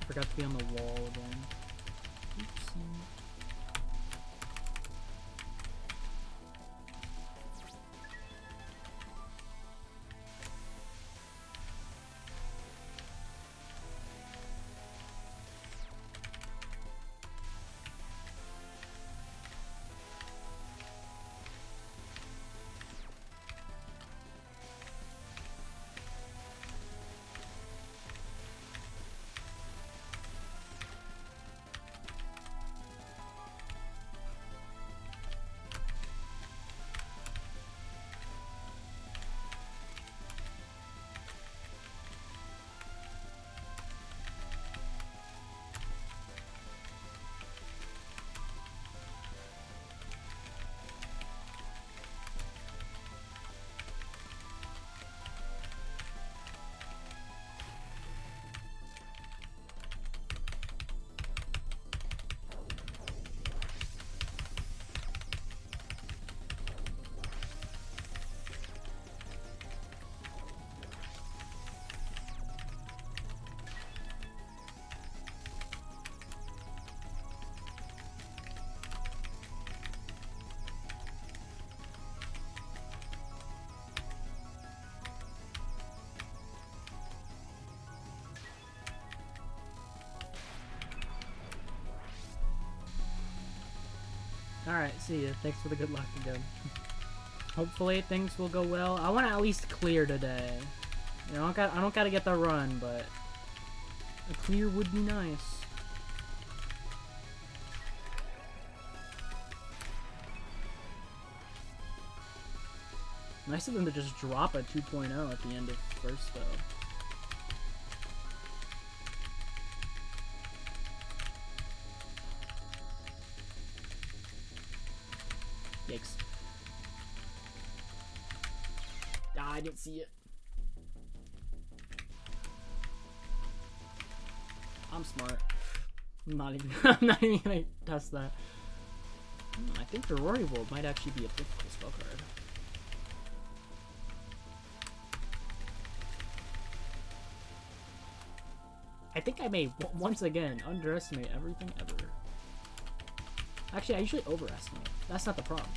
I forgot to be on the wall again. Oopsie. Alright, see ya. Thanks for the good luck again. Hopefully things will go well. I want to at least clear today. You know, I don't gotta get the run, but a clear would be nice. Nice of them to just drop a 2.0 at the end of first, though. Yikes. Ah, I didn't see it. I'm smart. I'm not even gonna test that. I think the Rory World might actually be a difficult spell card. I think I may once again underestimate everything ever. Actually, I usually overestimate. That's not the problem.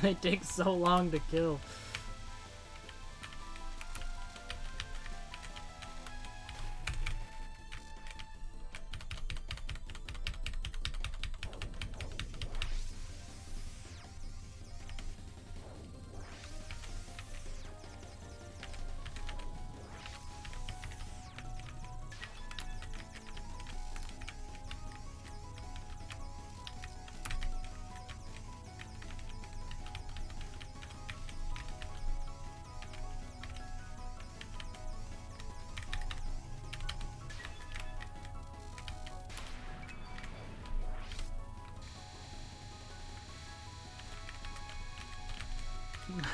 It takes so long to kill.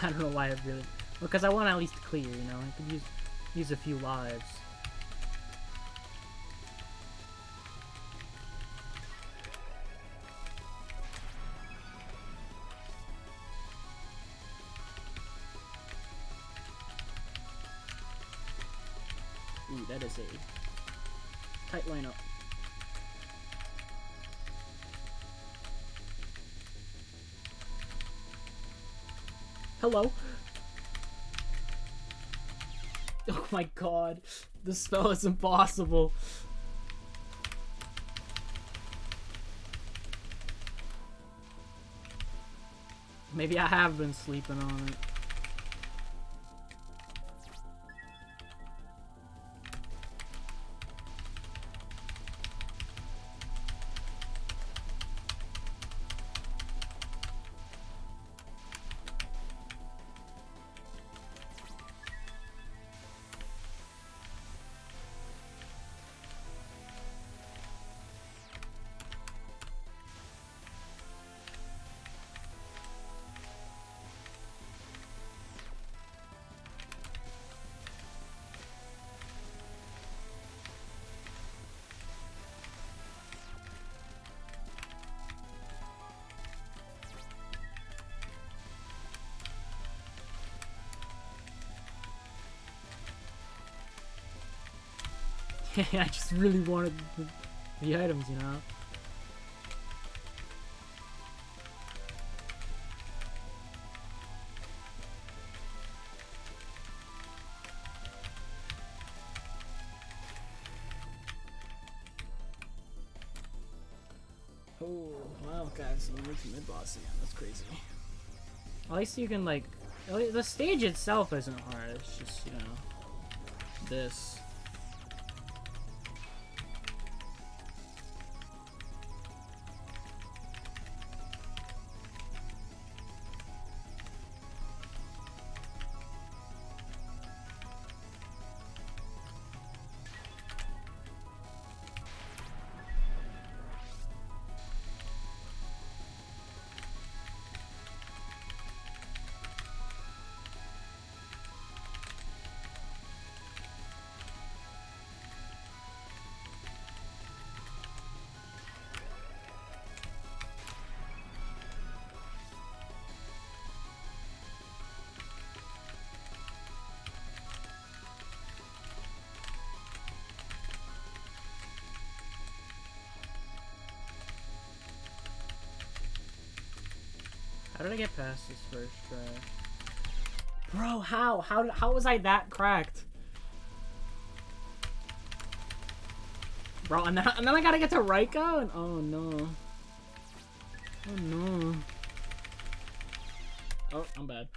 I don't know why I really... Because I want to at least clear, you know? I could use a few lives. Ooh, that is a tight lineup. Hello? Oh my god. This spell is impossible. Maybe I have been sleeping on it. I just really wanted the items, you know? Oh, well, guys, I'm reaching mid-boss again. That's crazy. At least you can, like... The stage itself isn't hard. It's just, you know... this. How did I get past this first try? Bro, how? How was I that cracked? Bro, and then I gotta get to Raiko? And, oh no. Oh no. Oh, I'm bad.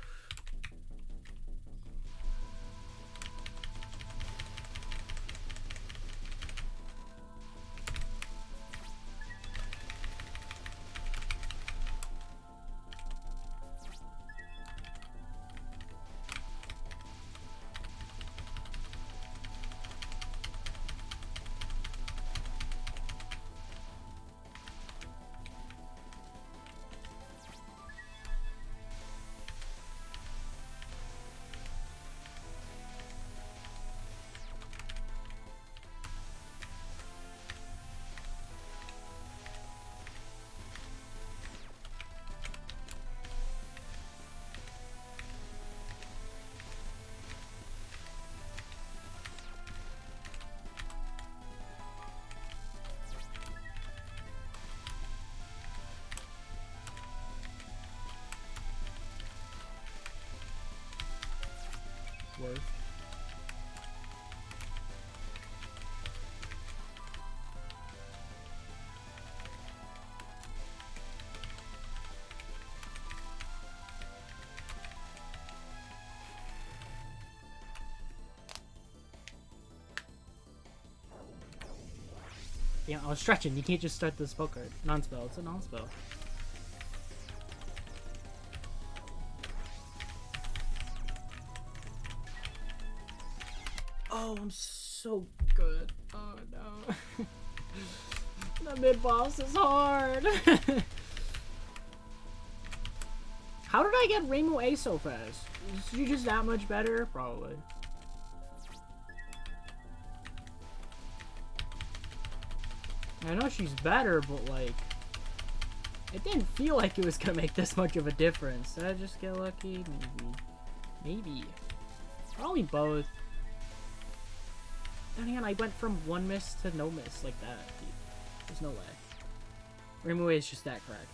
Worth. Yeah, I was stretching. You can't just start the spell card. Non-spell. It's a non-spell. Oh, I'm so good. Oh no. The mid-boss is hard. How did I get Rainbow A so fast? Is you just that much better? Probably. I know she's better, but like... it didn't feel like it was gonna make this much of a difference. Did I just get lucky? Maybe. Maybe. Probably both. Then again, I went from one miss to no miss like that. Dude. There's no way. Rainbow A is just that cracked.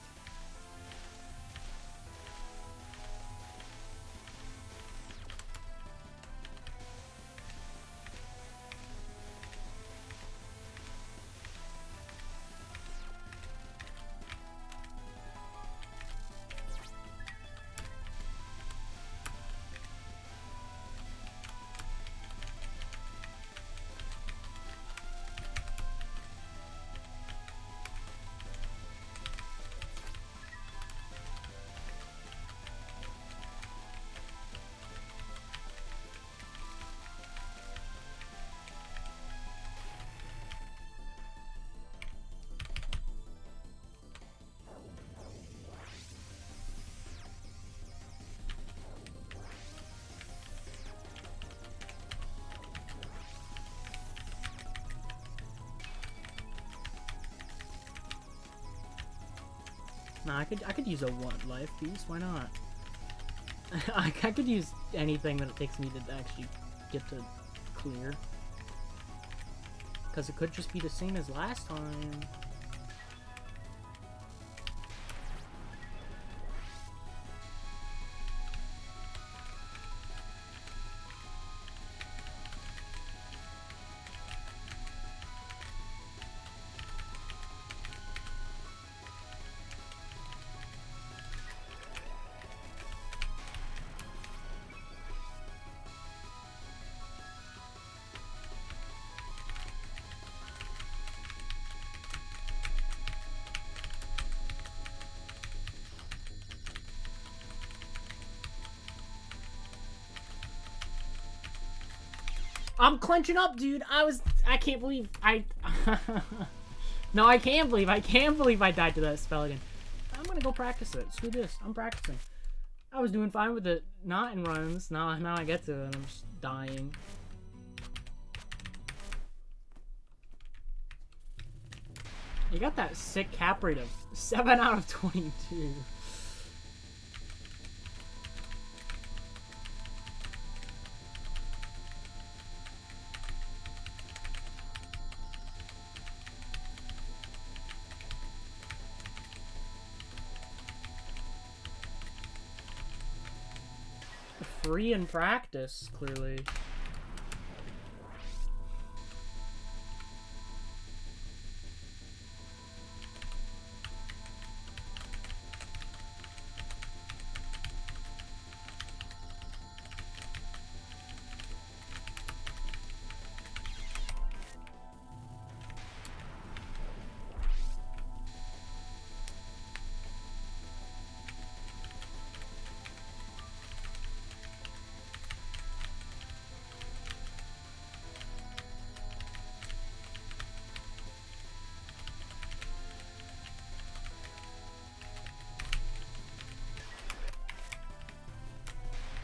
Nah, I could use a 1 life piece. Why not? I could use anything that it takes me to actually get to clear. Because it could just be the same as last time. I'm clenching up, dude. I can't believe No, I can't believe I died to that spell again. I'm gonna go practice it. Screw this. I'm practicing. I was doing fine with it, not in runs. Now I get to it and I'm just dying. You got that sick cap rate of 7 out of 22. Free in practice, clearly.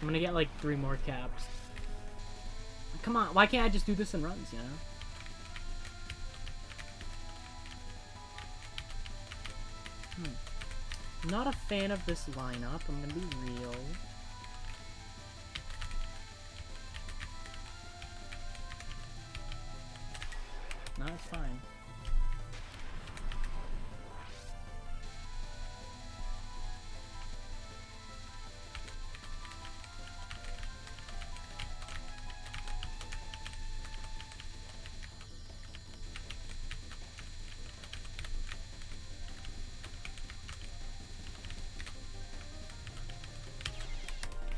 I'm gonna get like 3 more caps. Come on, why can't I just do this in runs, you know? Not a fan of this lineup, I'm gonna be real. No, it's fine.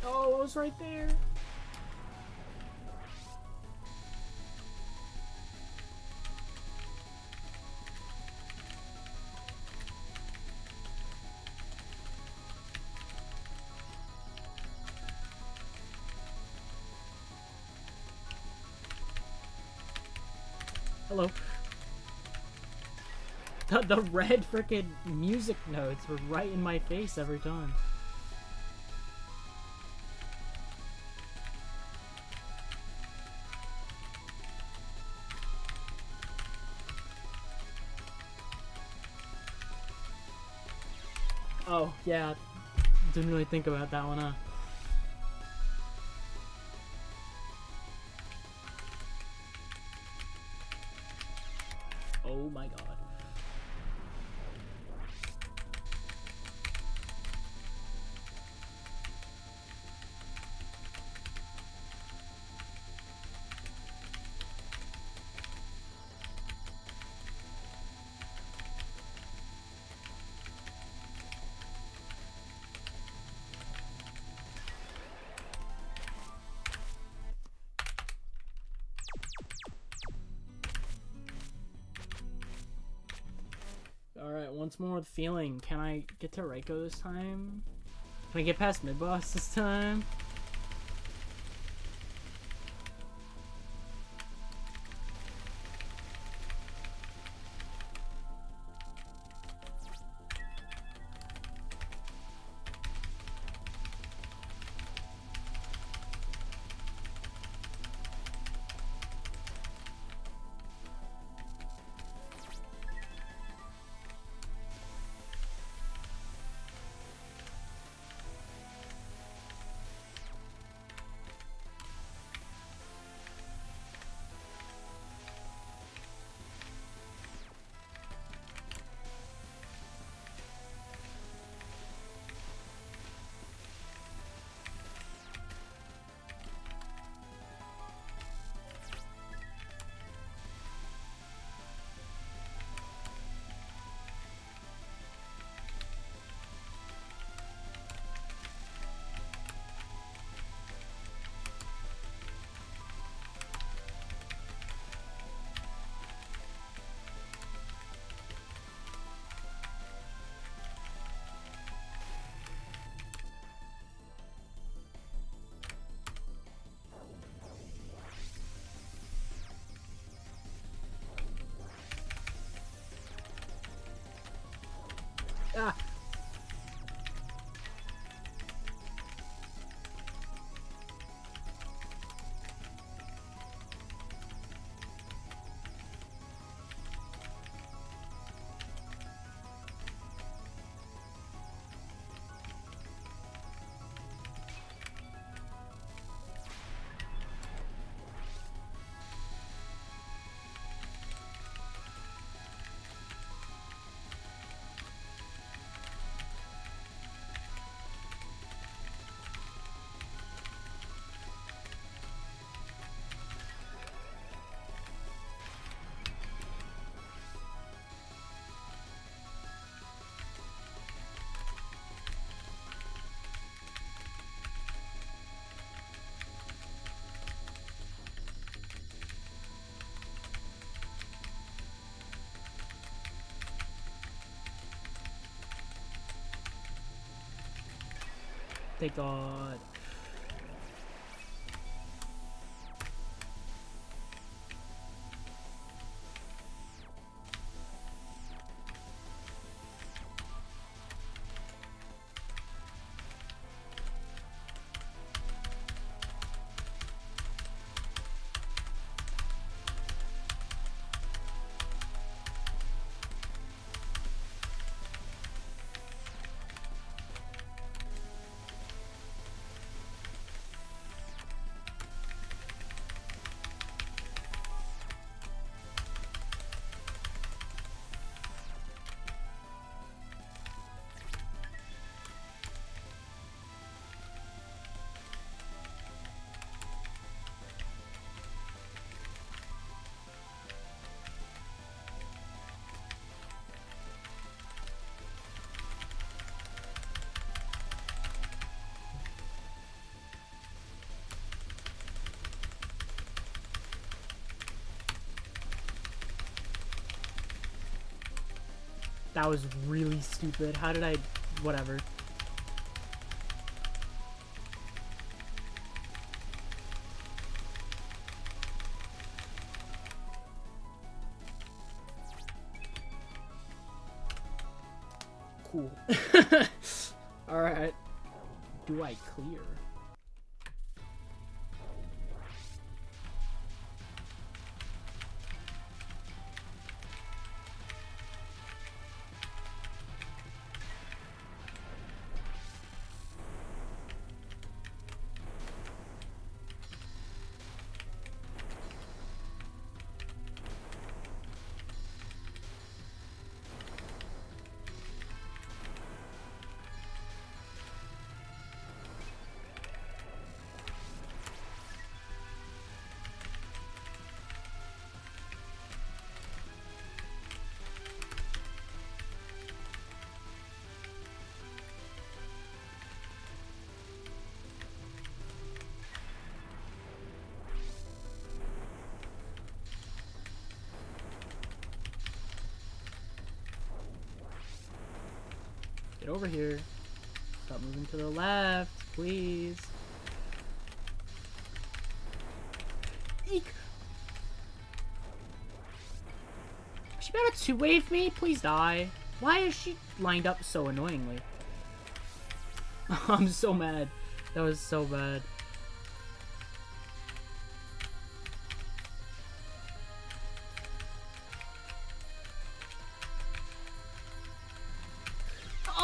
Oh, it was right there. Hello. The red frickin' music notes were right in my face every time. Oh, yeah. Didn't really think about that one, huh? Oh my god. Alright, once more with feeling. Can I get to Reiko this time? Can I get past mid-boss this time? Ah. Thank God. That was really stupid. How did I... Whatever. Cool. Alright. Do I clear? Get over here. Stop moving to the left, please. Eek. Is she about to two-wave me? Please die. Why is she lined up so annoyingly? I'm so mad. That was so bad.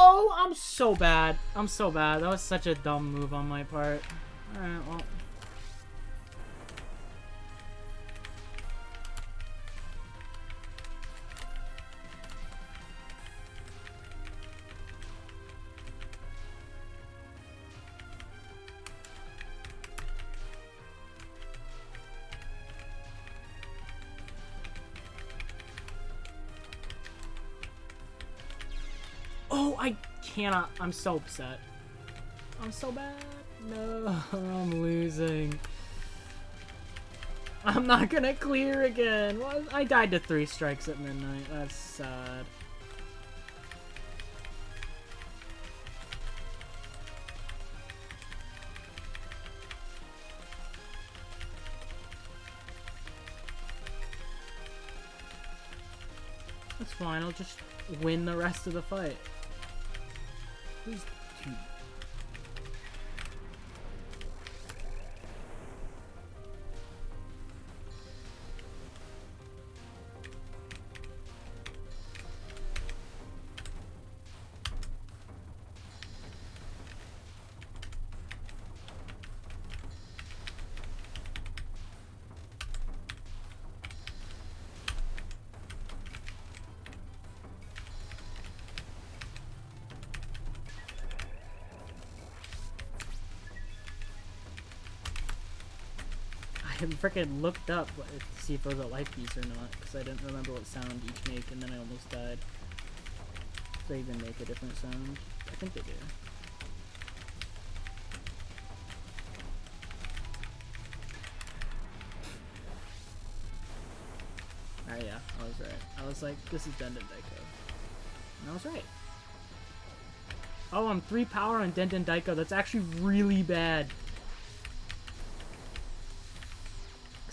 Oh, I'm so bad. I'm so bad. That was such a dumb move on my part. Alright, well. Oh, I cannot. I'm so upset. I'm so bad. No, I'm losing. I'm not gonna clear again. Well, I died to 3 strikes at midnight. That's sad. That's fine. I'll just win the rest of the fight. Please, dude. I freaking looked up to see if it was a life piece or not, because I didn't remember what sound each make, and then I almost died. If they even make a different sound. I think they do. Alright, yeah, I was right. I was like, this is Denden Daiko. And I was right. Oh, I'm 3 power on Denden Daiko. That's actually really bad.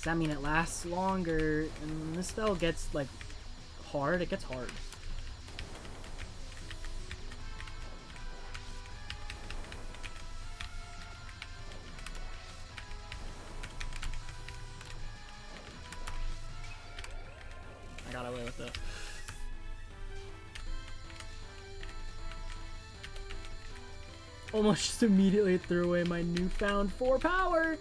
I mean, it lasts longer, and this spell gets, like, hard. It gets hard. I got away with it. Almost just immediately threw away my newfound 4 power!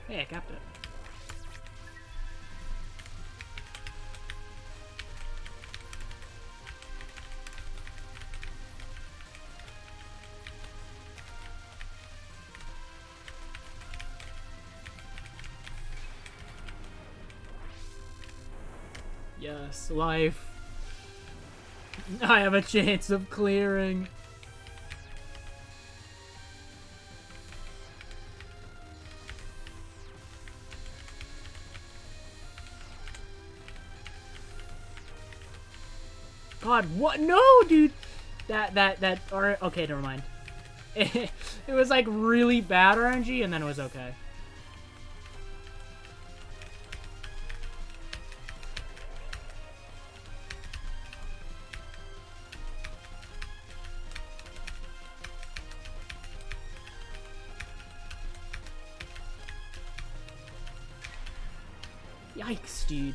Hey, I capped it. Yes, life. I have a chance of clearing. God, what? No, dude. Or okay, never mind. It was like really bad RNG, and then it was okay. Yikes, dude.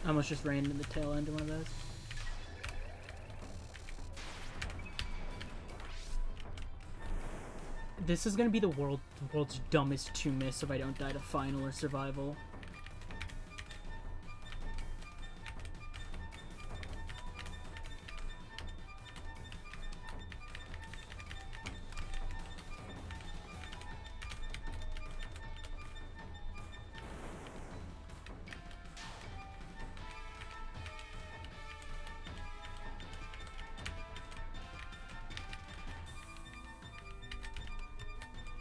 I almost just ran into the tail end of one of those. This is gonna be the world's dumbest 2 miss if I don't die to final or survival.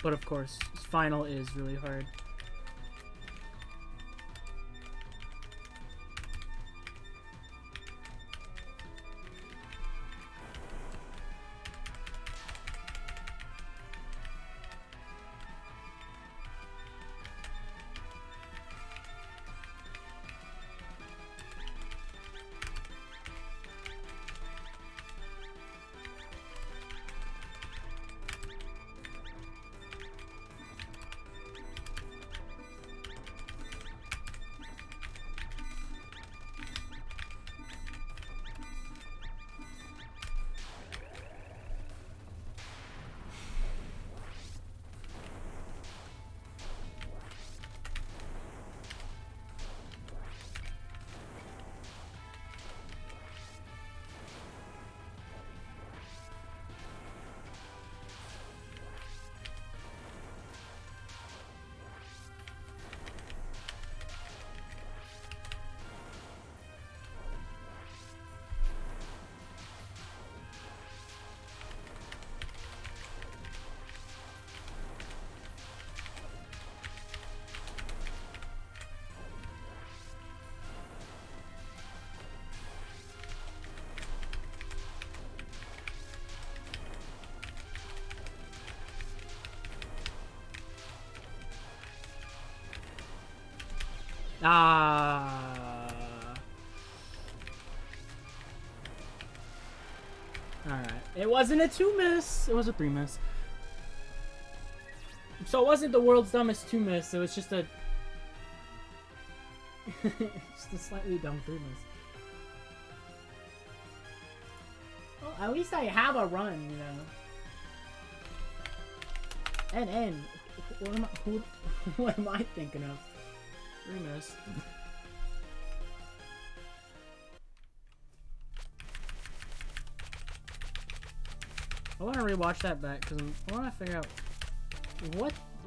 But of course, final is really hard. Ah. Alright. It wasn't a 2 miss. It was a 3 miss. So it wasn't the world's dumbest 2 miss. It was just a... just a slightly dumb 3 miss. Well, at least I have a run, you know. NN. What am I thinking of? 3 miss. I want to rewatch that back because I want to figure out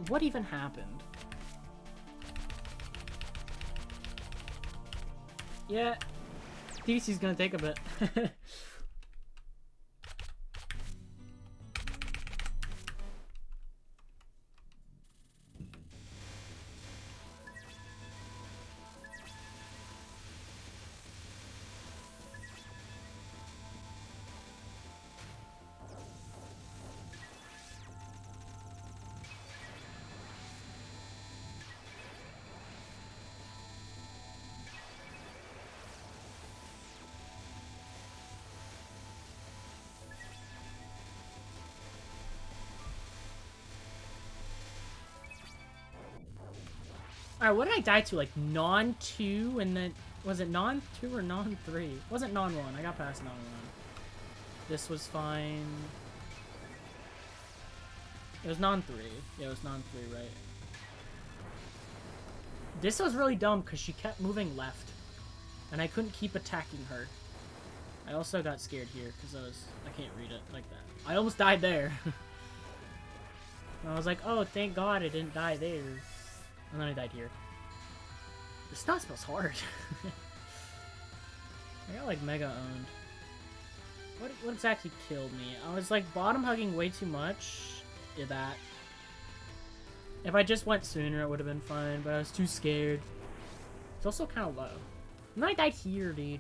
what even happened. Yeah, DDC's gonna take a bit. Alright, what did I die to? Like, non-2 and then... Was it non-2 or non-3? It wasn't non-1. I got past non-1. This was fine. It was non-3. Yeah, it was non-3, right? This was really dumb because she kept moving left. And I couldn't keep attacking her. I also got scared here because I can't read it like that. I almost died there. I was like, oh, thank God I didn't die there. And then I died here. This not smells hard. I got like mega owned. What exactly killed me? I was like bottom hugging way too much. Yeah, that. If I just went sooner, it would have been fine, but I was too scared. It's also kind of low. And then I died here, dude.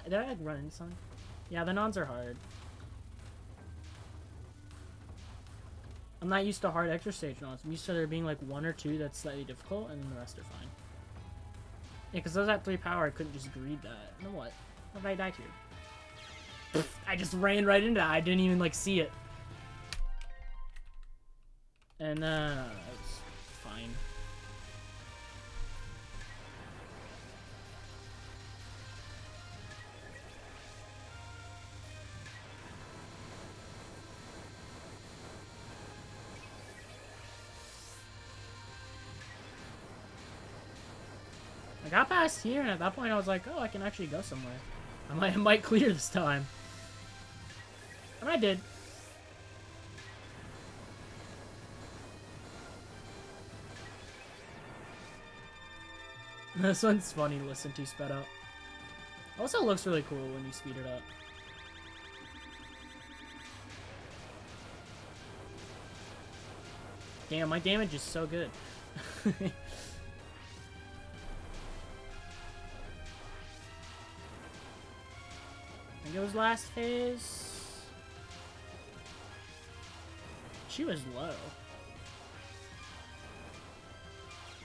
Did I like run into something? Yeah, the nons are hard. I'm not used to hard extra stage nons. I'm used to there being like 1 or 2 that's slightly difficult, and then the rest are fine. Yeah, because those at 3 power, I couldn't just greed that. You know what? What did I die to? I just ran right into that. I didn't even like see it. And that was fine. I got past here, and at that point I was like, oh, I can actually go somewhere. I might clear this time. And I did. This one's funny to listen to sped up. Also looks really cool when you speed it up. Damn, my damage is so good. I think it was last phase. She was low.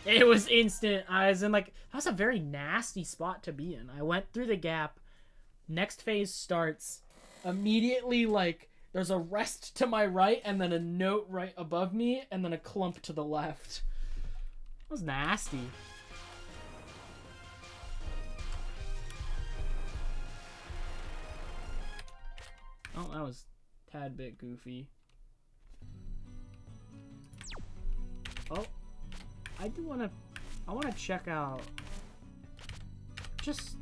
It was instant. I was in like, that was a very nasty spot to be in. I went through the gap. Next phase starts. Immediately, like, there's a rest to my right, and then a note right above me, and then a clump to the left. That was nasty. Oh, that was a tad bit goofy. Oh. I want to check out just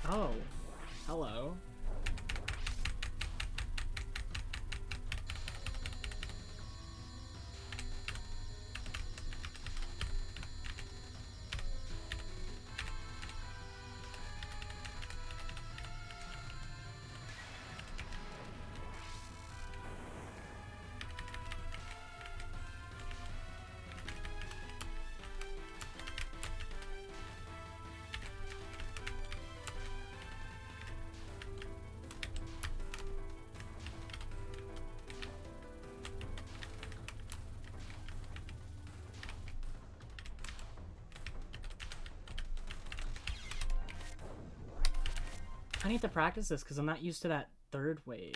Oh, hello. I need to practice this because I'm not used to that third wave.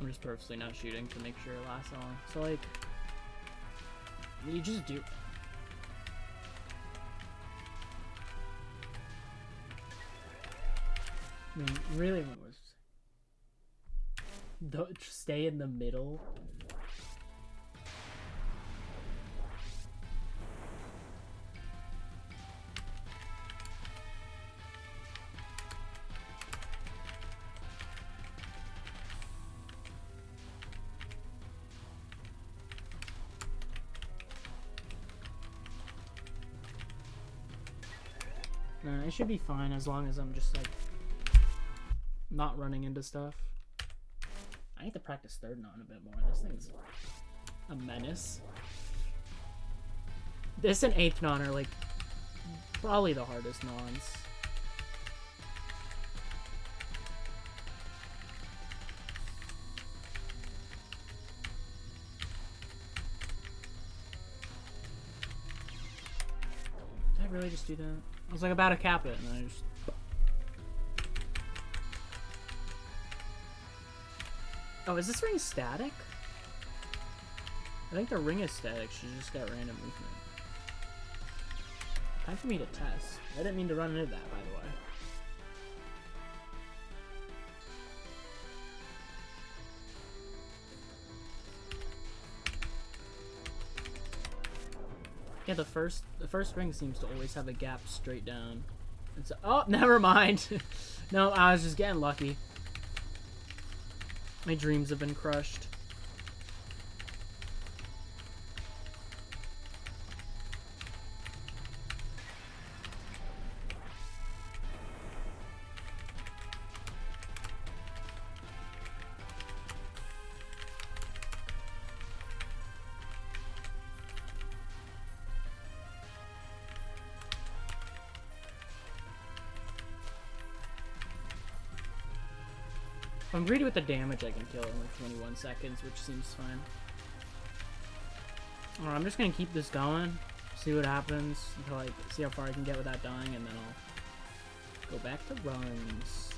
I'm just purposely not shooting to make sure it lasts long. So like, you just do. I mean, really, was don't stay in the middle. It should be fine as long as I'm just like not running into stuff. I need to practice third non a bit more. This thing's a menace. This and eighth non are like probably the hardest nons. Did I really just do that? I was like about to cap it, and I just... Oh, is this ring static? I think the ring is static. She just got random movement. Time for me to test. I didn't mean to run into that, by the way. Yeah, the first ring seems to always have a gap straight down. It's oh, never mind. No, I was just getting lucky. My dreams have been crushed. If I'm greedy with the damage, I can kill it in like 21 seconds, which seems fine. Alright, I'm just gonna keep this going, see what happens, until I see how far I can get without dying, and then I'll go back to runs.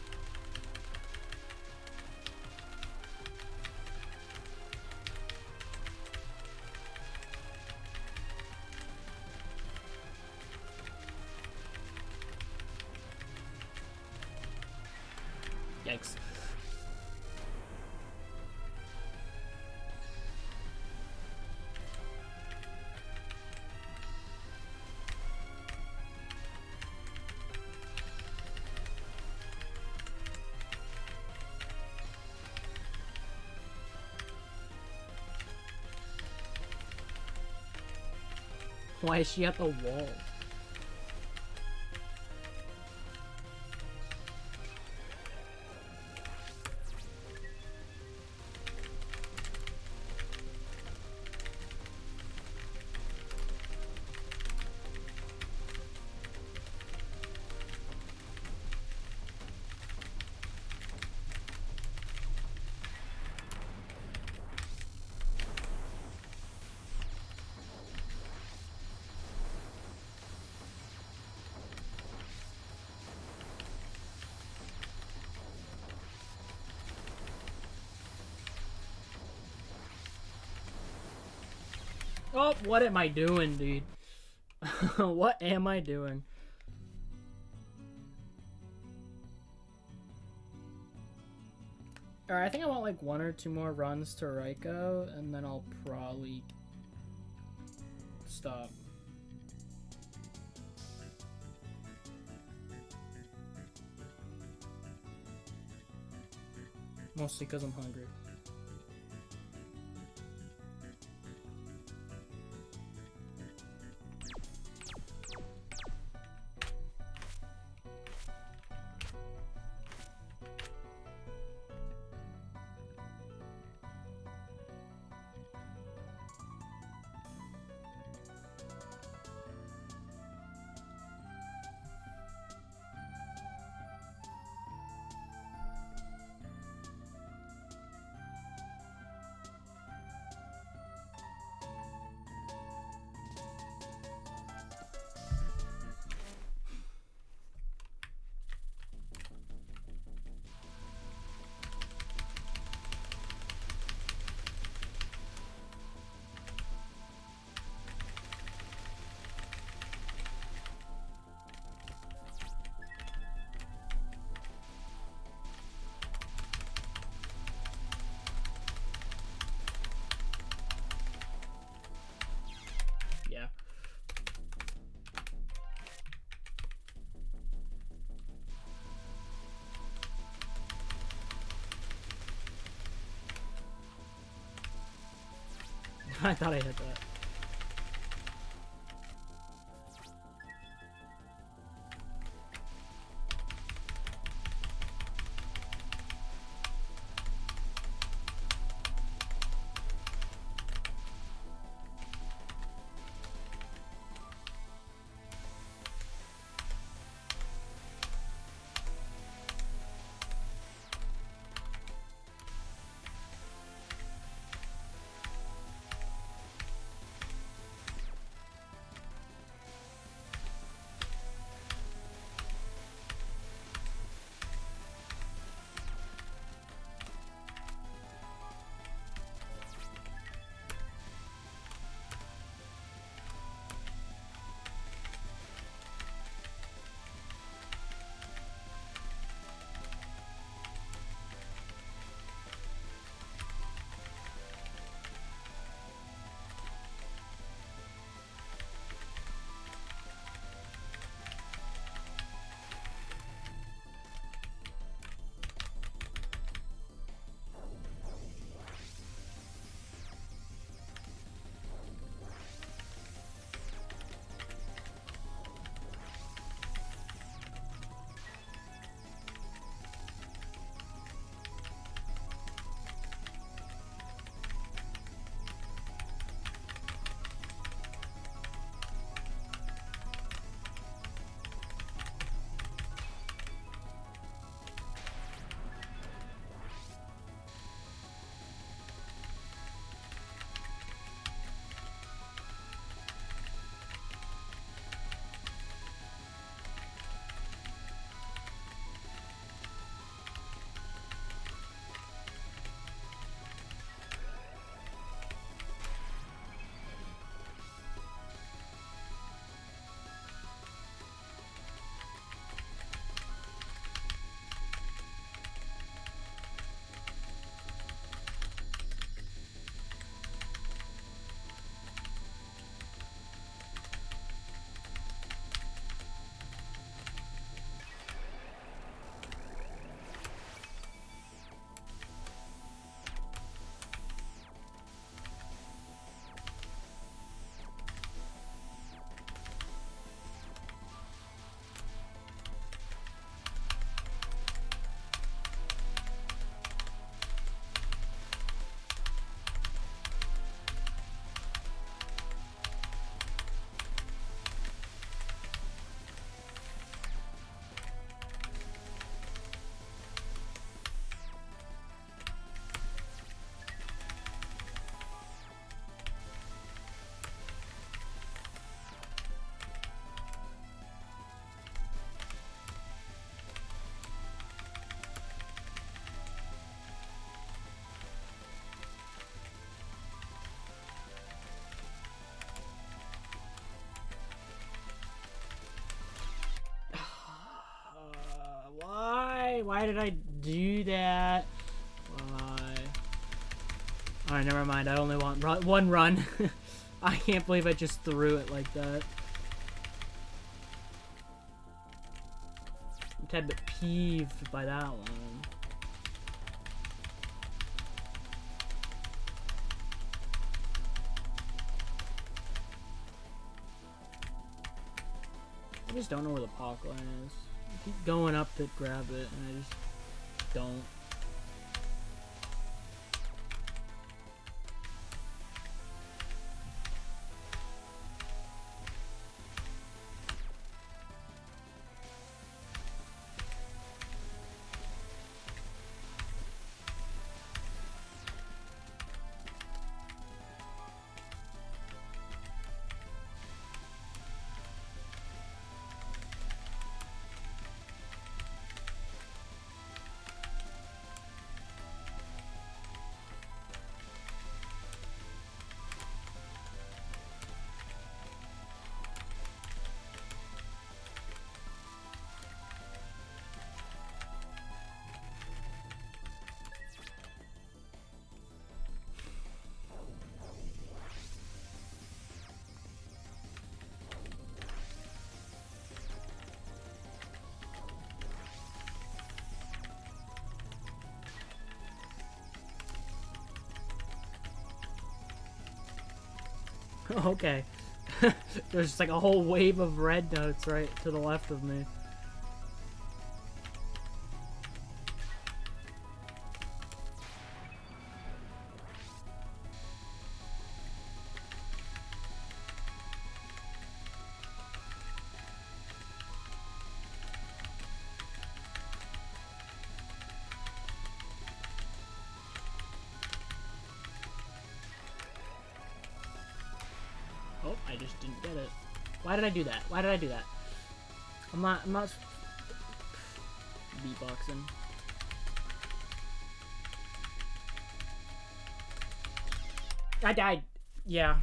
Yikes. Why is she at the wall? Oh, what am I doing, dude? What am I doing? Alright, I think I want like 1 or 2 more runs to Raiko, and then I'll probably stop. Mostly because I'm hungry. I thought I hit that. Why did I do that? Why? Alright, never mind. I only want one run. I can't believe I just threw it like that. I'm a tad bit peeved by that one. I just don't know where the park line is. I keep going up to grab it, and I just don't. Okay. There's just like a whole wave of red notes right to the left of me. Oh, I just didn't get it. Why did I do that? Why did I do that? I'm not beatboxing. I died. Yeah.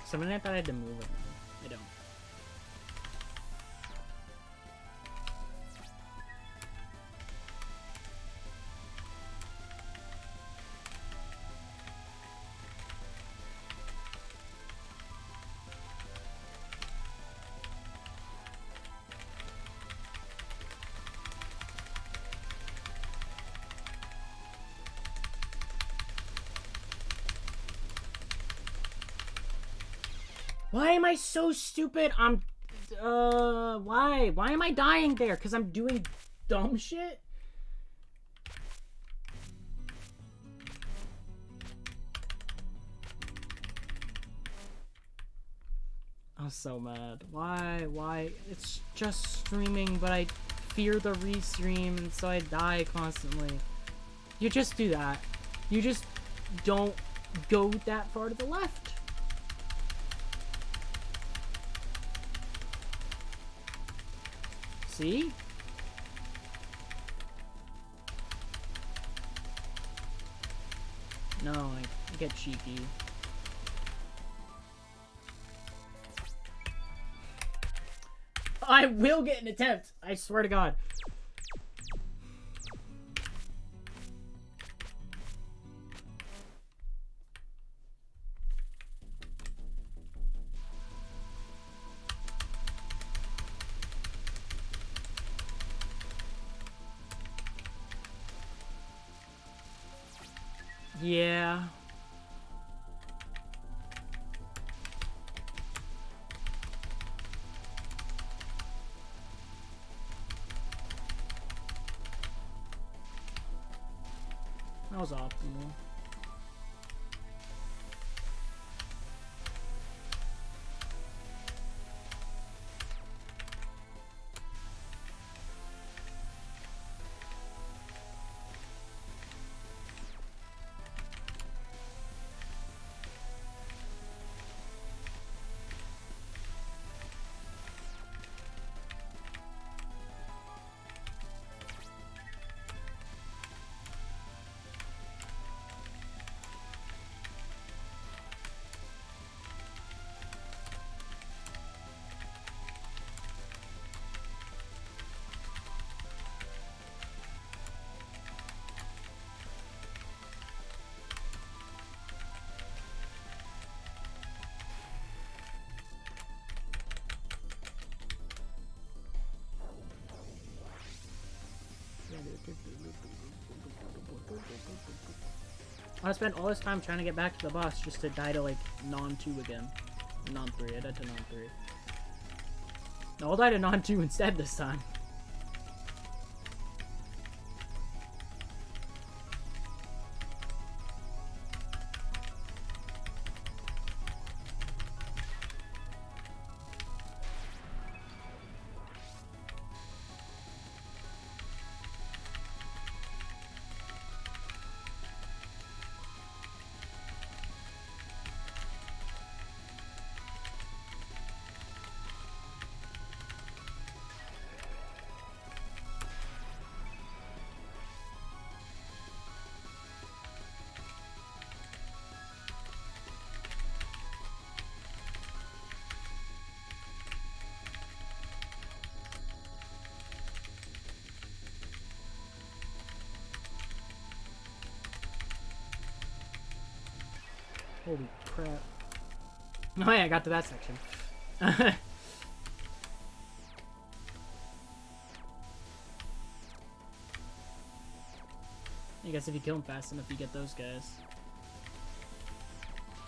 Something I thought I had to move it. I don't. Why am I so stupid? Why? Why am I dying there? Because I'm doing dumb shit? I'm so mad. Why? Why? It's just streaming, but I fear the restream, and so I die constantly. You just do that. You just don't go that far to the left. See? No, I get cheeky. I will get an attempt. I swear to God. Yeah. That was optimal. I spent all this time trying to get back to the boss just to die to like non-2 again. Non-3, I died to non-3. No, I'll die to non-2 instead this time. Holy crap. Oh yeah, I got to that section. I guess if you kill him fast enough, you get those guys.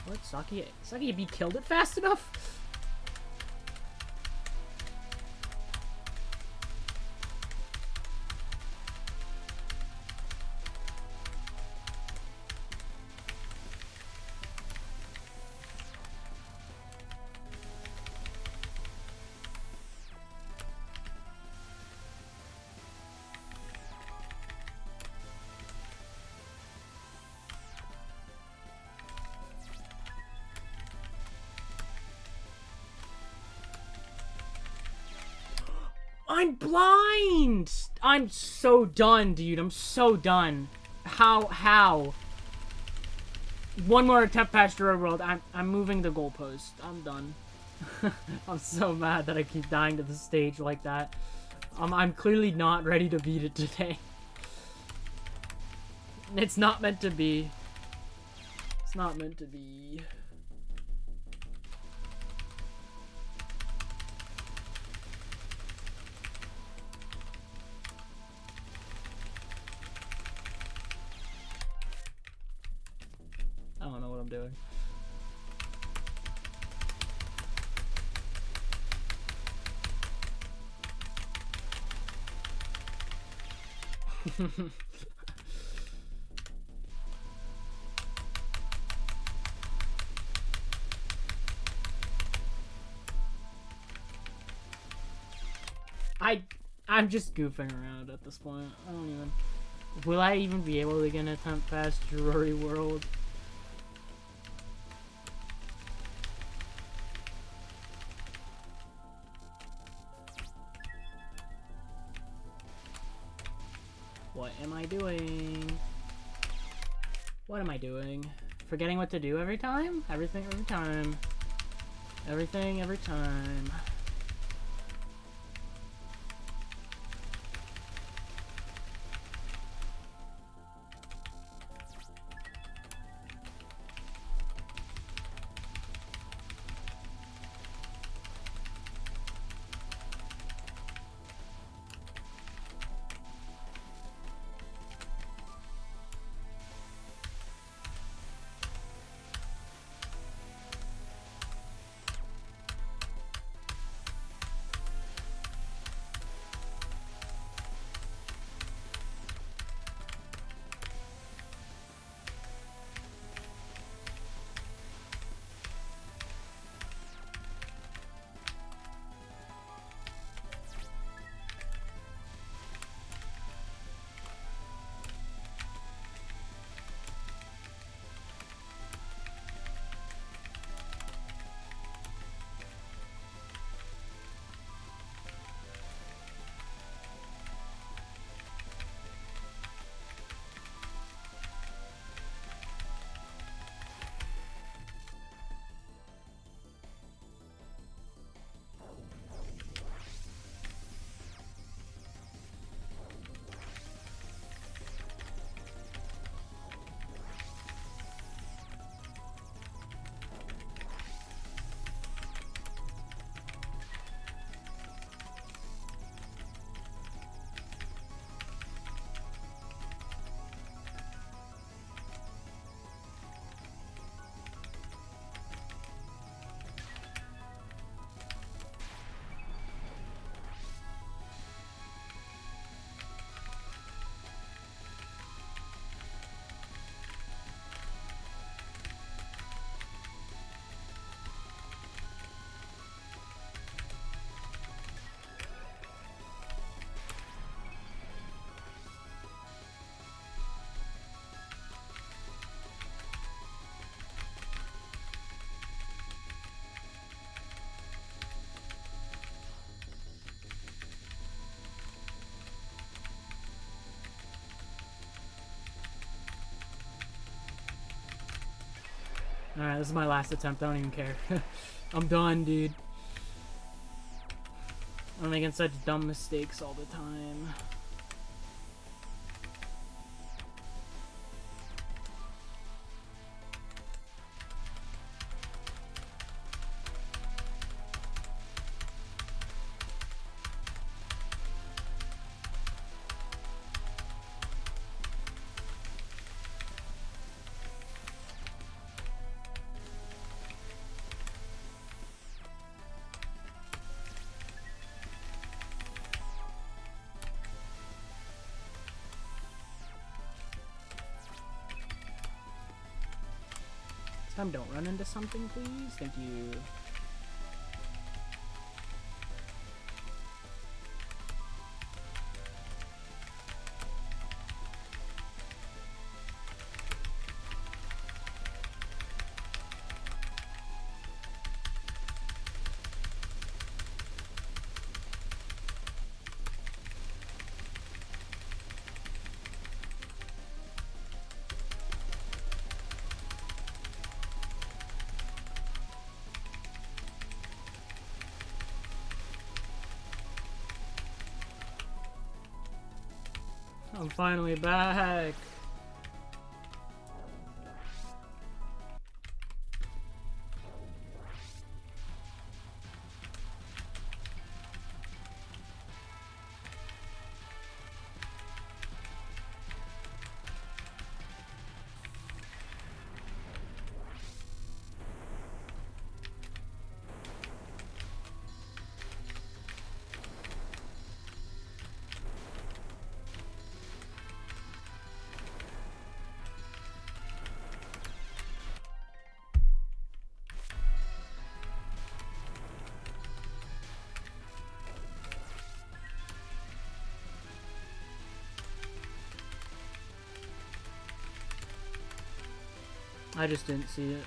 What? SakuyaB killed it fast enough? I'm blind! I'm so done, dude. I'm so done. How? One more attempt past your world. I'm moving the goalpost. I'm done. I'm so mad that I keep dying to the stage like that. I'm clearly not ready to beat it today. It's not meant to be. It's not meant to be. I don't know what I'm doing. I'm just goofing around at this point. I don't even... Will I even be able to get an attempt past Jurori World? What am I doing? What am I doing? Forgetting what to do every time? Everything every time. Everything every time. Alright, this is my last attempt. I don't even care. I'm done, dude. I'm making such dumb mistakes all the time. This time don't run into something, please. Thank you. I'm finally back. I just didn't see it.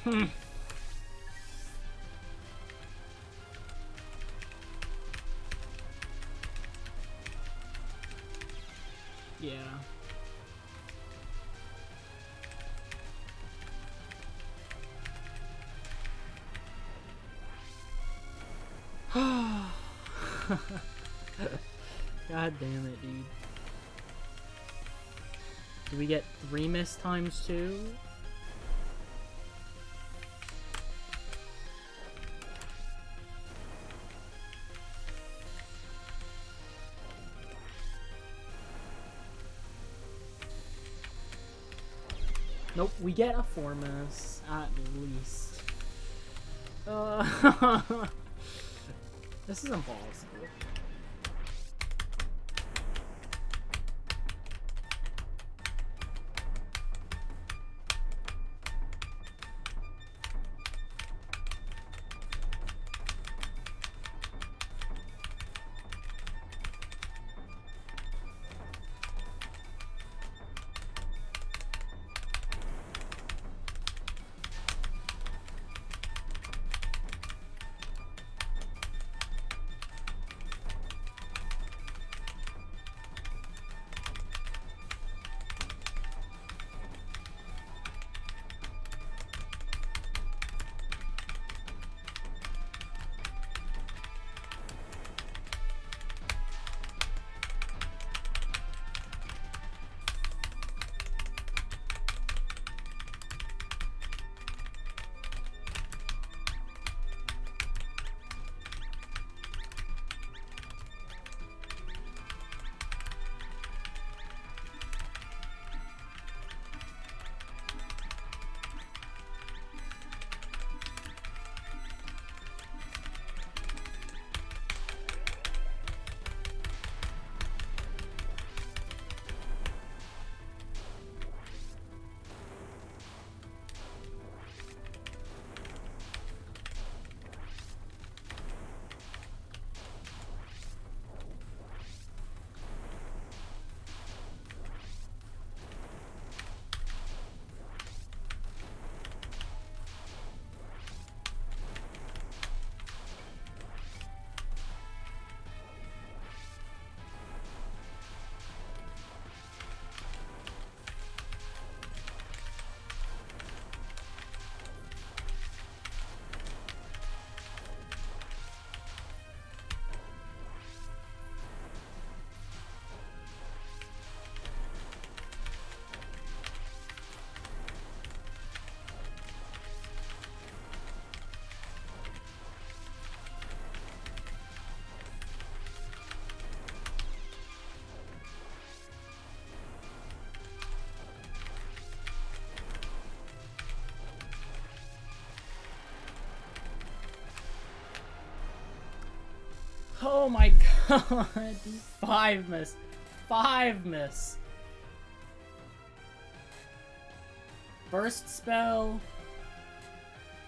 Yeah. God damn it, dude. Do we get 3 miss times 2? Nope, we get a 4 miss, at least. This is impossible. Oh my god, 5 miss. 5 miss. Burst spell.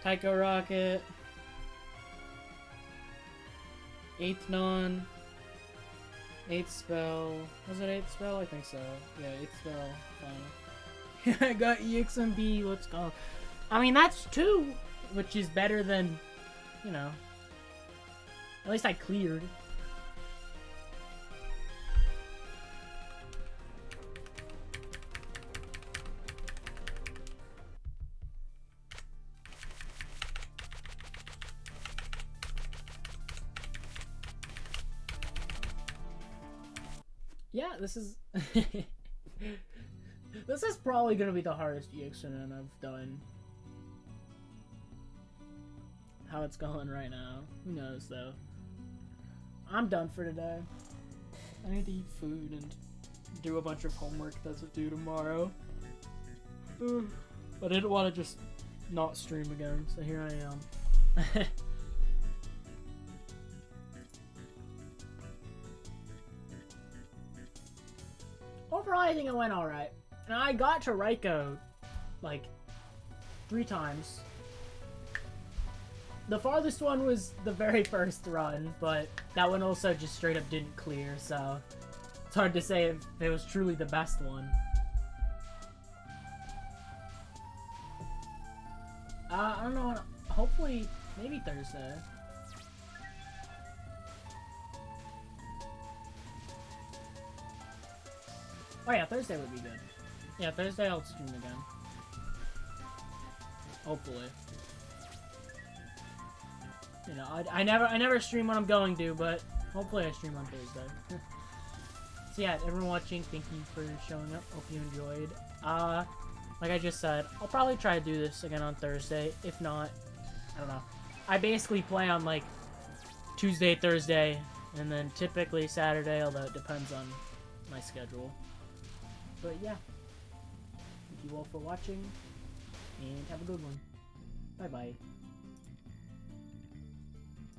Tycho Rocket. 8th non. 8th spell. Was it 8th spell? I think so. Yeah, 8th spell. Fine. I got ExNB, let's go. I mean, that's 2, which is better than, you know. At least I cleared. Yeah, this is... This is probably gonna be the hardest ExNN I've done. How it's going right now. Who knows, though. I'm done for today. I need to eat food and do a bunch of homework that's due tomorrow. But I didn't want to just not stream again, so here I am. Overall, I think it went alright. And I got to Raiko, like, 3 times. The farthest one was the very first run, but that one also just straight up didn't clear, so it's hard to say if it was truly the best one. I don't know. Hopefully, maybe Thursday. Oh yeah, Thursday would be good. Yeah, Thursday I'll stream again. Hopefully. You know, I never stream when I'm going to, but hopefully I stream on Thursday. So yeah, everyone watching, thank you for showing up. Hope you enjoyed. Like I just said, I'll probably try to do this again on Thursday. If not, I don't know. I basically play on like Tuesday, Thursday, and then typically Saturday, although it depends on my schedule. But yeah, thank you all for watching, and have a good one. Bye-bye.